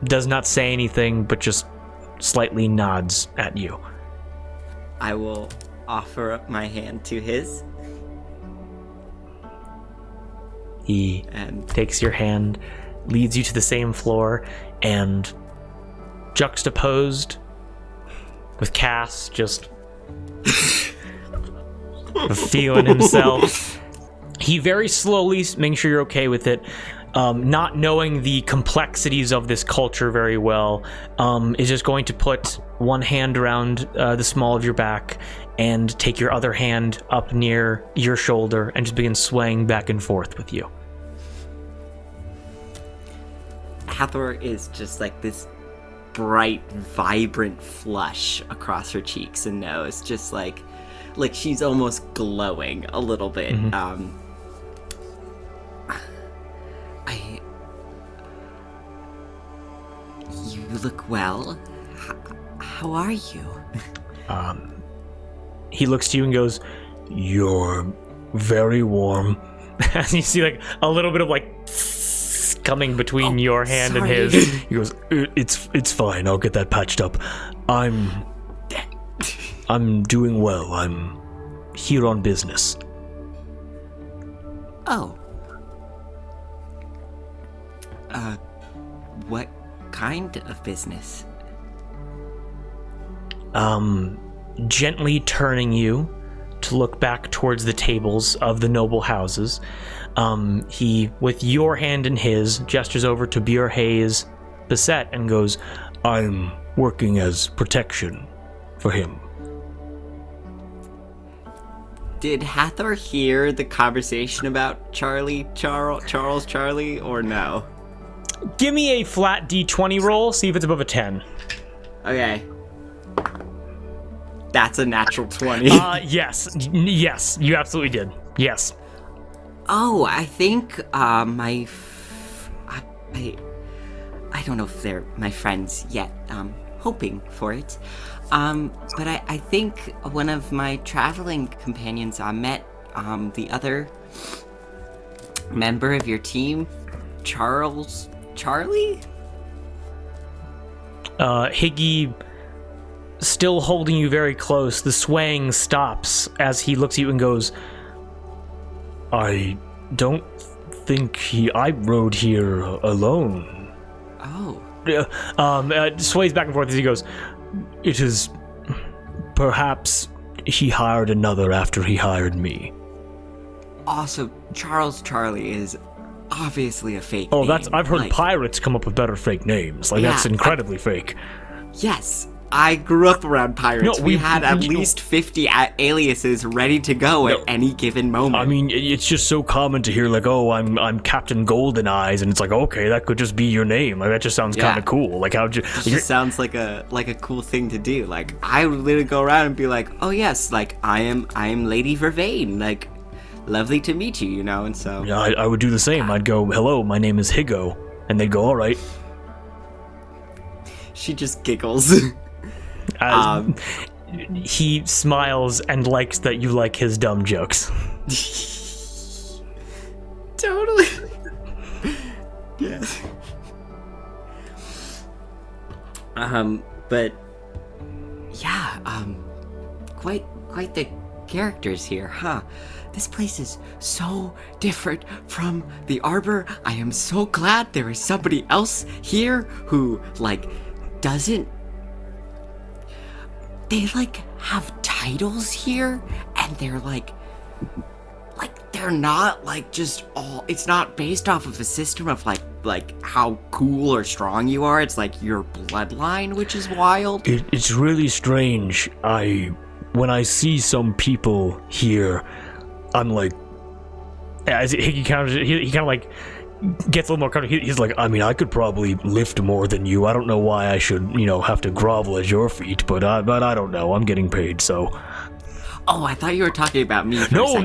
[SPEAKER 6] does not say anything, but just slightly nods at you.
[SPEAKER 3] I will offer up my hand to his.
[SPEAKER 6] He
[SPEAKER 3] And
[SPEAKER 6] takes your hand, leads you to the same floor, and juxtaposed with Cass just feeling himself, he very slowly, making sure you're okay with it, not knowing the complexities of this culture very well, is just going to put one hand around the small of your back and take your other hand up near your shoulder and just begin swaying back and forth with you.
[SPEAKER 3] Hathor is just like this bright, vibrant flush across her cheeks and nose, just like she's almost glowing a little bit.
[SPEAKER 6] Mm-hmm.
[SPEAKER 3] You look well. How are you?
[SPEAKER 6] He looks to you and goes,
[SPEAKER 7] You're very warm.
[SPEAKER 6] and you see, like, a little bit of, like, coming between your hand and
[SPEAKER 3] sorry.
[SPEAKER 6] his.
[SPEAKER 7] He goes, it's fine, I'll get that patched up. I'm doing well. I'm here on business.
[SPEAKER 3] Oh. What kind of business?
[SPEAKER 6] Gently turning you to
[SPEAKER 1] to look back towards the tables of the noble houses. He, with your hand in his, gestures over to Bjorhae's Beset and goes,
[SPEAKER 7] I'm working as protection for him.
[SPEAKER 3] Did Hathor hear the conversation about Charles Charlie, or no?
[SPEAKER 1] give me a flat d20 roll, see if it's above a 10.
[SPEAKER 3] Okay. That's a natural 20.
[SPEAKER 1] Yes, you absolutely did. Yes.
[SPEAKER 3] Oh, I think I don't know if they're my friends yet. Hoping for it. But I think one of my traveling companions met the other member of your team, Charlie?
[SPEAKER 1] Higgy, still holding you very close, the swaying stops as he looks at you and goes,
[SPEAKER 7] I don't think I rode here alone.
[SPEAKER 3] Oh.
[SPEAKER 1] Sways back and forth as he goes,
[SPEAKER 7] It is... Perhaps he hired another after he hired me.
[SPEAKER 3] Also, Charles Charlie is obviously a fake
[SPEAKER 7] Oh,
[SPEAKER 3] name.
[SPEAKER 7] I've heard pirates come up with better fake names. That's incredibly fake.
[SPEAKER 3] Yes, I grew up around pirates.
[SPEAKER 7] No,
[SPEAKER 3] we had at least 50 aliases ready to go at any given moment.
[SPEAKER 7] I mean, it's just so common to hear, oh, I'm Captain Golden Eyes, and it's like, okay, that could just be your name. That just sounds kind of cool.
[SPEAKER 3] It just sounds like a cool thing to do. I would literally go around and be like, oh yes, I am Lady Vervain. Lovely to meet you, and so...
[SPEAKER 7] Yeah, I would do the same. I'd go, hello, my name is Higo. And they'd go, all right.
[SPEAKER 3] She just giggles.
[SPEAKER 1] He smiles and likes that you like his dumb jokes.
[SPEAKER 3] Totally. Yes. But yeah, quite the characters here, huh? This place is so different from the Arbor. I am so glad there is somebody else here who doesn't. They have titles here, and they're they're not just all. It's not based off of a system of how cool or strong you are. It's your bloodline, which is wild.
[SPEAKER 7] It's really strange. When I see some people here, I'm as he kind of gets a little more comfortable. He's like, I mean, I could probably lift more than you. I don't know why I should, have to grovel at your feet, but I don't know. I'm getting paid, so.
[SPEAKER 3] Oh, I thought you were talking about me.
[SPEAKER 7] No.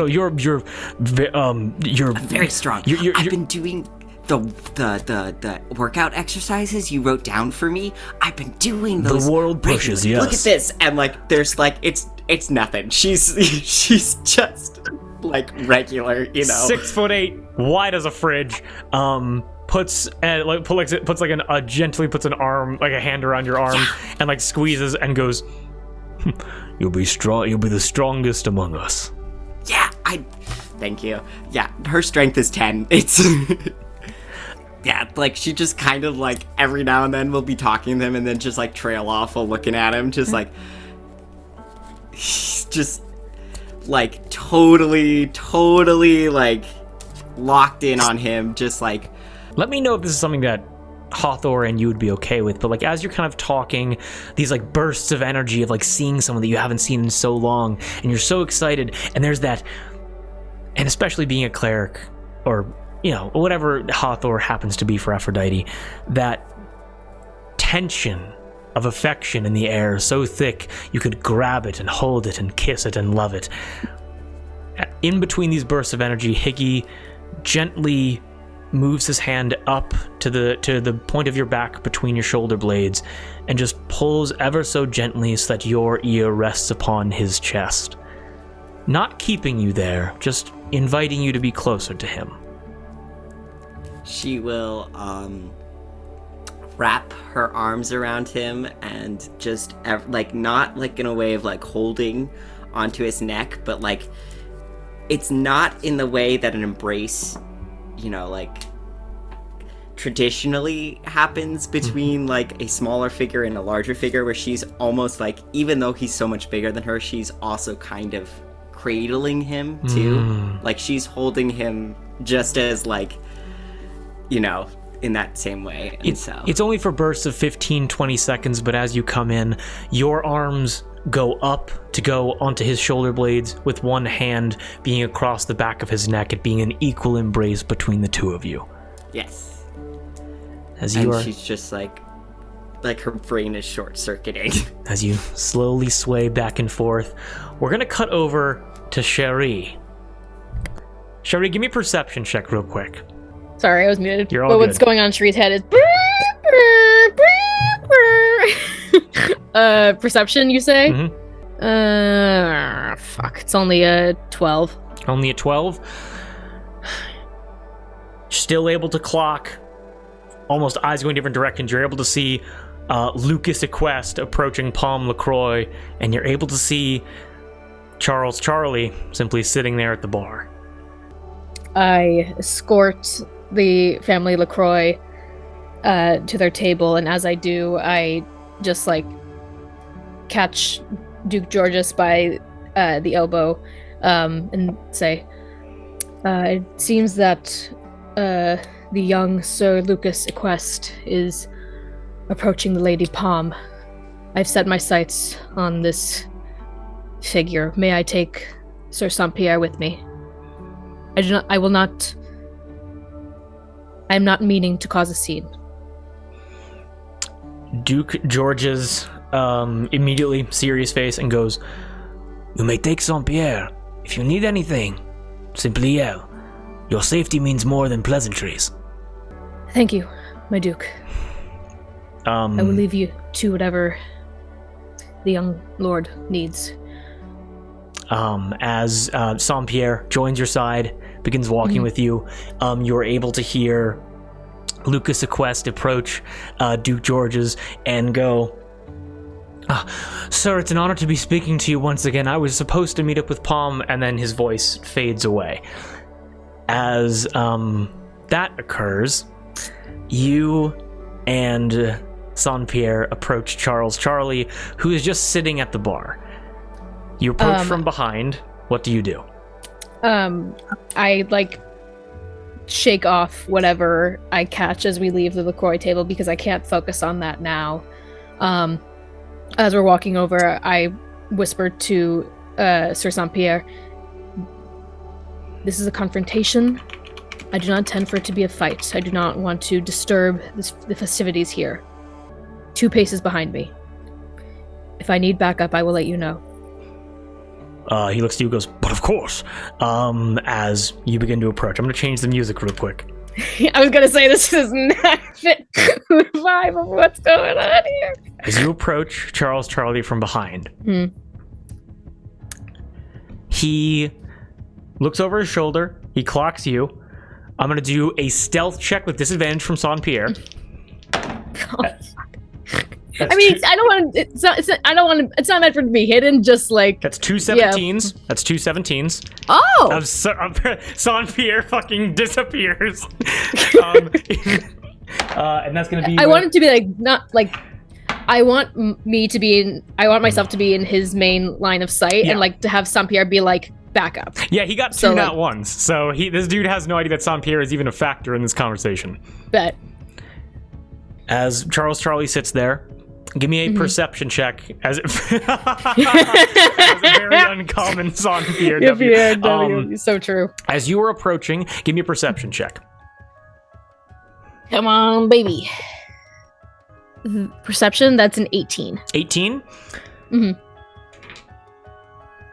[SPEAKER 7] You're
[SPEAKER 3] I'm very strong. I've been doing the workout exercises you wrote down for me. I've been doing those.
[SPEAKER 7] The world pushes, yes.
[SPEAKER 3] Look at this, and there's it's nothing. She's just regular,
[SPEAKER 1] 6'8", wide as a fridge. Gently puts an arm, a hand around your arm, and squeezes and goes,
[SPEAKER 7] You'll be strong. You'll be the strongest among us.
[SPEAKER 3] Yeah, thank you. Yeah, her strength is 10. It's yeah, she just kind of every now and then will be talking to him and then just trail off while looking at him, just just totally locked in on him, just
[SPEAKER 1] Let me know if this is something that Hathor and you would be okay with, but as you're kind of talking, these bursts of energy of seeing someone that you haven't seen in so long, and you're so excited, and there's that, and especially being a cleric, or whatever Hathor happens to be for Aphrodite, that tension of affection in the air so thick you could grab it and hold it and kiss it and love it. In between these bursts of energy, Higgy gently moves his hand up to the point of your back between your shoulder blades and just pulls ever so gently so that your ear rests upon his chest. Not keeping you there, just inviting you to be closer to him.
[SPEAKER 3] She will wrap her arms around him and just not in a way of holding onto his neck, but it's not in the way that an embrace traditionally happens between like a smaller figure and a larger figure, where she's almost like, even though he's so much bigger than her, she's also kind of cradling him too. Like she's holding him just as like, you know, in that same way. And
[SPEAKER 1] it's only for bursts of 15-20 seconds, but as you come in, your arms go up to go onto his shoulder blades, with one hand being across the back of his neck, it being an equal embrace between the two of you.
[SPEAKER 3] Yes.
[SPEAKER 1] As you
[SPEAKER 3] she's just like her brain is short-circuiting.
[SPEAKER 1] As you slowly sway back and forth, we're gonna cut over to Sherry. Sherry, give me a perception check real quick.
[SPEAKER 2] Sorry, I was muted.
[SPEAKER 1] You're all
[SPEAKER 2] but
[SPEAKER 1] good.
[SPEAKER 2] What's going on in Sherry's head is perception, you say? Fuck. It's only a 12.
[SPEAKER 1] Only a 12. Still able to clock. Almost eyes going different directions. You're able to see Lucas Equest approaching Palm LaCroix, and you're able to see Charles Charlie simply sitting there at the bar.
[SPEAKER 2] I escort the family LaCroix to their table, and as I do, I just like catch Duke Georges by the elbow and say, it seems that the young Sir Lucas Equest is approaching the Lady Palm. I've set my sights on this figure. May I take Sir Saint-Pierre with me? I am not meaning to cause a scene.
[SPEAKER 1] Duke Georges immediately serious face and goes,
[SPEAKER 6] You may take Saint-Pierre. If you need anything, simply yell. Your safety means more than pleasantries.
[SPEAKER 2] Thank you, my Duke. I will leave you to whatever the young lord needs.
[SPEAKER 1] As Saint-Pierre joins your side, begins walking with you, you're able to hear Lucas Equest approach Duke Georges and go, Sir, it's an honor to be speaking to you once again. I was supposed to meet up with Palm, and then his voice fades away. As that occurs, you and Saint-Pierre approach Charles Charlie, who is just sitting at the bar. You approach from behind. What do you do?
[SPEAKER 2] I like shake off whatever I catch as we leave the LaCroix table because I can't focus on that now. As we're walking over, I whisper to Sir Saint-Pierre, this is a confrontation. I do not intend for it to be a fight. I do not want to disturb the festivities here. 2 paces behind me. If I need backup, I will let you know.
[SPEAKER 1] He looks to you and goes, but of course. As you begin to approach. I'm going to change the music real quick.
[SPEAKER 2] I was going to say this does not fit the vibe of what's going on here.
[SPEAKER 1] As you approach Charles Charlie from behind, he looks over his shoulder. He clocks you. I'm going to do a stealth check with disadvantage from Saint-Pierre.
[SPEAKER 2] I mean, I don't want to. It's not meant for it to be hidden. Just like
[SPEAKER 1] that's 2 17s. Yeah. That's 2 17s.
[SPEAKER 2] Oh,
[SPEAKER 1] Saint-Pierre fucking disappears. And that's gonna be.
[SPEAKER 2] I want it to be like not like. I want myself to be in his main line of sight, and like to have Saint-Pierre be like backup.
[SPEAKER 1] Yeah, he got 2 nat ones, so this dude has no idea that Saint-Pierre is even a factor in this conversation.
[SPEAKER 2] Bet.
[SPEAKER 1] As Charles Charlie sits there, give me a perception check as a very uncommon Saint-Pierre W.
[SPEAKER 2] So true.
[SPEAKER 1] As you are approaching, give me a perception check.
[SPEAKER 2] Come on, baby. Perception, that's an 18.
[SPEAKER 1] 18?
[SPEAKER 2] Mm-hmm.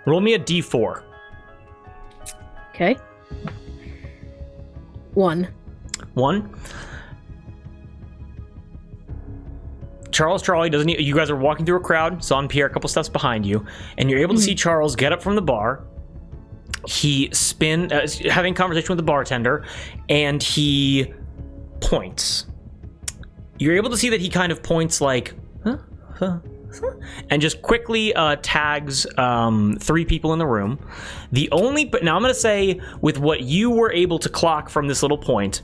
[SPEAKER 1] Roll me a d4.
[SPEAKER 2] Okay. 1.
[SPEAKER 1] Charles Charlie doesn't. You guys are walking through a crowd. Saint-Pierre a couple steps behind you, and you're able to see Charles get up from the bar. He having a conversation with the bartender, and he points. You're able to see that he kind of points like, and just quickly tags 3 people in the room. But now I'm going to say with what you were able to clock from this little point,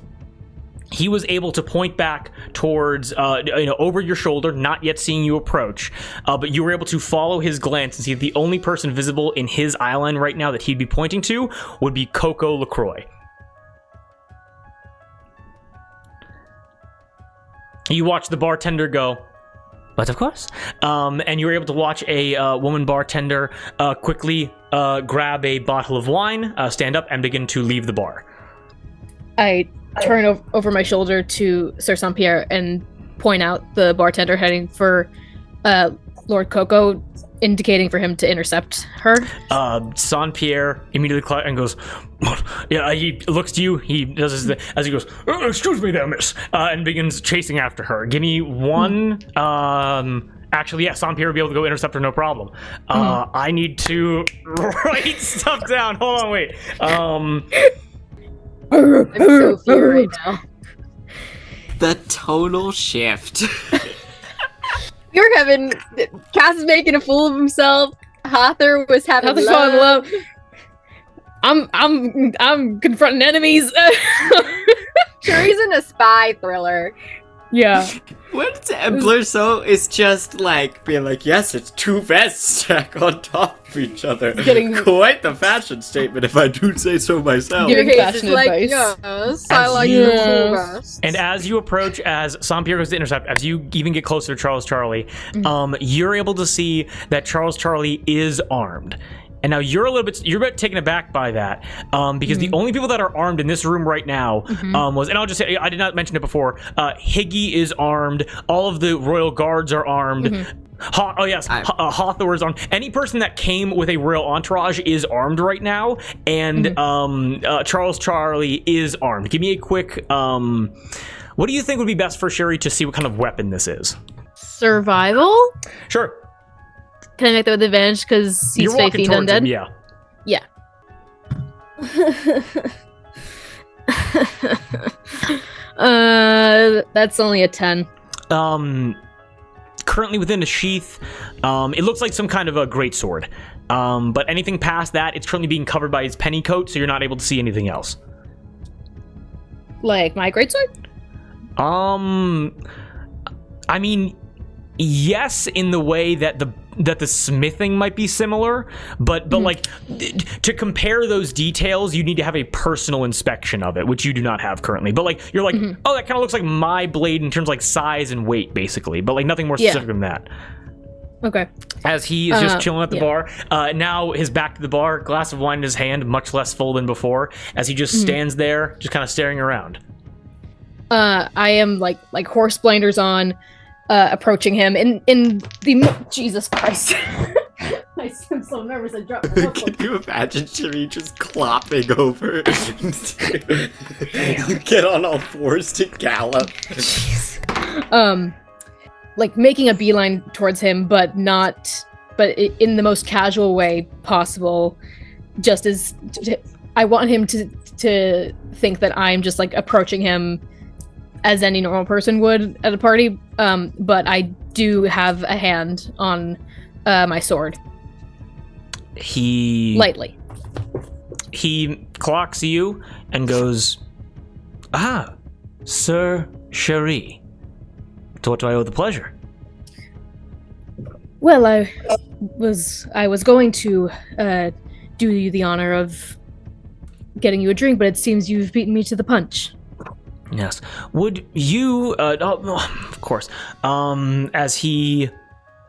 [SPEAKER 1] he was able to point back towards, over your shoulder, not yet seeing you approach, but you were able to follow his glance and see that the only person visible in his eye line right now that he'd be pointing to would be Coco LaCroix. You watch the bartender go, but of course. And you were able to watch a woman bartender quickly grab a bottle of wine, stand up, and begin to leave the bar.
[SPEAKER 2] I turn over my shoulder to Sir Saint-Pierre and point out the bartender heading for Lord Coco, indicating for him to intercept her.
[SPEAKER 1] Saint-Pierre immediately and goes, yeah, he looks to you, he does his as he goes, excuse me there, miss, and begins chasing after her. Give me one, actually, yeah, Saint-Pierre will be able to go intercept her, no problem. I need to write stuff down. Hold on, wait.
[SPEAKER 5] I'm so fear right now.
[SPEAKER 3] The tonal shift.
[SPEAKER 5] You're having Cass is making a fool of himself. Hathor was having
[SPEAKER 2] Hathor's
[SPEAKER 5] love.
[SPEAKER 2] falling in love. I'm confronting enemies.
[SPEAKER 5] Shuri's in a spy thriller.
[SPEAKER 2] Yeah.
[SPEAKER 3] What Templar so is just like being like, yes, it's two vests stacked on top of each other.
[SPEAKER 2] Getting
[SPEAKER 3] quite the fashion statement, if I do say so myself.
[SPEAKER 2] Giving
[SPEAKER 5] Your
[SPEAKER 2] fashion
[SPEAKER 5] case is like,
[SPEAKER 2] advice.
[SPEAKER 5] yes, I like
[SPEAKER 1] you-
[SPEAKER 5] the cool vest.
[SPEAKER 1] And as you approach, as Saint-Pierre goes to intercept, as you even get closer to Charles Charlie, you're able to see that Charles Charlie is armed. And now you're a bit taken aback by that, because the only people that are armed in this room right now was, and I'll just say, I did not mention it before, Higgy is armed, all of the royal guards are armed, Hathor is armed. Any person that came with a royal entourage is armed right now, and Charles Charlie is armed. Give me a quick, what do you think would be best for Sherry to see what kind of weapon this is?
[SPEAKER 2] Survival?
[SPEAKER 1] Sure.
[SPEAKER 2] Can I make that with advantage because he's
[SPEAKER 1] You're
[SPEAKER 2] faith
[SPEAKER 1] walking
[SPEAKER 2] fiend
[SPEAKER 1] towards him,
[SPEAKER 2] undead?
[SPEAKER 1] yeah.
[SPEAKER 2] That's only a 10.
[SPEAKER 1] Currently within a sheath, it looks like some kind of a greatsword. But anything past that, it's currently being covered by his pennycoat, so you're not able to see anything else.
[SPEAKER 2] Like my greatsword?
[SPEAKER 1] I mean, yes, in the way that the smithing might be similar, but like to compare those details, you need to have a personal inspection of it, which you do not have currently. But like you're like, oh, that kind of looks like my blade in terms of like size and weight, basically, but like nothing more specific than that.
[SPEAKER 2] Okay.
[SPEAKER 1] As he is just chilling at the bar, now his back to the bar, glass of wine in his hand, much less full than before, as he just stands there, just kind of staring around.
[SPEAKER 2] I am like horse blinders on, approaching him in the Jesus Christ. I'm so nervous I dropped my notebook.
[SPEAKER 3] Can you imagine Shiri just clopping over? You get on all fours to gallop.
[SPEAKER 2] Like making a beeline towards him, but in the most casual way possible. Just as I want him to think that I'm just like approaching him as any normal person would at a party, but I do have a hand on my sword. Lightly.
[SPEAKER 1] He clocks you and goes, Sir Cherie. To what do I owe the pleasure?
[SPEAKER 2] Well, I was going to do you the honor of getting you a drink, but it seems you've beaten me to the punch.
[SPEAKER 1] Yes. Would you, of course, as he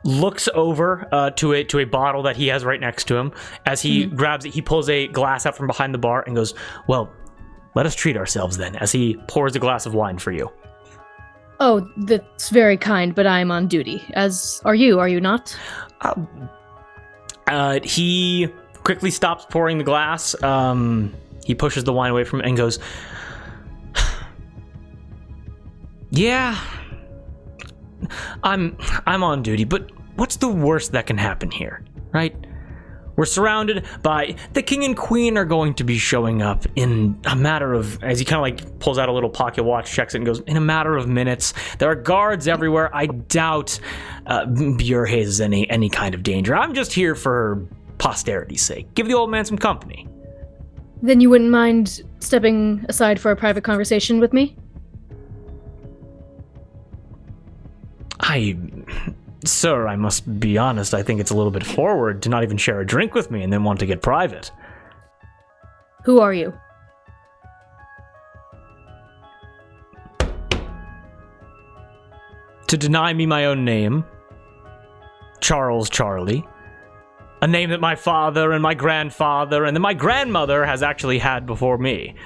[SPEAKER 1] looks over to a bottle that he has right next to him, as he grabs it, he pulls a glass out from behind the bar and goes, well, let us treat ourselves then, as he pours a glass of wine for you.
[SPEAKER 2] Oh, that's very kind, but I'm on duty, as are you not?
[SPEAKER 1] He quickly stops pouring the glass, he pushes the wine away from it and goes, yeah, I'm on duty, but what's the worst that can happen here, right? We're surrounded by the king and queen are going to be showing up in a matter of, as he kind of like pulls out a little pocket watch, checks it and goes, in a matter of minutes. There are guards everywhere. I doubt Bjorhaze is any kind of danger. I'm just here for posterity's sake. Give the old man some company.
[SPEAKER 2] Then you wouldn't mind stepping aside for a private conversation with me?
[SPEAKER 7] Sir, I must be honest, I think it's a little bit forward to not even share a drink with me and then want to get private.
[SPEAKER 2] Who are you?
[SPEAKER 7] To deny me my own name, Charles Charlie, a name that my father and my grandfather and then my grandmother has actually had before me.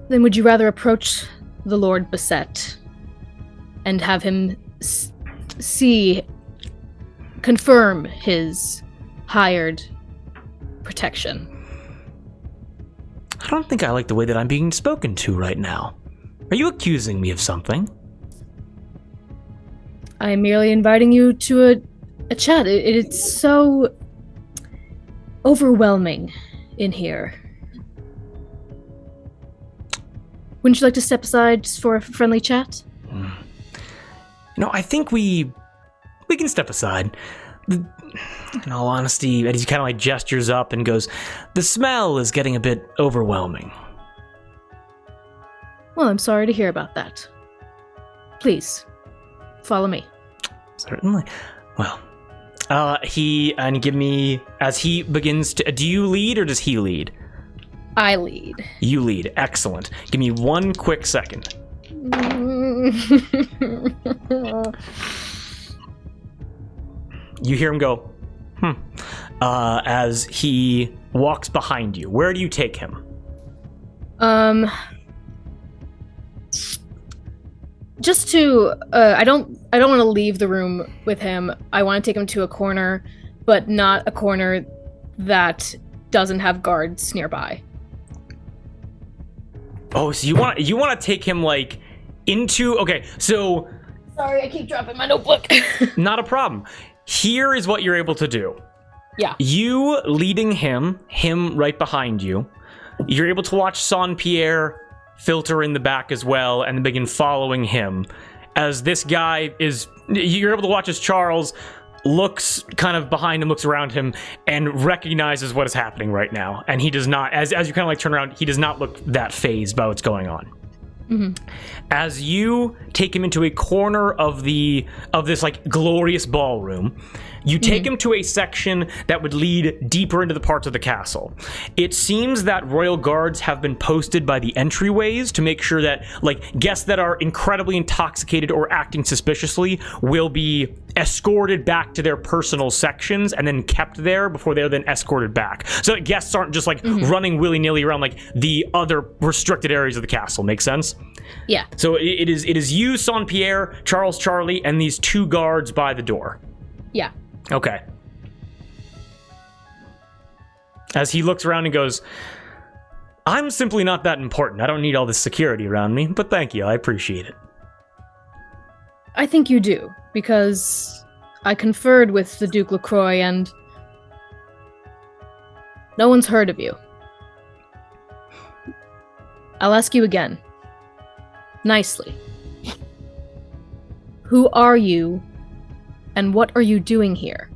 [SPEAKER 2] Then would you rather approach the Lord Basset and have him confirm his hired protection?
[SPEAKER 7] I don't think I like the way that I'm being spoken to right now. Are you accusing me of something?
[SPEAKER 2] I'm merely inviting you to a chat. It's so overwhelming in here. Wouldn't you like to step aside just for a friendly chat?
[SPEAKER 7] No, I think we can step aside. In all honesty, Eddie kind of like gestures up and goes, the smell is getting a bit overwhelming.
[SPEAKER 2] Well, I'm sorry to hear about that. Please, follow me.
[SPEAKER 7] Certainly. Well, give me, as he begins to, do you lead or does he lead?
[SPEAKER 2] I lead.
[SPEAKER 7] You lead. Excellent. Give me 1 quick second. You hear him go, as he walks behind you. Where do you take him?
[SPEAKER 2] Just to, I don't want to leave the room with him. I want to take him to a corner, but not a corner that doesn't have guards nearby.
[SPEAKER 7] Oh, so you want to take him like into, okay, so.
[SPEAKER 2] Sorry, I keep dropping my notebook.
[SPEAKER 7] Not a problem. Here is what you're able to do.
[SPEAKER 2] Yeah.
[SPEAKER 7] You leading him right behind you. You're able to watch Saint-Pierre filter in the back as well and begin following him. As this guy you're able to watch as Charles looks kind of behind him, looks around him, and recognizes what is happening right now. And he does not, as you kind of like turn around, he does not look that fazed by what's going on. Mm-hmm. As you take him into a corner of this like glorious ballroom, you take him to a section that would lead deeper into the parts of the castle. It seems that royal guards have been posted by the entryways to make sure that like guests that are incredibly intoxicated or acting suspiciously will be escorted back to their personal sections and then kept there before they're then escorted back. So that guests aren't just like running willy-nilly around like the other restricted areas of the castle. Make sense?
[SPEAKER 2] Yeah.
[SPEAKER 7] So it is you, Saint-Pierre, Charles Charlie, and these 2 guards by the door.
[SPEAKER 2] Yeah.
[SPEAKER 7] Okay. As he looks around and goes, I'm simply not that important. I don't need all this security around me, but thank you. I appreciate it.
[SPEAKER 2] I think you do, because I conferred with the Duke LaCroix and no one's heard of you. I'll ask you again. Nicely. Who are you, and what are you doing here?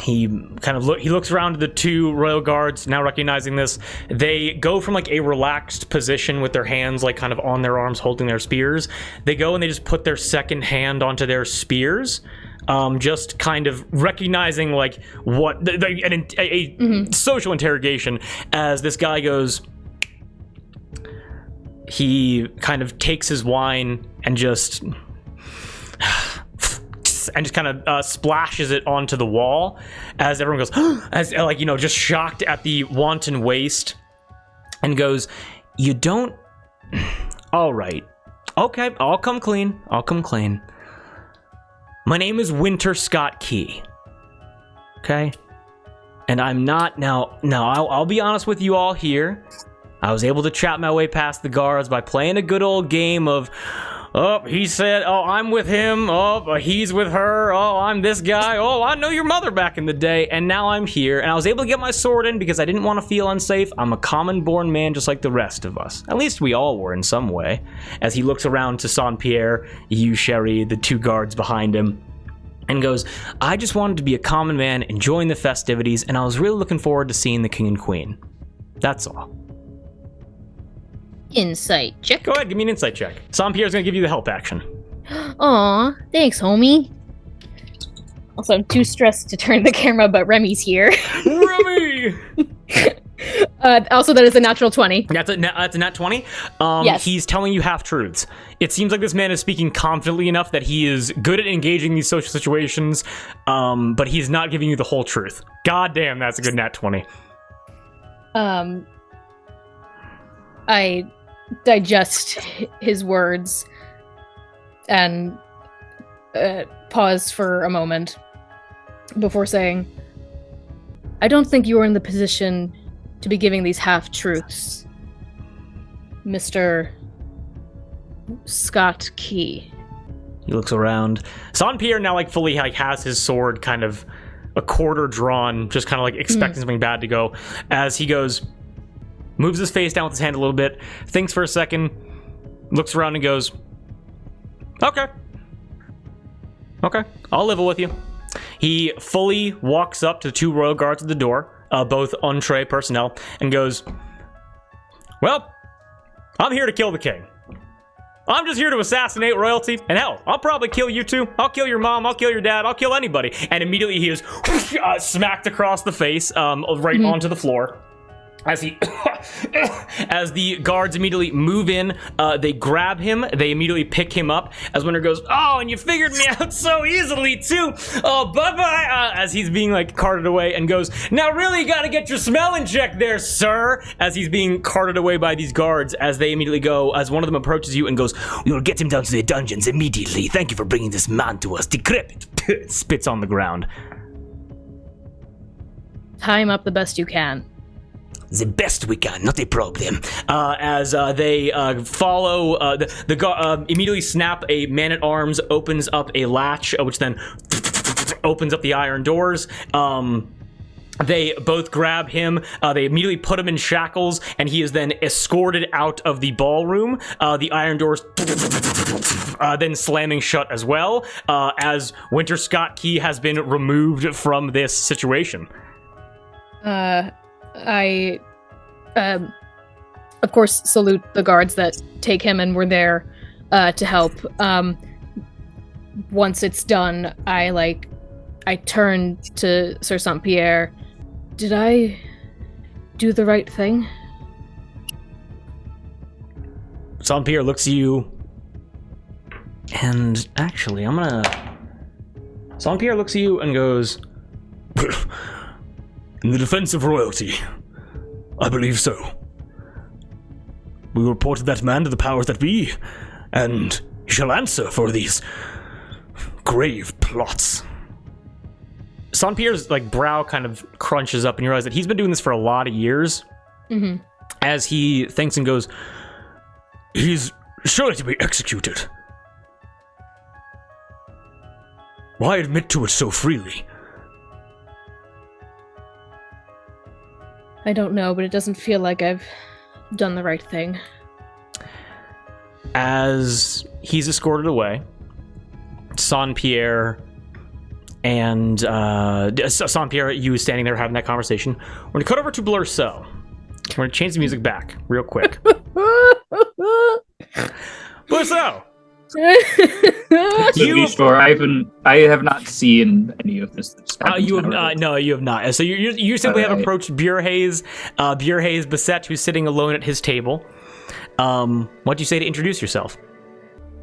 [SPEAKER 7] He kind of he looks around to the 2 royal guards, now recognizing this. They go from like a relaxed position with their hands like kind of on their arms holding their spears. They go and they just put their second hand onto their spears, just kind of recognizing like what a social interrogation. As this guy goes, he kind of takes his wine and just kind of splashes it onto the wall as everyone goes, as like, you know, just shocked at the wanton waste, and goes, you don't, all right, okay, I'll come clean. My name is Winter Scott Key. Okay. And I'm not, now I'll be honest with you all here. I was able to trap my way past the guards by playing a good old game of, oh, he said, oh, I'm with him. Oh, he's with her. Oh, I'm this guy. Oh, I know your mother back in the day. And now I'm here. And I was able to get my sword in because I didn't want to feel unsafe. I'm a common-born man just like the rest of us. At least we all were in some way. As he looks around to Saint-Pierre, you, Sherry, the 2 guards behind him, and goes, I just wanted to be a common man enjoying the festivities, and I was really looking forward to seeing the king and queen. That's all.
[SPEAKER 2] Insight check.
[SPEAKER 1] Go ahead, give me an insight check. Saint-Pierre's gonna give you the help action.
[SPEAKER 2] Aw, thanks, homie. Also, I'm too stressed to turn the camera, but Remy's here.
[SPEAKER 1] Remy!
[SPEAKER 2] Also, that is a natural 20.
[SPEAKER 1] That's a nat 20.
[SPEAKER 2] Yes.
[SPEAKER 1] He's telling you half-truths. It seems like this man is speaking confidently enough that he is good at engaging these social situations, but he's not giving you the whole truth. God damn, that's a good nat 20.
[SPEAKER 2] I digest his words and pause for a moment before saying, I don't think you are in the position to be giving these half-truths, Mr. Scott Key.
[SPEAKER 1] He looks around. Saint-Pierre now fully has his sword kind of a quarter drawn, just kind of expecting something bad to go. As he goes, moves his face down with his hand a little bit, thinks for a second, looks around and goes, Okay, I'll level with you. He fully walks up to the 2 royal guards at the door, both entree personnel, and goes, Well, I'm here to kill the king. I'm just here to assassinate royalty, and hell, I'll probably kill you too. I'll kill your mom, I'll kill your dad, I'll kill anybody. And immediately he is smacked across the face, right onto the floor. As the guards immediately move in, they grab him, they immediately pick him up, as Winter goes, Oh, and you figured me out so easily, too! Oh, bye-bye! As he's being, carted away, and goes, Now really you gotta get your smell in check there, sir! As he's being carted away by these guards, as they immediately go, as one of them approaches you and goes,
[SPEAKER 6] We'll get him down to the dungeons immediately. Thank you for bringing this man to us. Decrepit.
[SPEAKER 1] Spits on the ground.
[SPEAKER 2] Tie him up the best you can.
[SPEAKER 6] The best we can, not a problem.
[SPEAKER 1] As they follow, immediately snap a man-at-arms, opens up a latch, which then opens up the iron doors. They both grab him, they immediately put him in shackles, and he is then escorted out of the ballroom. The iron doors then slamming shut as well, as Winter Scott Key has been removed from this situation.
[SPEAKER 2] I, of course, salute the guards that take him and were there to help. Once it's done, I turn to Sir Saint-Pierre. Did I do the right thing?
[SPEAKER 1] Saint-Pierre looks at you, and actually, Saint-Pierre looks at you and goes,
[SPEAKER 7] In the defense of royalty, I believe so. We reported that man to the powers that be, and he shall answer for these grave plots.
[SPEAKER 1] Saint-Pierre's brow kind of crunches up, and you realize that he's been doing this for a lot of years.
[SPEAKER 2] Mm-hmm.
[SPEAKER 1] As he thinks and goes,
[SPEAKER 7] He's surely to be executed. Why admit to it so freely?
[SPEAKER 2] I don't know, but it doesn't feel like I've done the right thing.
[SPEAKER 1] As he's escorted away, Saint-Pierre and Saint-Pierre, you standing there having that conversation. We're gonna cut over to Blurceau. We're gonna change the music back real quick. Blurceau!
[SPEAKER 4] To be sure, I have not seen any of this.
[SPEAKER 1] You have not. No, you have not. So you simply have approached Bierhaze Basset, who's sitting alone at his table. What'd you say to introduce yourself?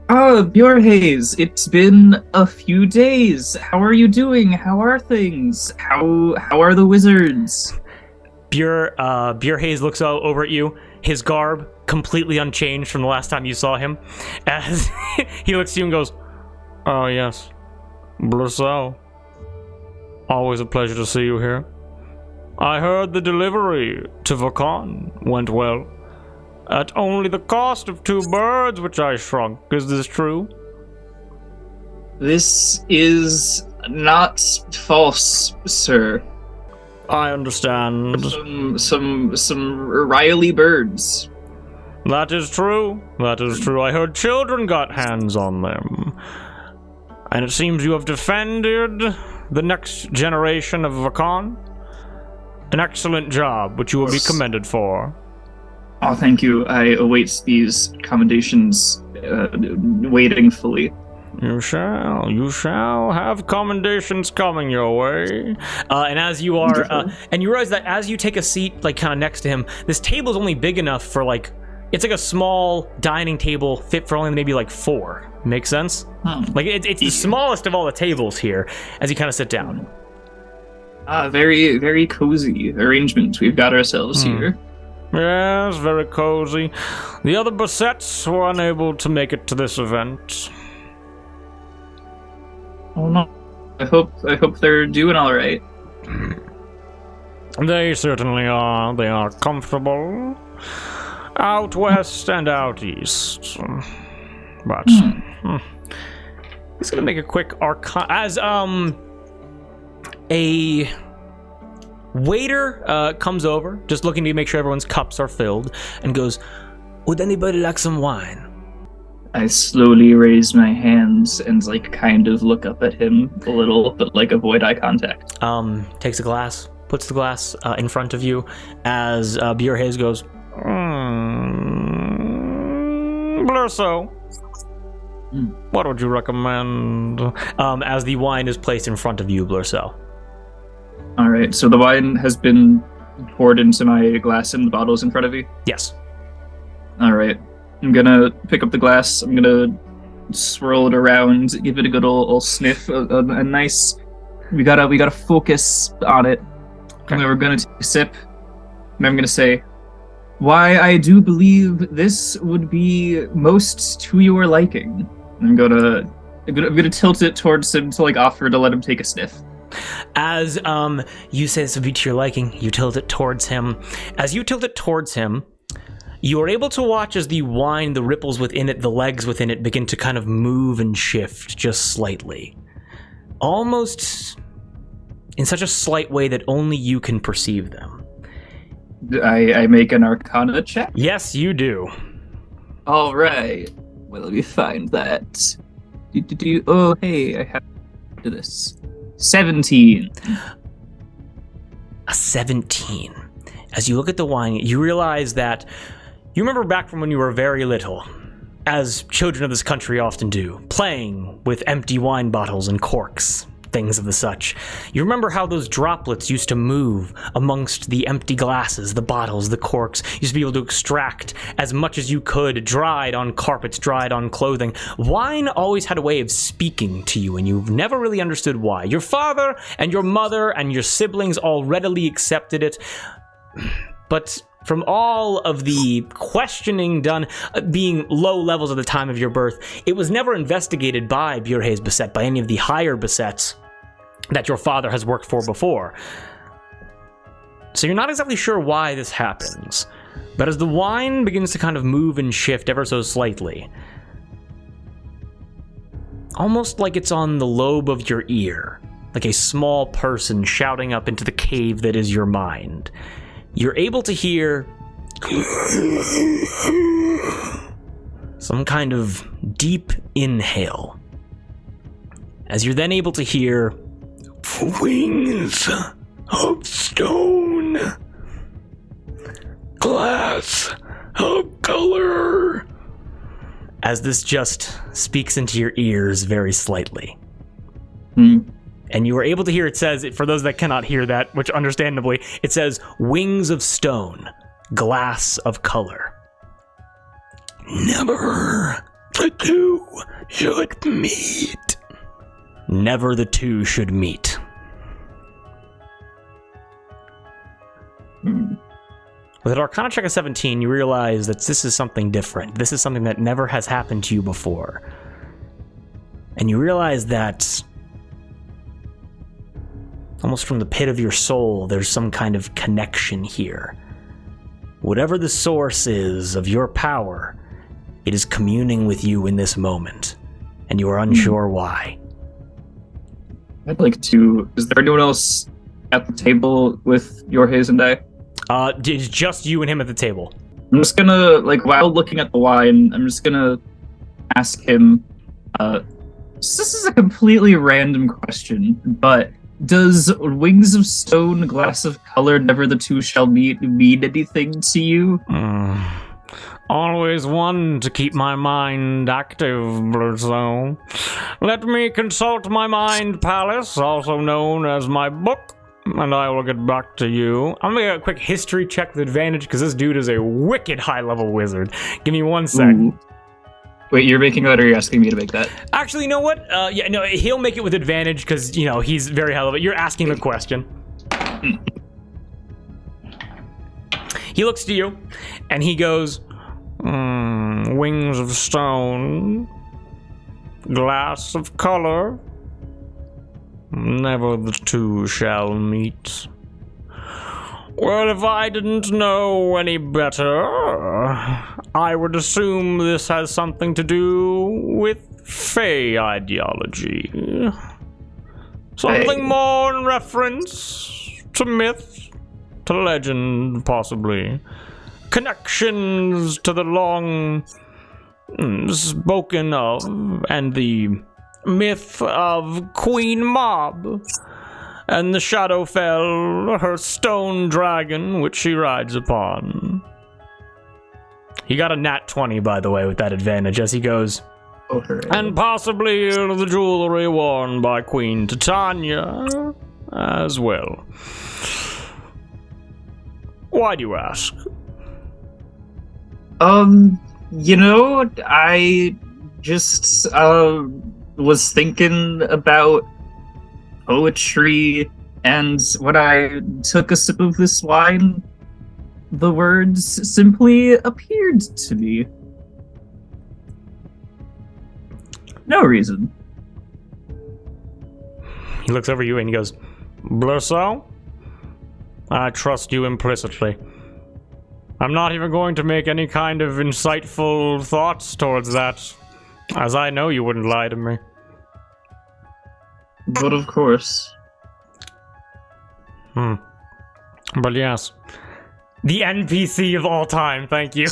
[SPEAKER 4] Bjerhaze, it's been a few days. How are you doing? How are things? How are the wizards?
[SPEAKER 1] Bjerhaze looks over at you. His garb completely unchanged from the last time you saw him. As he looks at you and goes,
[SPEAKER 7] Oh, yes. Blurceau. Always a pleasure to see you here. I heard the delivery to Vakon went well. At only the cost of 2 birds, which I shrunk. Is this true?
[SPEAKER 4] This is not false, sir.
[SPEAKER 7] I understand.
[SPEAKER 4] Some Riley birds.
[SPEAKER 7] That is true. That is true. I heard children got hands on them. And it seems you have defended the next generation of Vakon. An excellent job, which you will be commended for.
[SPEAKER 4] Oh, thank you. I await these commendations waitingfully.
[SPEAKER 1] You shall have commendations coming your way. And as you are, and you realize that as you take a seat, like, kind of next to him, this table's only big enough for, like, it's like a small dining table fit for only maybe, like, 4. Make sense? Like, it's the smallest of all the tables here, as you kind of sit down.
[SPEAKER 4] Very, very cozy arrangement we've got ourselves here.
[SPEAKER 1] Yes, very cozy. The other Bassettes were unable to make it to this event.
[SPEAKER 4] Oh no. I hope they're doing all right.
[SPEAKER 1] They certainly are. They are comfortable. Out west and out east. But he's gonna make a quick arcana as a waiter comes over, just looking to make sure everyone's cups are filled, and goes, "Would anybody like some wine?"
[SPEAKER 4] I slowly raise my hands and, like, kind of look up at him a little, but, like, avoid eye contact.
[SPEAKER 1] Takes a glass, puts the glass in front of you, as Bjorhaze goes, Blurso, what would you recommend? As the wine is placed in front of you, Blurso.
[SPEAKER 4] All right, so the wine has been poured into my glass and the bottle's in front of you?
[SPEAKER 1] Yes.
[SPEAKER 4] All right. I'm gonna pick up the glass. I'm gonna swirl it around, give it a good old sniff, a nice. We gotta focus on it.
[SPEAKER 1] Okay.
[SPEAKER 4] And we're gonna take a sip, and I'm gonna say, "Why, I do believe this would be most to your liking." I'm gonna tilt it towards him to, like, offer to let him take a sniff.
[SPEAKER 1] As you say this would be to your liking, you tilt it towards him. As you tilt it towards him, you are able to watch as the wine, the ripples within it, the legs within it begin to kind of move and shift just slightly. Almost in such a slight way that only you can perceive them.
[SPEAKER 4] I make an Arcana check?
[SPEAKER 1] Yes, you do.
[SPEAKER 4] All right. Well, let me find that. Oh, hey, I have to this. 17.
[SPEAKER 1] A 17. As you look at the wine, you realize that you remember back from when you were very little, as children of this country often do, playing with empty wine bottles and corks, things of the such. You remember how those droplets used to move amongst the empty glasses, the bottles, the corks. You used to be able to extract as much as you could, dried on carpets, dried on clothing. Wine always had a way of speaking to you, and you've never really understood why. Your father and your mother and your siblings all readily accepted it, but from all of the questioning done, being low levels at the time of your birth, it was never investigated by Bjorhaze Bassett, by any of the higher Bassetts that your father has worked for before. So you're not exactly sure why this happens. But as the wine begins to kind of move and shift ever so slightly, almost like it's on the lobe of your ear, like a small person shouting up into the cave that is your mind, you're able to hear some kind of deep inhale. As you're then able to hear wings of stone, glass of color, as this just speaks into your ears very slightly. And you were able to hear, it says, for those that cannot hear that, which understandably, it says, wings of stone, glass of color. Never the two should meet. Never the two should meet. With an Arcana check of 17, you realize that this is something different. This is something that never has happened to you before. And you realize that almost from the pit of your soul, there's some kind of connection here. Whatever the source is of your power, it is communing with you in this moment, and you are unsure why.
[SPEAKER 4] I'd like to... Is there anyone else at the table with Bjorhaze and I?
[SPEAKER 1] It's just you and him at the table.
[SPEAKER 4] I'm just gonna, like, while looking at the wine, I'm just gonna ask him, this is a completely random question, but Does Wings of Stone, Glass of Color, Never the Two Shall Meet mean anything to you?
[SPEAKER 7] Always one to keep my mind active, Blurzo. Let me consult my mind palace, also known as my book, and I will get back to you. I'm gonna get a quick history check with advantage, because this dude is a wicked high-level wizard. Give me 1 sec.
[SPEAKER 4] Ooh. Wait, you're making that, or you're asking me to make that?
[SPEAKER 1] Actually, you know what? Yeah, no, he'll make it with advantage because, you know, he's very high level. You're asking the question. He looks to you, and he goes, Wings of Stone, Glass of Color, never the two shall meet. Well, if I didn't know any better, I would assume this has something to do with Fey ideology. Something more in reference to myth, to legend, possibly. Connections to the long spoken of, and the myth of Queen Mob. And the Shadowfell, her stone dragon, which she rides upon. He got a nat 20, by the way, with that advantage, as he goes. And possibly the jewelry worn by Queen Titania as well. Why do you ask?
[SPEAKER 4] You know, I just, was thinking about poetry, and when I took a sip of this wine, the words simply appeared to me. No reason.
[SPEAKER 1] He looks over you and he goes, Blurso, I trust you implicitly. I'm not even going to make any kind of insightful thoughts towards that, as I know you wouldn't lie to me.
[SPEAKER 4] But of course.
[SPEAKER 1] But yes. The NPC of all time, thank you.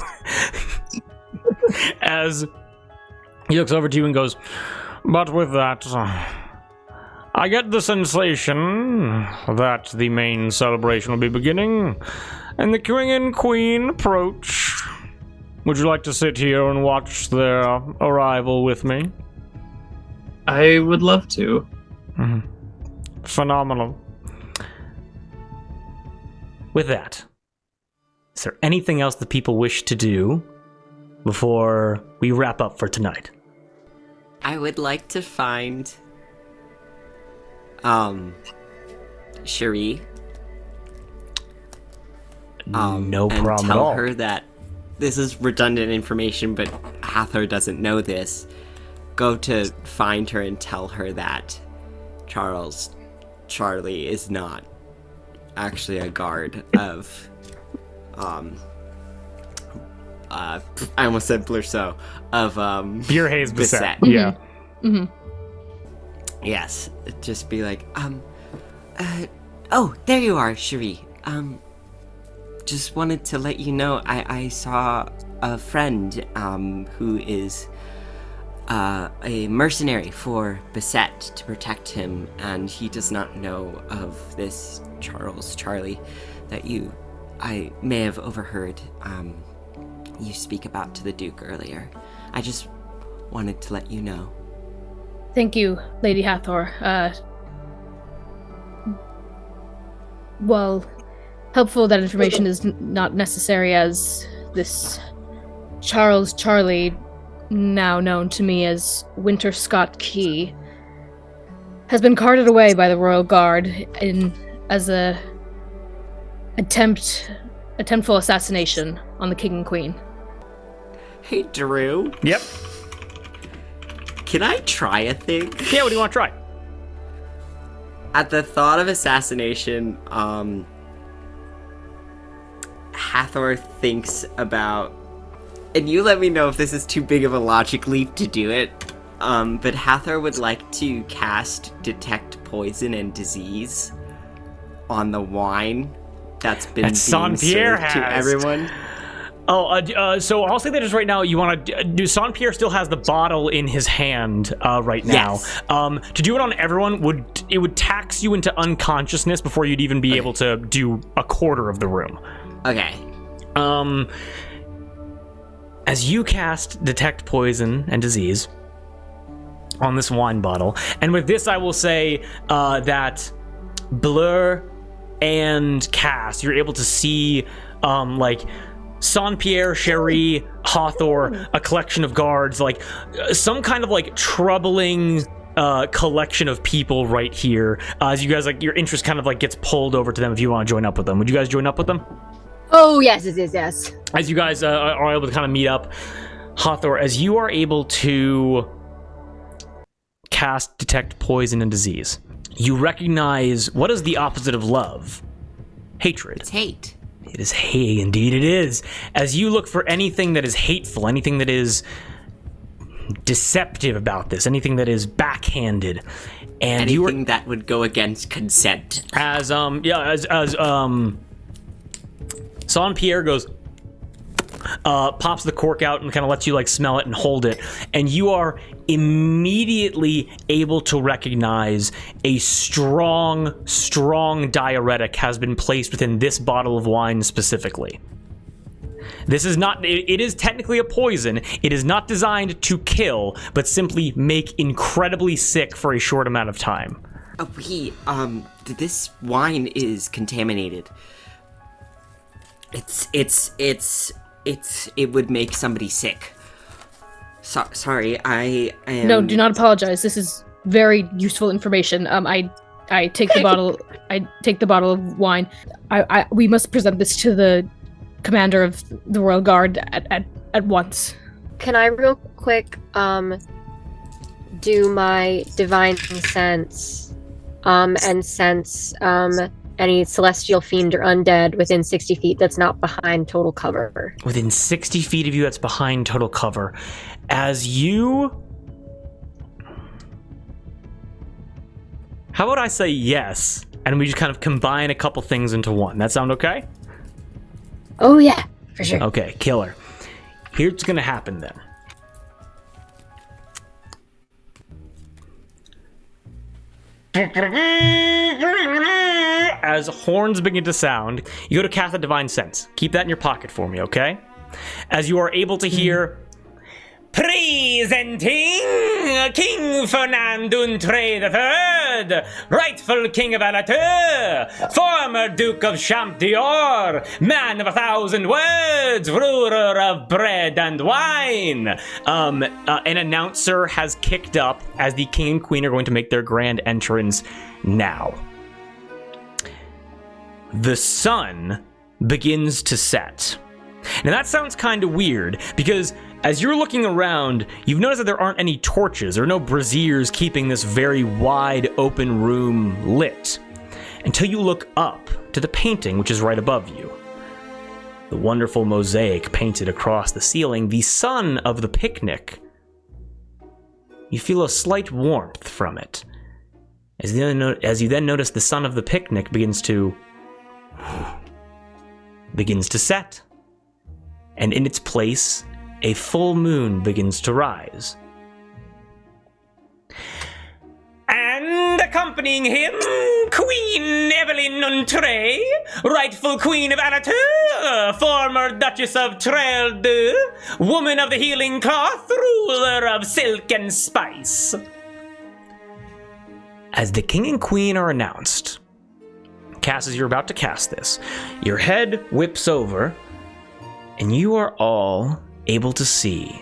[SPEAKER 1] As he looks over to you and goes, but with that, I get the sensation that the main celebration will be beginning, and the king and queen approach. Would you like to sit here and watch their arrival with me?
[SPEAKER 4] I would love to.
[SPEAKER 1] Phenomenal. With that, is there anything else that people wish to do before we wrap up for tonight?
[SPEAKER 3] I would like to find Cherie.
[SPEAKER 1] No problem
[SPEAKER 3] and
[SPEAKER 1] at
[SPEAKER 3] tell
[SPEAKER 1] all.
[SPEAKER 3] her that this is redundant information, but Hathor doesn't know this. Go to find her and tell her that Charlie is not actually a guard of I almost said Blurso, of
[SPEAKER 1] Beer Haze Beset.
[SPEAKER 3] Beset.
[SPEAKER 1] Yeah.
[SPEAKER 3] Yes, just be like, oh, there you are, Cherie. Just wanted to let you know I saw a friend who is a mercenary for Beset to protect him, and he does not know of this Charlie, that I may have overheard you speak about to the Duke earlier. I just wanted to let you know.
[SPEAKER 2] Thank you, Lady Hathor. Well, helpful that information is not necessary, as this Charlie, now known to me as Winter Scott Key, has been carted away by the Royal Guard as a attemptful assassination on the King and Queen.
[SPEAKER 3] Hey, Drew.
[SPEAKER 1] Yep.
[SPEAKER 3] Can I try a thing?
[SPEAKER 1] Yeah, what do you want to try?
[SPEAKER 3] At the thought of assassination, Hathor thinks about, and you let me know if this is too big of a logic leap to do it, but Hathor would like to cast Detect Poison and Disease on the wine that's been being
[SPEAKER 1] Saint-Pierre
[SPEAKER 3] served to
[SPEAKER 1] has.
[SPEAKER 3] everyone.
[SPEAKER 1] So I'll say that just right now. You want to do? Saint Pierre still has the bottle in his hand right now.
[SPEAKER 3] Yes.
[SPEAKER 1] To do it on everyone would tax you into unconsciousness before you'd even be able to do a quarter of the room.
[SPEAKER 3] Okay.
[SPEAKER 1] As you cast Detect Poison and Disease on this wine bottle, and with this I will say that Blur and Cass, you're able to see like Saint-Pierre, Cherie, Hawthor, a collection of guards, like some kind of like troubling collection of people right here. As you guys, like, your interest kind of like gets pulled over to them if you want to join up with them. Would you guys join up with them?
[SPEAKER 5] Oh, yes.
[SPEAKER 1] As you guys are able to kind of meet up, Hawthor, as you are able to cast Detect Poison and Disease, you recognize what is the opposite of love? Hatred.
[SPEAKER 3] It's hate.
[SPEAKER 1] It is hate, indeed it is. As you look for anything that is hateful, anything that is deceptive about this, anything that is backhanded, and
[SPEAKER 3] anything that would go against consent.
[SPEAKER 1] As Saint-Pierre goes, pops the cork out and kind of lets you like smell it and hold it, and you are immediately able to recognize a strong diuretic has been placed within this bottle of wine specifically. This is not, it is technically a poison. It is not designed to kill, but simply make incredibly sick for a short amount of time.
[SPEAKER 3] This wine is contaminated. It would make somebody sick. Sorry, I am...
[SPEAKER 2] No, do not apologize. This is very useful information. I take the bottle. I take the bottle of wine. We must present this to the commander of the Royal Guard at once.
[SPEAKER 5] Can I real quick do my divine sense and sense any celestial fiend or undead within 60 feet that's not behind total cover?
[SPEAKER 1] Within 60 feet of you that's behind total cover. As you... How about I say yes, and we just kind of combine a couple things into one? That sound okay?
[SPEAKER 5] Oh yeah, for sure.
[SPEAKER 1] Okay, killer. Here's what's gonna happen then. As horns begin to sound, you go to cast a divine sense. Keep that in your pocket for me, okay? As you are able to hear, presenting King Fernand Duntre III, rightful King of Allatour, former Duke of Champdior, man of 1,000 words, ruler of bread and wine. An announcer has kicked up as the King and Queen are going to make their grand entrance now. The sun begins to set. Now that sounds kind of weird, because as you're looking around, you've noticed that there aren't any torches or no braziers keeping this very wide open room lit, until you look up to the painting which is right above you. The wonderful mosaic painted across the ceiling, the sun of the picnic. You feel a slight warmth from it, as you then notice the sun of the picnic begins to set, and in its place, a full moon begins to rise. And accompanying him, Queen Evelyn Untre, rightful Queen of Allatour, former Duchess of Trelde, woman of the healing cloth, ruler of silk and spice. As the King and Queen are announced, Cass, as you're about to cast this, your head whips over, and you are all able to see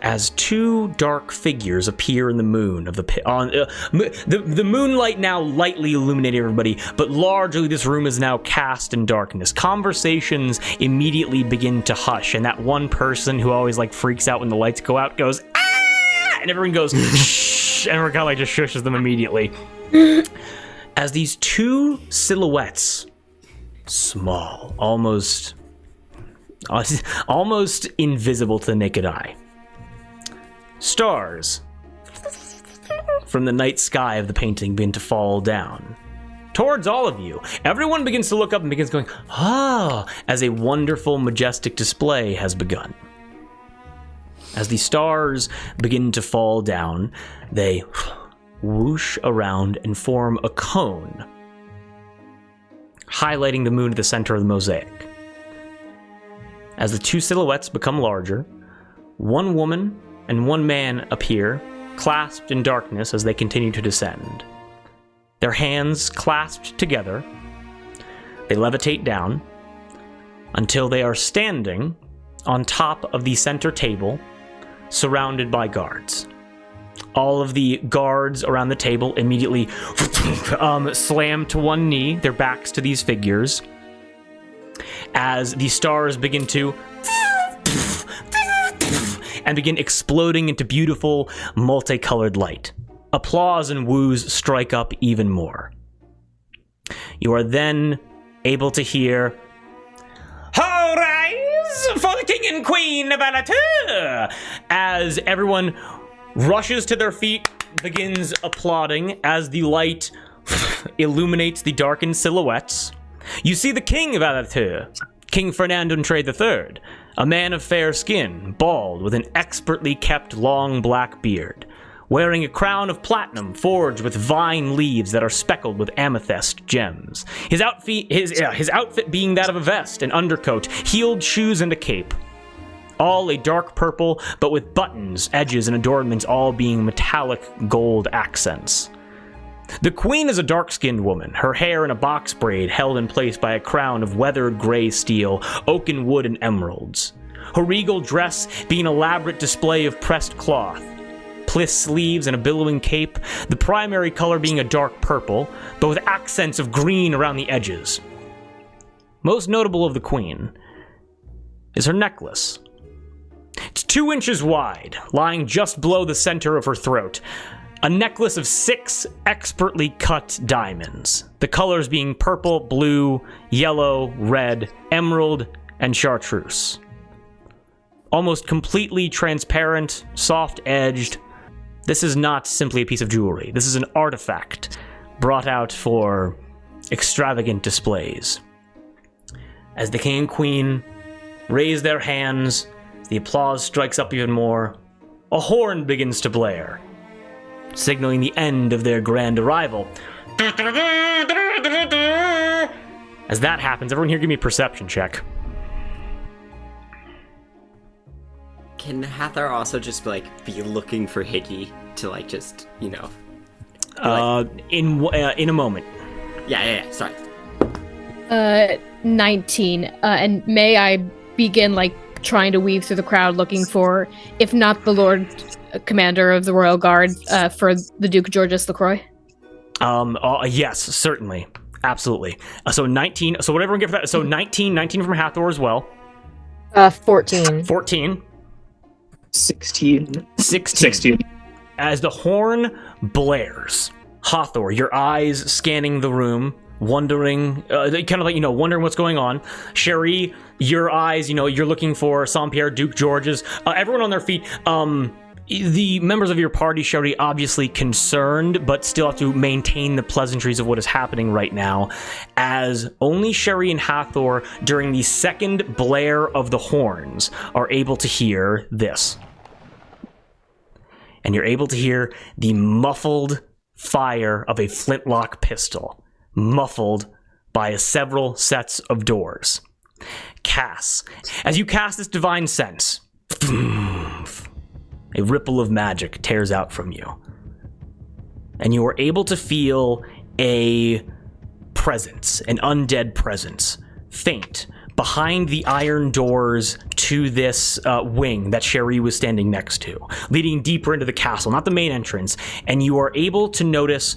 [SPEAKER 1] as two dark figures appear in the moon of the moonlight now lightly illuminating everybody, but largely this room is now cast in darkness. Conversations immediately begin to hush, and that one person who always like freaks out when the lights go out goes, "Ah!" And everyone goes, "Shh," and everyone kind of like just shushes them immediately. As these two silhouettes, small, almost invisible to the naked eye, stars from the night sky of the painting begin to fall down, towards all of you. Everyone begins to look up and begins going, ah, as a wonderful, majestic display has begun. As the stars begin to fall down, they whoosh around and form a cone, highlighting the moon at the center of the mosaic. As the two silhouettes become larger, one woman and one man appear, clasped in darkness as they continue to descend. Their hands clasped together, they levitate down until they are standing on top of the center table, surrounded by guards. All of the guards around the table immediately slam to one knee, their backs to these figures, as the stars begin to and begin exploding into beautiful, multicolored light. Applause and woos strike up even more. You are then able to hear, "All rise for the king and queen of Allatour!" as everyone rushes to their feet, begins applauding as the light illuminates the darkened silhouettes. You see the king of Allatour, King Fernando III, a man of fair skin, bald, with an expertly kept long black beard, wearing a crown of platinum forged with vine leaves that are speckled with amethyst gems. His outfit being that of a vest, an undercoat, heeled shoes, and a cape. All a dark purple, but with buttons, edges, and adornments all being metallic gold accents. The queen is a dark-skinned woman, her hair in a box braid held in place by a crown of weathered gray steel, oaken wood, and emeralds. Her regal dress being an elaborate display of pressed cloth, plissed sleeves, and a billowing cape, the primary color being a dark purple, but with accents of green around the edges. Most notable of the queen is her necklace. It's 2 inches wide, lying just below the center of her throat. A necklace of 6 expertly cut diamonds, the colors being purple, blue, yellow, red, emerald, and chartreuse. Almost completely transparent, soft-edged. This is not simply a piece of jewelry. This is an artifact brought out for extravagant displays. As the king and queen raise their hands, the applause strikes up even more. A horn begins to blare, signaling the end of their grand arrival. As that happens, everyone here give me a perception check.
[SPEAKER 3] Can Hathor also just be looking for Hickey to just
[SPEAKER 1] in a moment.
[SPEAKER 3] Yeah. Sorry.
[SPEAKER 2] 19. And may I begin trying to weave through the crowd looking for, if not the Lord Commander of the Royal Guard, for the Duke Georgius LaCroix?
[SPEAKER 1] Yes, certainly. Absolutely. So 19. So whatever we get for that. So 19 from Hathor as well.
[SPEAKER 5] 14.
[SPEAKER 1] 14.
[SPEAKER 4] 16.
[SPEAKER 1] As the horn blares, Hathor, your eyes scanning the room, wondering, wondering what's going on. Sherry, your eyes, you're looking for Saint-Pierre, Duke Georges. Everyone on their feet. The members of your party, Sherry, obviously concerned, but still have to maintain the pleasantries of what is happening right now, as only Sherry and Hathor, during the second blare of the horns, are able to hear this. And you're able to hear the muffled fire of a flintlock pistol, muffled by several sets of doors. Cass, as you cast this divine sense, a ripple of magic tears out from you. And you are able to feel a presence, an undead presence, faint, behind the iron doors to this wing that Sherry was standing next to, leading deeper into the castle, not the main entrance. And you are able to notice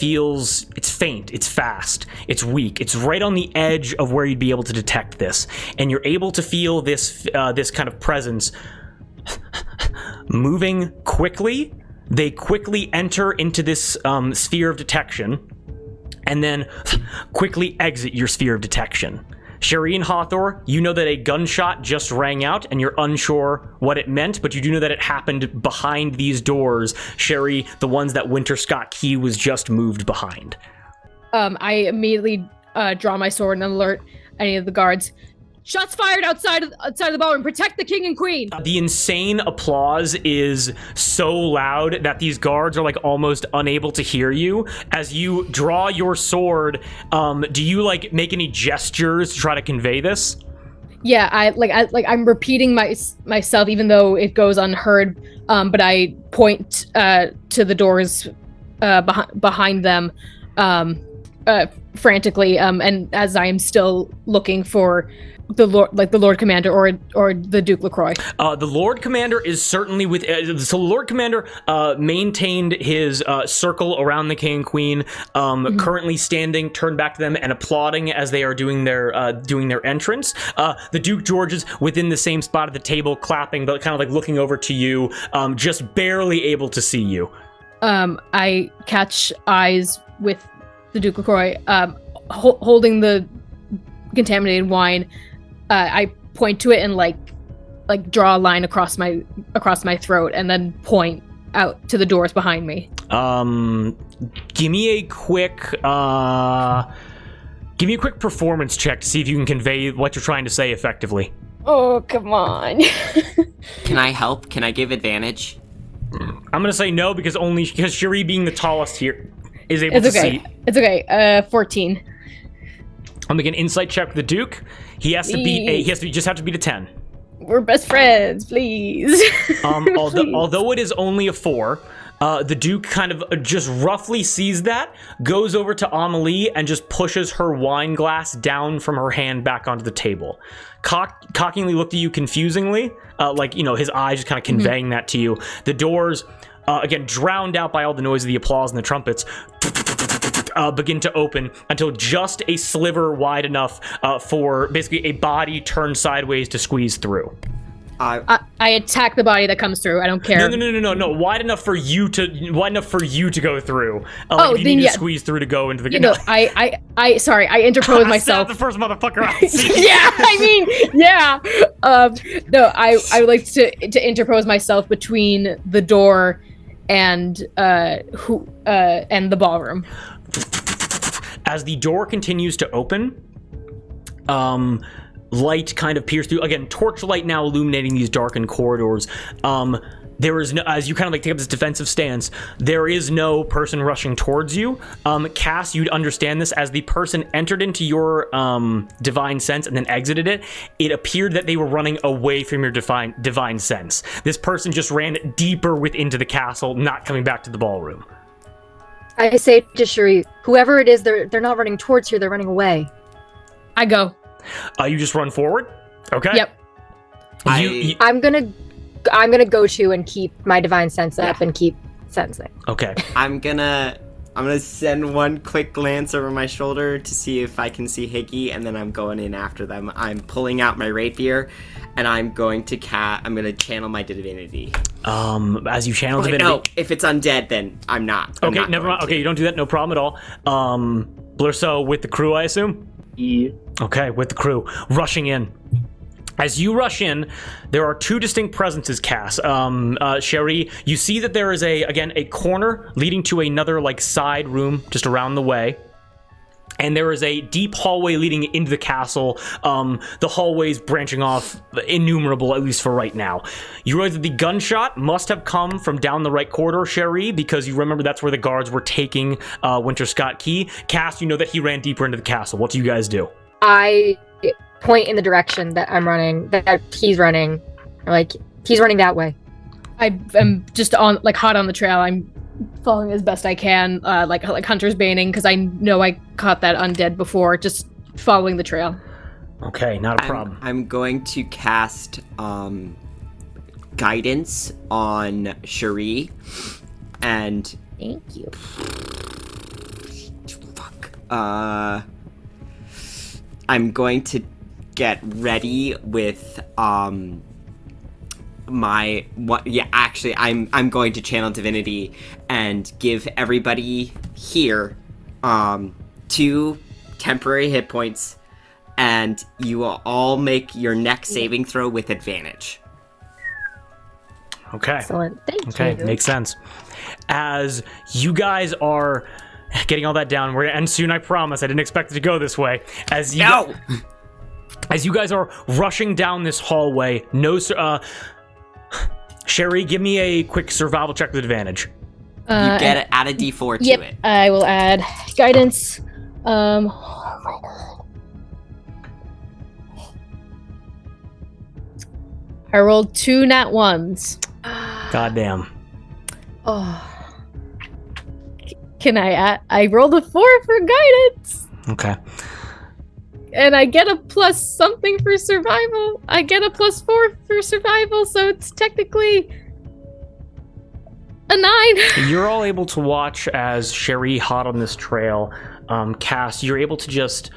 [SPEAKER 1] it's faint, it's fast, it's weak, it's right on the edge of where you'd be able to detect this, and you're able to feel this kind of presence moving quickly. They quickly enter into this sphere of detection, and then quickly exit your sphere of detection, Sherry and Allatour, you know that a gunshot just rang out, and you're unsure what it meant, but you do know that it happened behind these doors. Sherry, the ones that Winter Scott Key was just moved behind.
[SPEAKER 2] I immediately draw my sword and alert any of the guards. Shots fired outside of the ballroom. Protect the king and queen.
[SPEAKER 1] The insane applause is so loud that these guards are like almost unable to hear you. As you draw your sword, do you like make any gestures to try to convey this?
[SPEAKER 2] Yeah, I'm repeating myself even though it goes unheard. But I point to the doors behind them frantically. And as I am still looking for the Lord Commander or the Duke LaCroix.
[SPEAKER 1] The Lord Commander is certainly with. So the Lord Commander maintained his circle around the King and Queen, currently standing, turned back to them, and applauding as they are doing their entrance. The Duke George is within the same spot at the table, clapping, but kind of like looking over to you, just barely able to see you.
[SPEAKER 2] I catch eyes with the Duke LaCroix, holding the contaminated wine. I point to it and like draw a line across my throat and then point out to the doors behind me.
[SPEAKER 1] Give me a quick performance check to see if you can convey what you're trying to say effectively.
[SPEAKER 2] Oh, come on.
[SPEAKER 3] Can I help? Can I give advantage?
[SPEAKER 1] I'm gonna say no because Cherie, being the tallest here, is able to see.
[SPEAKER 2] It's okay. 14.
[SPEAKER 1] I'll make an insight check with the Duke. He has to beat a 10.
[SPEAKER 2] We're best friends, please.
[SPEAKER 1] Although it is only a 4, the Duke kind of just roughly sees that, goes over to Amelie and just pushes her wine glass down from her hand back onto the table. Cockingly looked at you confusingly, his eyes just kind of conveying that to you. The doors, again, drowned out by all the noise of the applause and the trumpets, begin to open until just a sliver wide enough for basically a body turned sideways to squeeze through.
[SPEAKER 2] I attack the body that comes through. I don't care.
[SPEAKER 1] No. Wide enough for you to go through. If you need to squeeze through to go into the.
[SPEAKER 2] I interpose myself.
[SPEAKER 1] The first motherfucker I see.
[SPEAKER 2] I would like to interpose myself between the door and the ballroom.
[SPEAKER 1] As the door continues to open, light kind of pierces through. Again, torchlight now illuminating these darkened corridors. There is no, as you kind of like take up this defensive stance, there is no person rushing towards you. Cass, you'd understand this as the person entered into your divine sense and then exited it. It appeared that they were running away from your divine sense. This person just ran deeper into the castle, not coming back to the ballroom.
[SPEAKER 5] I say to Cherie, whoever it is, they're not running towards here, they're running away.
[SPEAKER 2] I go.
[SPEAKER 1] You just run forward? Okay.
[SPEAKER 2] Yep.
[SPEAKER 5] I'm gonna go to and keep my divine sense up and keep sensing.
[SPEAKER 1] Okay.
[SPEAKER 3] I'm gonna send one quick glance over my shoulder to see if I can see Higgy, and then I'm going in after them. I'm pulling out my rapier, and I'm going to channel my divinity.
[SPEAKER 1] As you channel divinity.
[SPEAKER 3] No, if it's undead, then I'm not.
[SPEAKER 1] Okay, never mind. Okay, you don't do that. No problem at all. Blurso with the crew, I assume.
[SPEAKER 4] Yeah.
[SPEAKER 1] Okay, with the crew rushing in. As you rush in, there are two distinct presences, Cass. Cherie, you see that there is a corner leading to another side room just around the way. And there is a deep hallway leading into the castle. The hallways branching off innumerable, at least for right now. You realize that the gunshot must have come from down the right corridor, Cherie, because you remember that's where the guards were taking Winter Scott Key. Cass, you know that he ran deeper into the castle. What do you guys do?
[SPEAKER 5] I point in the direction that I'm running, that he's running. He's running that way.
[SPEAKER 2] I am just hot on the trail. I'm following as best I can, like Hunter's Baning, because I know I caught that undead before, just following the trail.
[SPEAKER 1] Okay, not a problem.
[SPEAKER 3] I'm going to cast guidance on Cherie, and
[SPEAKER 5] thank you.
[SPEAKER 3] I'm going to get ready with I'm going to channel divinity and give everybody here 2 temporary hit points and you will all make your neck saving throw with advantage.
[SPEAKER 1] Okay.
[SPEAKER 5] Excellent. Thank you.
[SPEAKER 1] Okay, makes sense. As you guys are getting all that down, we're gonna end soon, I promise. I didn't expect it to go this way. As you guys are rushing down this hallway, Sherry, give me a quick survival check with advantage.
[SPEAKER 3] You get it, add a d4 to
[SPEAKER 2] Yep,
[SPEAKER 3] it.
[SPEAKER 2] I will add guidance. Oh my god. I rolled 2 nat 1s.
[SPEAKER 1] Goddamn.
[SPEAKER 2] Oh. Can I add? I rolled a 4 for guidance.
[SPEAKER 1] Okay.
[SPEAKER 2] And I get a plus something for survival. I get a plus 4 for survival, so it's technically a 9.
[SPEAKER 1] You're all able to watch as Sherry, hot on this trail, Cass, you're able to just...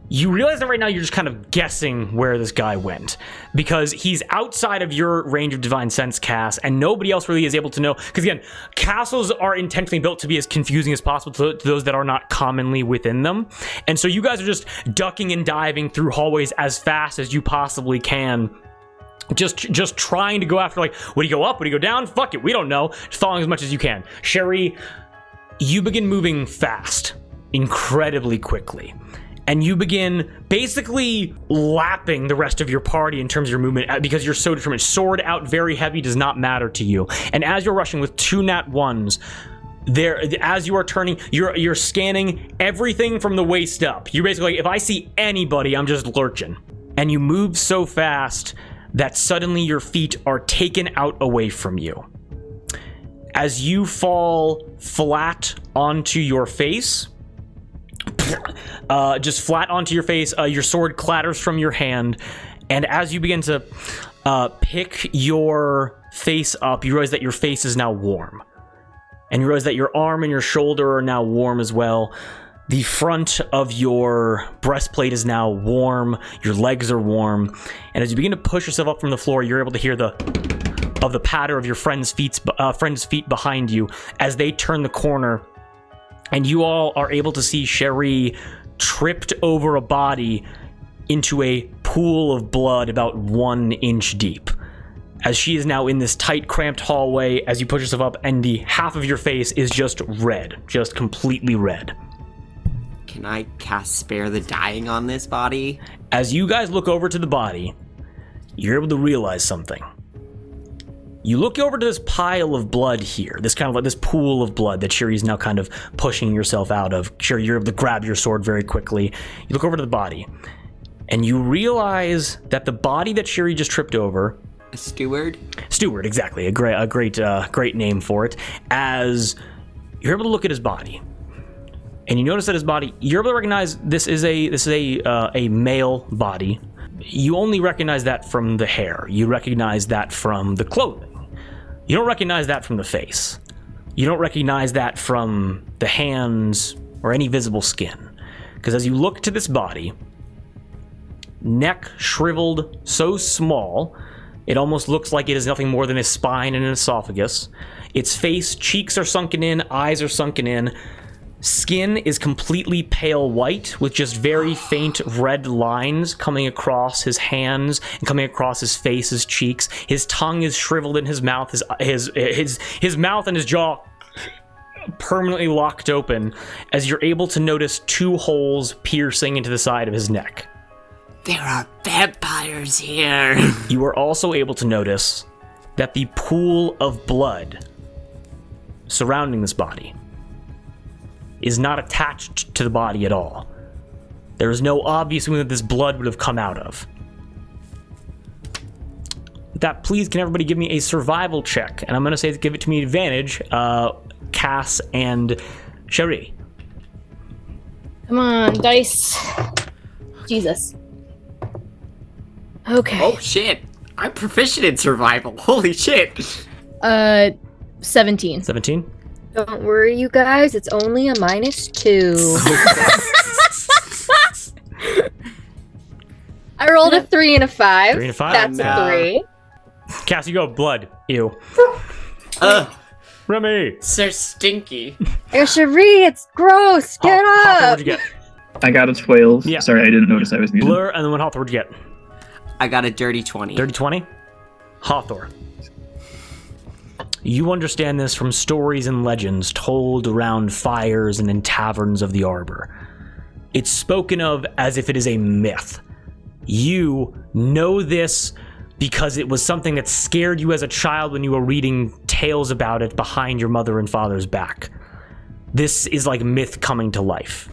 [SPEAKER 1] You realize that right now you're just kind of guessing where this guy went, because he's outside of your range of divine sense, Cass, and nobody else really is able to know. Because again, castles are intentionally built to be as confusing as possible to those that are not commonly within them. And so you guys are just ducking and diving through hallways as fast as you possibly can. Just trying to go after, like, would he go up? Would he go down? Fuck it, we don't know. Just following as much as you can. Sherry, you begin moving fast, incredibly quickly. And you begin basically lapping the rest of your party in terms of your movement because you're so determined. Sword out, very heavy, does not matter to you. And as you're rushing with 2 nat 1s, as you are turning, you're scanning everything from the waist up. You're basically like, if I see anybody, I'm just lurching. And you move so fast that suddenly your feet are taken out away from you. As you fall flat onto your face, just flat onto your face, your sword clatters from your hand, and as you begin to pick your face up, you realize that your face is now warm. And you realize that your arm and your shoulder are now warm as well. The front of your breastplate is now warm, your legs are warm, and as you begin to push yourself up from the floor, you're able to hear the patter of your friend's feet behind you as they turn the corner. And you all are able to see Sherry tripped over a body into a pool of blood about 1 inch deep. As she is now in this tight, cramped hallway, as you push yourself up, and the half of your face is just red. Just completely red.
[SPEAKER 3] Can I cast Spare the Dying on this body?
[SPEAKER 1] As you guys look over to the body, you're able to realize something. You look over to this pile of blood here, this kind of like this pool of blood that Sherry's now kind of pushing yourself out of. Sherry, you're able to grab your sword very quickly. You look over to the body, and you realize that the body that Sherry just tripped over...
[SPEAKER 3] A steward?
[SPEAKER 1] Steward, exactly. A great name for it. As you're able to look at his body, and you notice that his body, you're able to recognize this is a male body. You only recognize that from the hair. You recognize that from the clothing. You don't recognize that from the face. You don't recognize that from the hands or any visible skin. Because as you look to this body, neck shriveled so small, it almost looks like it is nothing more than a spine and an esophagus. Its face, cheeks are sunken in, eyes are sunken in. Skin is completely pale white with just very faint red lines coming across his hands and coming across his face, his cheeks. His tongue is shriveled in his mouth. His mouth and his jaw permanently locked open as you're able to notice 2 holes piercing into the side of his neck.
[SPEAKER 3] There are vampires here.
[SPEAKER 1] You are also able to notice that the pool of blood surrounding this body is not attached to the body at all. There is no obvious wound that this blood would have come out of. With that, please, can everybody give me a survival check? And I'm going to say give it to me advantage, Cass and Sherry.
[SPEAKER 2] Come on, dice. Jesus. Okay.
[SPEAKER 3] Oh shit! I'm proficient in survival. Holy shit!
[SPEAKER 2] 17.
[SPEAKER 1] 17?
[SPEAKER 5] Don't worry, you guys. It's only a -2. I rolled a 3 and a 5.
[SPEAKER 1] 3 and a 5?
[SPEAKER 5] That's a 3.
[SPEAKER 1] Cass, you go. Blood. Ew.
[SPEAKER 3] Ugh,
[SPEAKER 1] Remy.
[SPEAKER 3] so stinky.
[SPEAKER 5] Hey, Cherie, it's gross. Get
[SPEAKER 1] Hopper,
[SPEAKER 5] up.
[SPEAKER 1] what'd you get?
[SPEAKER 4] I got a 12.
[SPEAKER 1] Yeah.
[SPEAKER 4] Sorry, I didn't notice I was muted.
[SPEAKER 1] Blur, and then what Hawthorne would you get?
[SPEAKER 3] I got a dirty 20.
[SPEAKER 1] Dirty 20? Hawthorne. You understand this from stories and legends told around fires and in taverns of the Arbor. It's spoken of as if it is a myth. You know this because it was something that scared you as a child when you were reading tales about it behind your mother and father's back. This is like myth coming to life.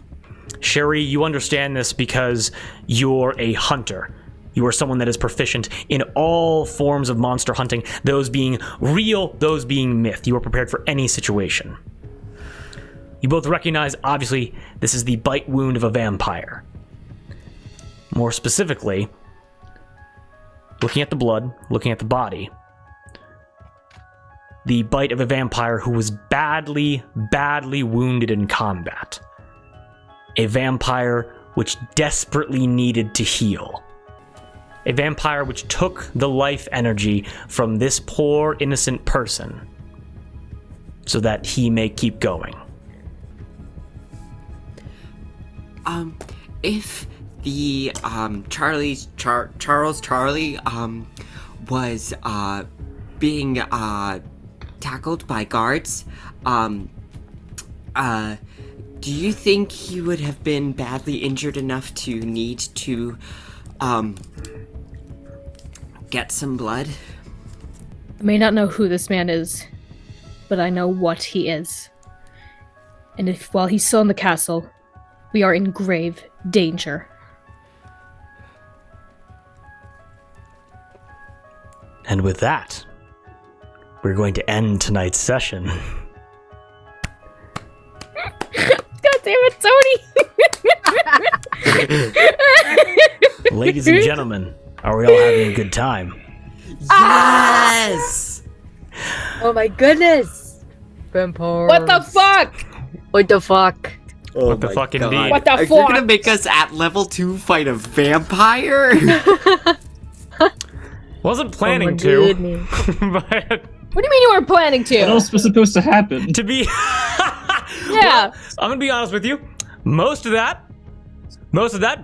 [SPEAKER 1] Sherry, you understand this because you're a hunter. You are someone that is proficient in all forms of monster hunting, those being real, those being myth. You are prepared for any situation. You both recognize, obviously, this is the bite wound of a vampire. More specifically, looking at the blood, looking at the body, the bite of a vampire who was badly, badly wounded in combat. A vampire which desperately needed to heal. A vampire which took the life energy from this poor, innocent person so that he may keep going.
[SPEAKER 3] If the Charles Charlie was being tackled by guards, do you think he would have been badly injured enough to need to get some blood?
[SPEAKER 2] I may not know who this man is, but I know what he is. And if while he's still in the castle, we are in grave danger.
[SPEAKER 7] And with that, we're going to end tonight's session.
[SPEAKER 2] God damn it, Tony!
[SPEAKER 7] Ladies and gentlemen, are we all having a good time?
[SPEAKER 3] Yes!
[SPEAKER 5] Oh my goodness! Vampires.
[SPEAKER 2] What the fuck?
[SPEAKER 5] What the fuck?
[SPEAKER 3] Oh
[SPEAKER 1] What the
[SPEAKER 3] my
[SPEAKER 1] fuck
[SPEAKER 3] God.
[SPEAKER 1] indeed?
[SPEAKER 2] What the
[SPEAKER 3] Are you
[SPEAKER 2] fuck?
[SPEAKER 3] gonna make us at level 2 fight a vampire?
[SPEAKER 1] Wasn't planning
[SPEAKER 5] Oh my
[SPEAKER 1] to,
[SPEAKER 5] goodness.
[SPEAKER 1] but
[SPEAKER 2] What do you mean you weren't planning
[SPEAKER 4] What
[SPEAKER 2] to?
[SPEAKER 4] else was supposed to happen?
[SPEAKER 1] to be...
[SPEAKER 2] Yeah.
[SPEAKER 1] I'm gonna be honest with you. Most of that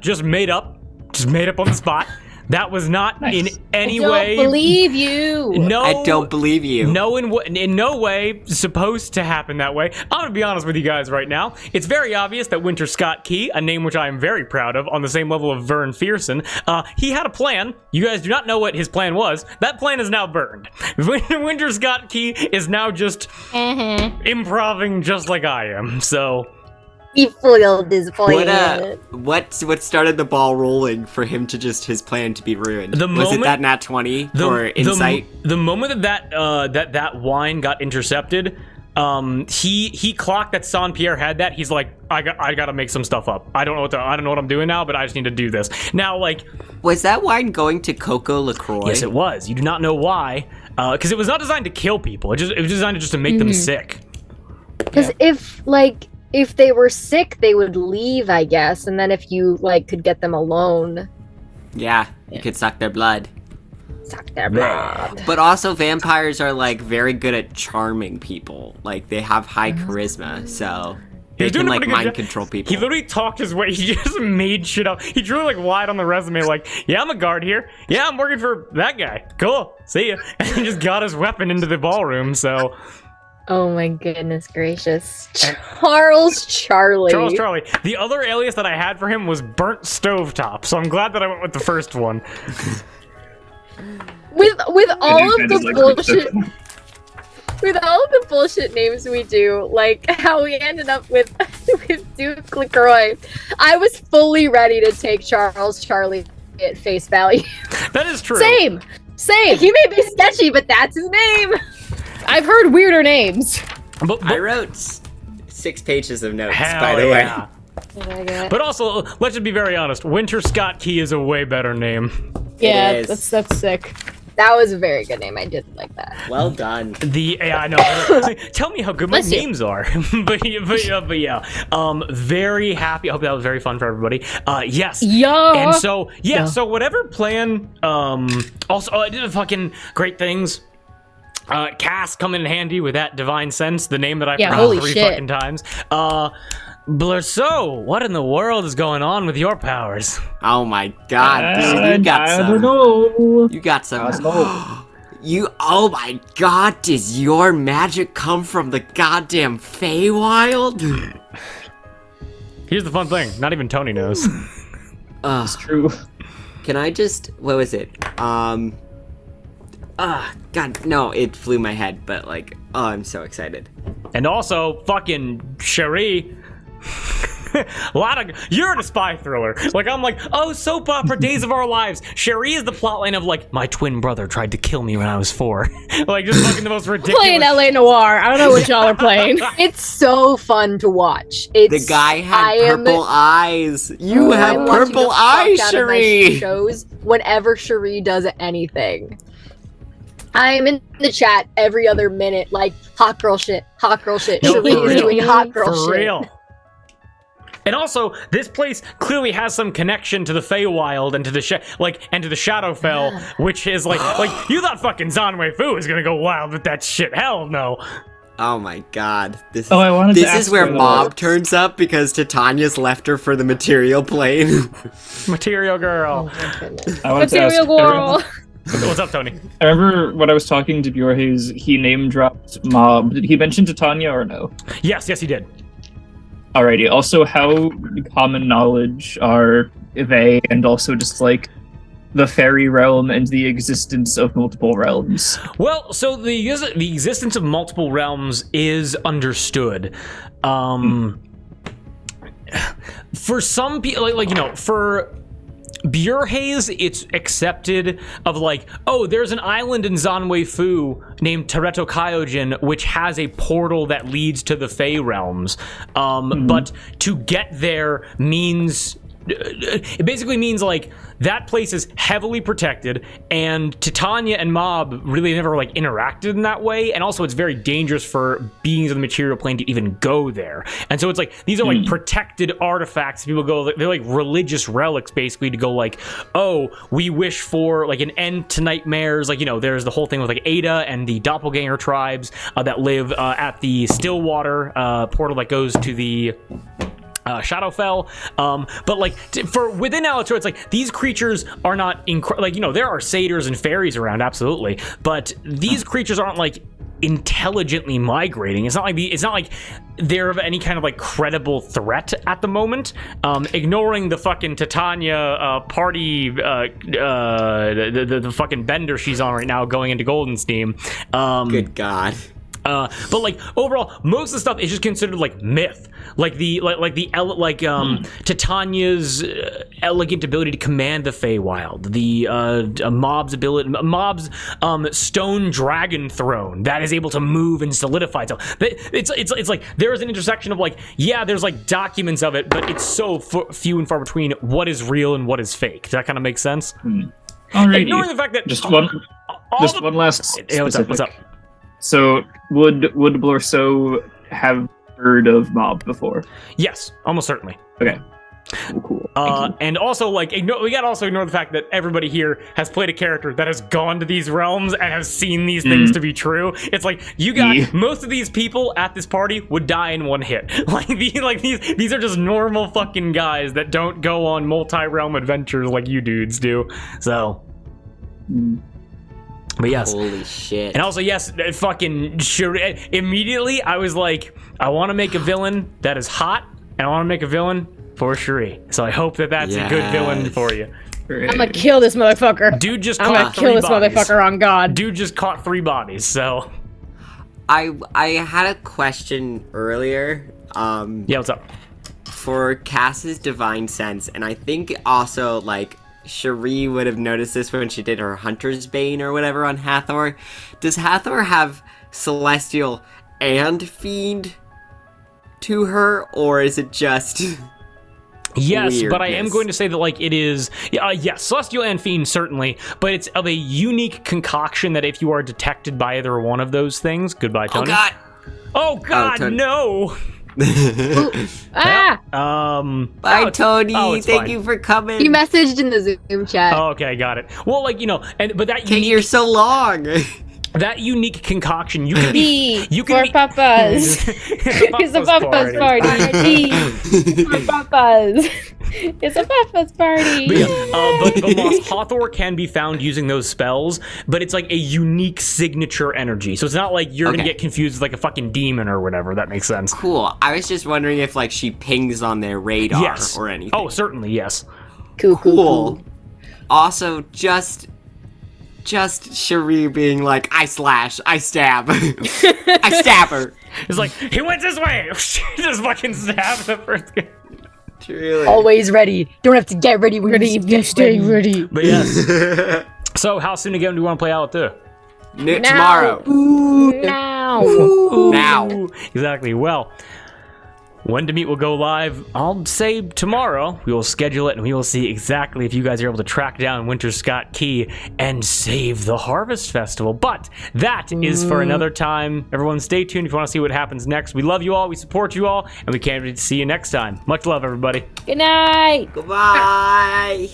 [SPEAKER 1] just made up on the spot. That was not
[SPEAKER 4] Nice.
[SPEAKER 1] in
[SPEAKER 2] I
[SPEAKER 1] any
[SPEAKER 2] don't
[SPEAKER 1] way.
[SPEAKER 2] believe you.
[SPEAKER 1] No,
[SPEAKER 3] I don't believe you.
[SPEAKER 1] No, in no way supposed to happen that way. I'm gonna be honest with you guys right now. It's very obvious that Winter Scott Key, a name which I am very proud of, on the same level of Vern Fearson, he had a plan. You guys do not know what his plan was. That plan is now burned. Winter Scott Key is now just improving just like I am. So.
[SPEAKER 5] He foiled his plan.
[SPEAKER 3] What started the ball rolling for him to just his plan to be ruined?
[SPEAKER 1] The
[SPEAKER 3] Was
[SPEAKER 1] moment-
[SPEAKER 3] it that nat 20 or insight?
[SPEAKER 1] The moment that wine got intercepted, he clocked that Saint Pierre had that. He's like, I gotta make some stuff up. I don't know what I'm doing now, but I just need to do this now. Like,
[SPEAKER 3] Was that wine going to Coco LaCroix?
[SPEAKER 1] yes, it was. You do not know why, because it was not designed to kill people. It was designed to make them sick.
[SPEAKER 5] Because if they were sick, they would leave, I guess. And then if you could get them alone,
[SPEAKER 3] Yeah, you could suck their blood.
[SPEAKER 5] suck their blood.
[SPEAKER 3] But also vampires are very good at charming people. They have high charisma, so they
[SPEAKER 1] He's
[SPEAKER 3] can
[SPEAKER 1] doing a pretty good
[SPEAKER 3] mind
[SPEAKER 1] job.
[SPEAKER 3] control people.
[SPEAKER 1] He literally talked his way. He just made shit up. He drew lied on the resume, yeah, I'm a guard here. Yeah, I'm working for that guy. Cool. See ya. And he just got his weapon into the ballroom. So
[SPEAKER 5] Oh my goodness gracious. Charles Charlie.
[SPEAKER 1] Charles Charlie. The other alias that I had for him was Burnt Stovetop. So I'm glad that I went with the first one.
[SPEAKER 5] With all of
[SPEAKER 4] It
[SPEAKER 5] the
[SPEAKER 4] is
[SPEAKER 5] bullshit with all of the bullshit names we do, like how we ended up with Duke LaCroix, I was fully ready to take Charles Charlie at face value.
[SPEAKER 1] That is true.
[SPEAKER 2] Same.
[SPEAKER 5] He may be sketchy, but that's his name.
[SPEAKER 2] I've heard weirder names.
[SPEAKER 1] But
[SPEAKER 3] I wrote 6 pages of notes,
[SPEAKER 1] hell
[SPEAKER 3] by the way.
[SPEAKER 1] yeah. But also, let's just be very honest. Winter Scott Key is a way better name.
[SPEAKER 2] Yeah,
[SPEAKER 3] is.
[SPEAKER 2] that's sick.
[SPEAKER 5] That was a very good name. I did like that.
[SPEAKER 3] Well done.
[SPEAKER 1] I know. Tell me how good my
[SPEAKER 2] Bless you.
[SPEAKER 1] names are. but yeah. Very happy. I hope that was very fun for everybody. Yes.
[SPEAKER 2] Yeah.
[SPEAKER 1] And so so whatever plan. Also, I did a fucking great things. Cass come in handy with that divine sense, the name that I
[SPEAKER 2] Yeah,
[SPEAKER 1] forgot
[SPEAKER 2] holy
[SPEAKER 1] 3
[SPEAKER 2] shit.
[SPEAKER 1] fucking times. Blurso, what in the world is going on with your powers?
[SPEAKER 3] Oh my god, dude, you got some.
[SPEAKER 4] I don't know.
[SPEAKER 3] You got some.
[SPEAKER 4] I don't know.
[SPEAKER 3] Oh my god, does your magic come from the goddamn Feywild?
[SPEAKER 1] Here's the fun thing, not even Tony knows.
[SPEAKER 4] It's true.
[SPEAKER 3] Can I just, what was it? God, no, it flew my head, but like, oh, I'm so excited.
[SPEAKER 1] And also, fucking Cherie. You're in a spy thriller. Like, I'm like, oh, soap opera, Days of Our Lives. Cherie is the plotline of like, my twin brother tried to kill me when I was 4. Like, just fucking the most ridiculous.
[SPEAKER 2] Playing LA Noir. I don't know what y'all are playing.
[SPEAKER 5] It's so fun to watch. It's,
[SPEAKER 3] The guy had purple eyes. You have
[SPEAKER 5] I'm watching
[SPEAKER 3] purple
[SPEAKER 5] the fuck
[SPEAKER 3] eyes,
[SPEAKER 5] out of my
[SPEAKER 3] Cherie.
[SPEAKER 5] shows whenever Cherie does anything. I'm in the chat every other minute, like hot girl shit, hot girl shit.
[SPEAKER 1] No,
[SPEAKER 5] Cherie
[SPEAKER 1] for
[SPEAKER 5] is
[SPEAKER 1] real.
[SPEAKER 5] doing hot girl
[SPEAKER 1] For
[SPEAKER 5] shit.
[SPEAKER 1] real. And also, this place clearly has some connection to the Feywild and to the and to the Shadowfell, which is like you thought fucking Zanwei Fu was gonna go wild with that shit. Hell no.
[SPEAKER 3] Oh my god. This
[SPEAKER 4] I wanted to
[SPEAKER 3] This is
[SPEAKER 4] ask
[SPEAKER 3] where
[SPEAKER 4] for the-
[SPEAKER 3] Mob turns up because Titania's left her for the material plane.
[SPEAKER 1] Material girl.
[SPEAKER 4] I wanted to ask,
[SPEAKER 2] Material girl.
[SPEAKER 1] What's up, Tony?
[SPEAKER 4] I remember when I was talking to Bjorhaze, he name dropped Mob. Did he mention Titania or no?
[SPEAKER 1] Yes, he did.
[SPEAKER 4] Alrighty. Also, how common knowledge are they, and also just like the fairy realm and the existence of multiple realms?
[SPEAKER 1] Well, so the existence of multiple realms is understood. For some people, for Bjorhaze, it's accepted of like, oh, there's an island in Zanwei Fu named Tereto Kyojin, which has a portal that leads to the Fey realms. But to get there means, it basically means like that place is heavily protected, and Titania and Mob really never like interacted in that way, and also it's very dangerous for beings of the material plane to even go there. And so it's like these are like protected artifacts. People go, they're like religious relics basically, to go like, oh, we wish for like an end to nightmares. Like, there's the whole thing with like Ada and the doppelganger tribes that live at the Stillwater portal that goes to the Shadowfell, but like for within Allatour, it's like these creatures are not there are satyrs and fairies around, absolutely, but these creatures aren't like intelligently migrating. It's not like they're of any kind of like credible threat at the moment. Ignoring the fucking Titania party, the fucking bender she's on right now, going into Golden Steam.
[SPEAKER 3] Good god.
[SPEAKER 1] But like overall, most of the stuff is just considered like myth, Titania's elegant ability to command the Feywild, the Mob's stone dragon throne that is able to move and solidify itself. It's like there is an intersection of like, yeah, there's like documents of it, but it's so few and far between what is real and what is fake. Does that kind of make sense?
[SPEAKER 4] Alrighty.
[SPEAKER 1] Ignoring the fact that
[SPEAKER 4] one last.
[SPEAKER 1] Hey, what's up?
[SPEAKER 4] So would Blorso have heard of Mob before?
[SPEAKER 1] Yes, almost certainly.
[SPEAKER 4] Okay. Cool.
[SPEAKER 1] And also, like, we gotta also ignore the fact that everybody here has played a character that has gone to these realms and has seen these things to be true. It's like you got most of these people at this party would die in one hit. These are just normal fucking guys that don't go on multi-realm adventures like you dudes do. So. But yes.
[SPEAKER 3] Holy shit.
[SPEAKER 1] And also, yes, fucking sure. Immediately, I was like, I want to make a villain that is hot, and I want to make a villain for Cherie. So I hope that that's a good villain for you.
[SPEAKER 2] I'm gonna kill this motherfucker.
[SPEAKER 1] Dude just
[SPEAKER 2] I'm
[SPEAKER 1] caught
[SPEAKER 2] gonna
[SPEAKER 1] 3
[SPEAKER 2] kill this
[SPEAKER 1] bodies.
[SPEAKER 2] motherfucker on God.
[SPEAKER 1] Dude just caught 3 bodies, so.
[SPEAKER 3] I had a question earlier.
[SPEAKER 1] Yeah, what's up?
[SPEAKER 3] For Cass's divine sense, and I think also like Cherie would have noticed this when she did her Hunter's Bane or whatever on Hathor. Does Hathor have Celestial and Fiend to her, or is it just
[SPEAKER 1] Yes, but I am
[SPEAKER 3] weirdness?
[SPEAKER 1] going to say that like it is, yes, Celestial and Fiend certainly, but it's of a unique concoction that if you are detected by either one of those things, goodbye, Tony.
[SPEAKER 3] Oh god!
[SPEAKER 1] Tony. No.
[SPEAKER 2] Ah!
[SPEAKER 3] Bye, Tony.
[SPEAKER 1] it's
[SPEAKER 3] Thank
[SPEAKER 1] fine.
[SPEAKER 3] you for coming.
[SPEAKER 5] He messaged in the Zoom chat.
[SPEAKER 1] Oh, okay, got it. Well, like, but that
[SPEAKER 3] You're so long.
[SPEAKER 1] That unique concoction, you can be...
[SPEAKER 2] D for Papa's. It's a Papa's party. D for Papa's. It's a Papa's party.
[SPEAKER 1] But yeah, but Moss Hawthor can be found using those spells, but it's like a unique signature energy. So it's not like you're gonna get confused with like a fucking demon or whatever. That makes sense.
[SPEAKER 3] Cool. I was just wondering if like she pings on their radar or anything.
[SPEAKER 1] Oh, certainly, yes.
[SPEAKER 3] Cool. Also, just Cherie being like, I slash, I stab, I stab her.
[SPEAKER 1] It's like, he went this way! Just fucking stab the first guy.
[SPEAKER 3] Truly.
[SPEAKER 5] Always ready. Don't have to get ready. We're ready. Just stay ready.
[SPEAKER 1] But yes. So, how soon again do you want to play Allatour?
[SPEAKER 3] Tomorrow.
[SPEAKER 5] Now.
[SPEAKER 1] Exactly. Well, when to meet will go live, I'll say tomorrow. We will schedule it and we will see exactly if you guys are able to track down Winter Scott Key and save the Harvest Festival. But that is for another time. Everyone stay tuned if you want to see what happens next. We love you all, we support you all, and we can't wait to see you next time. Much love, everybody.
[SPEAKER 2] Good night.
[SPEAKER 3] Goodbye.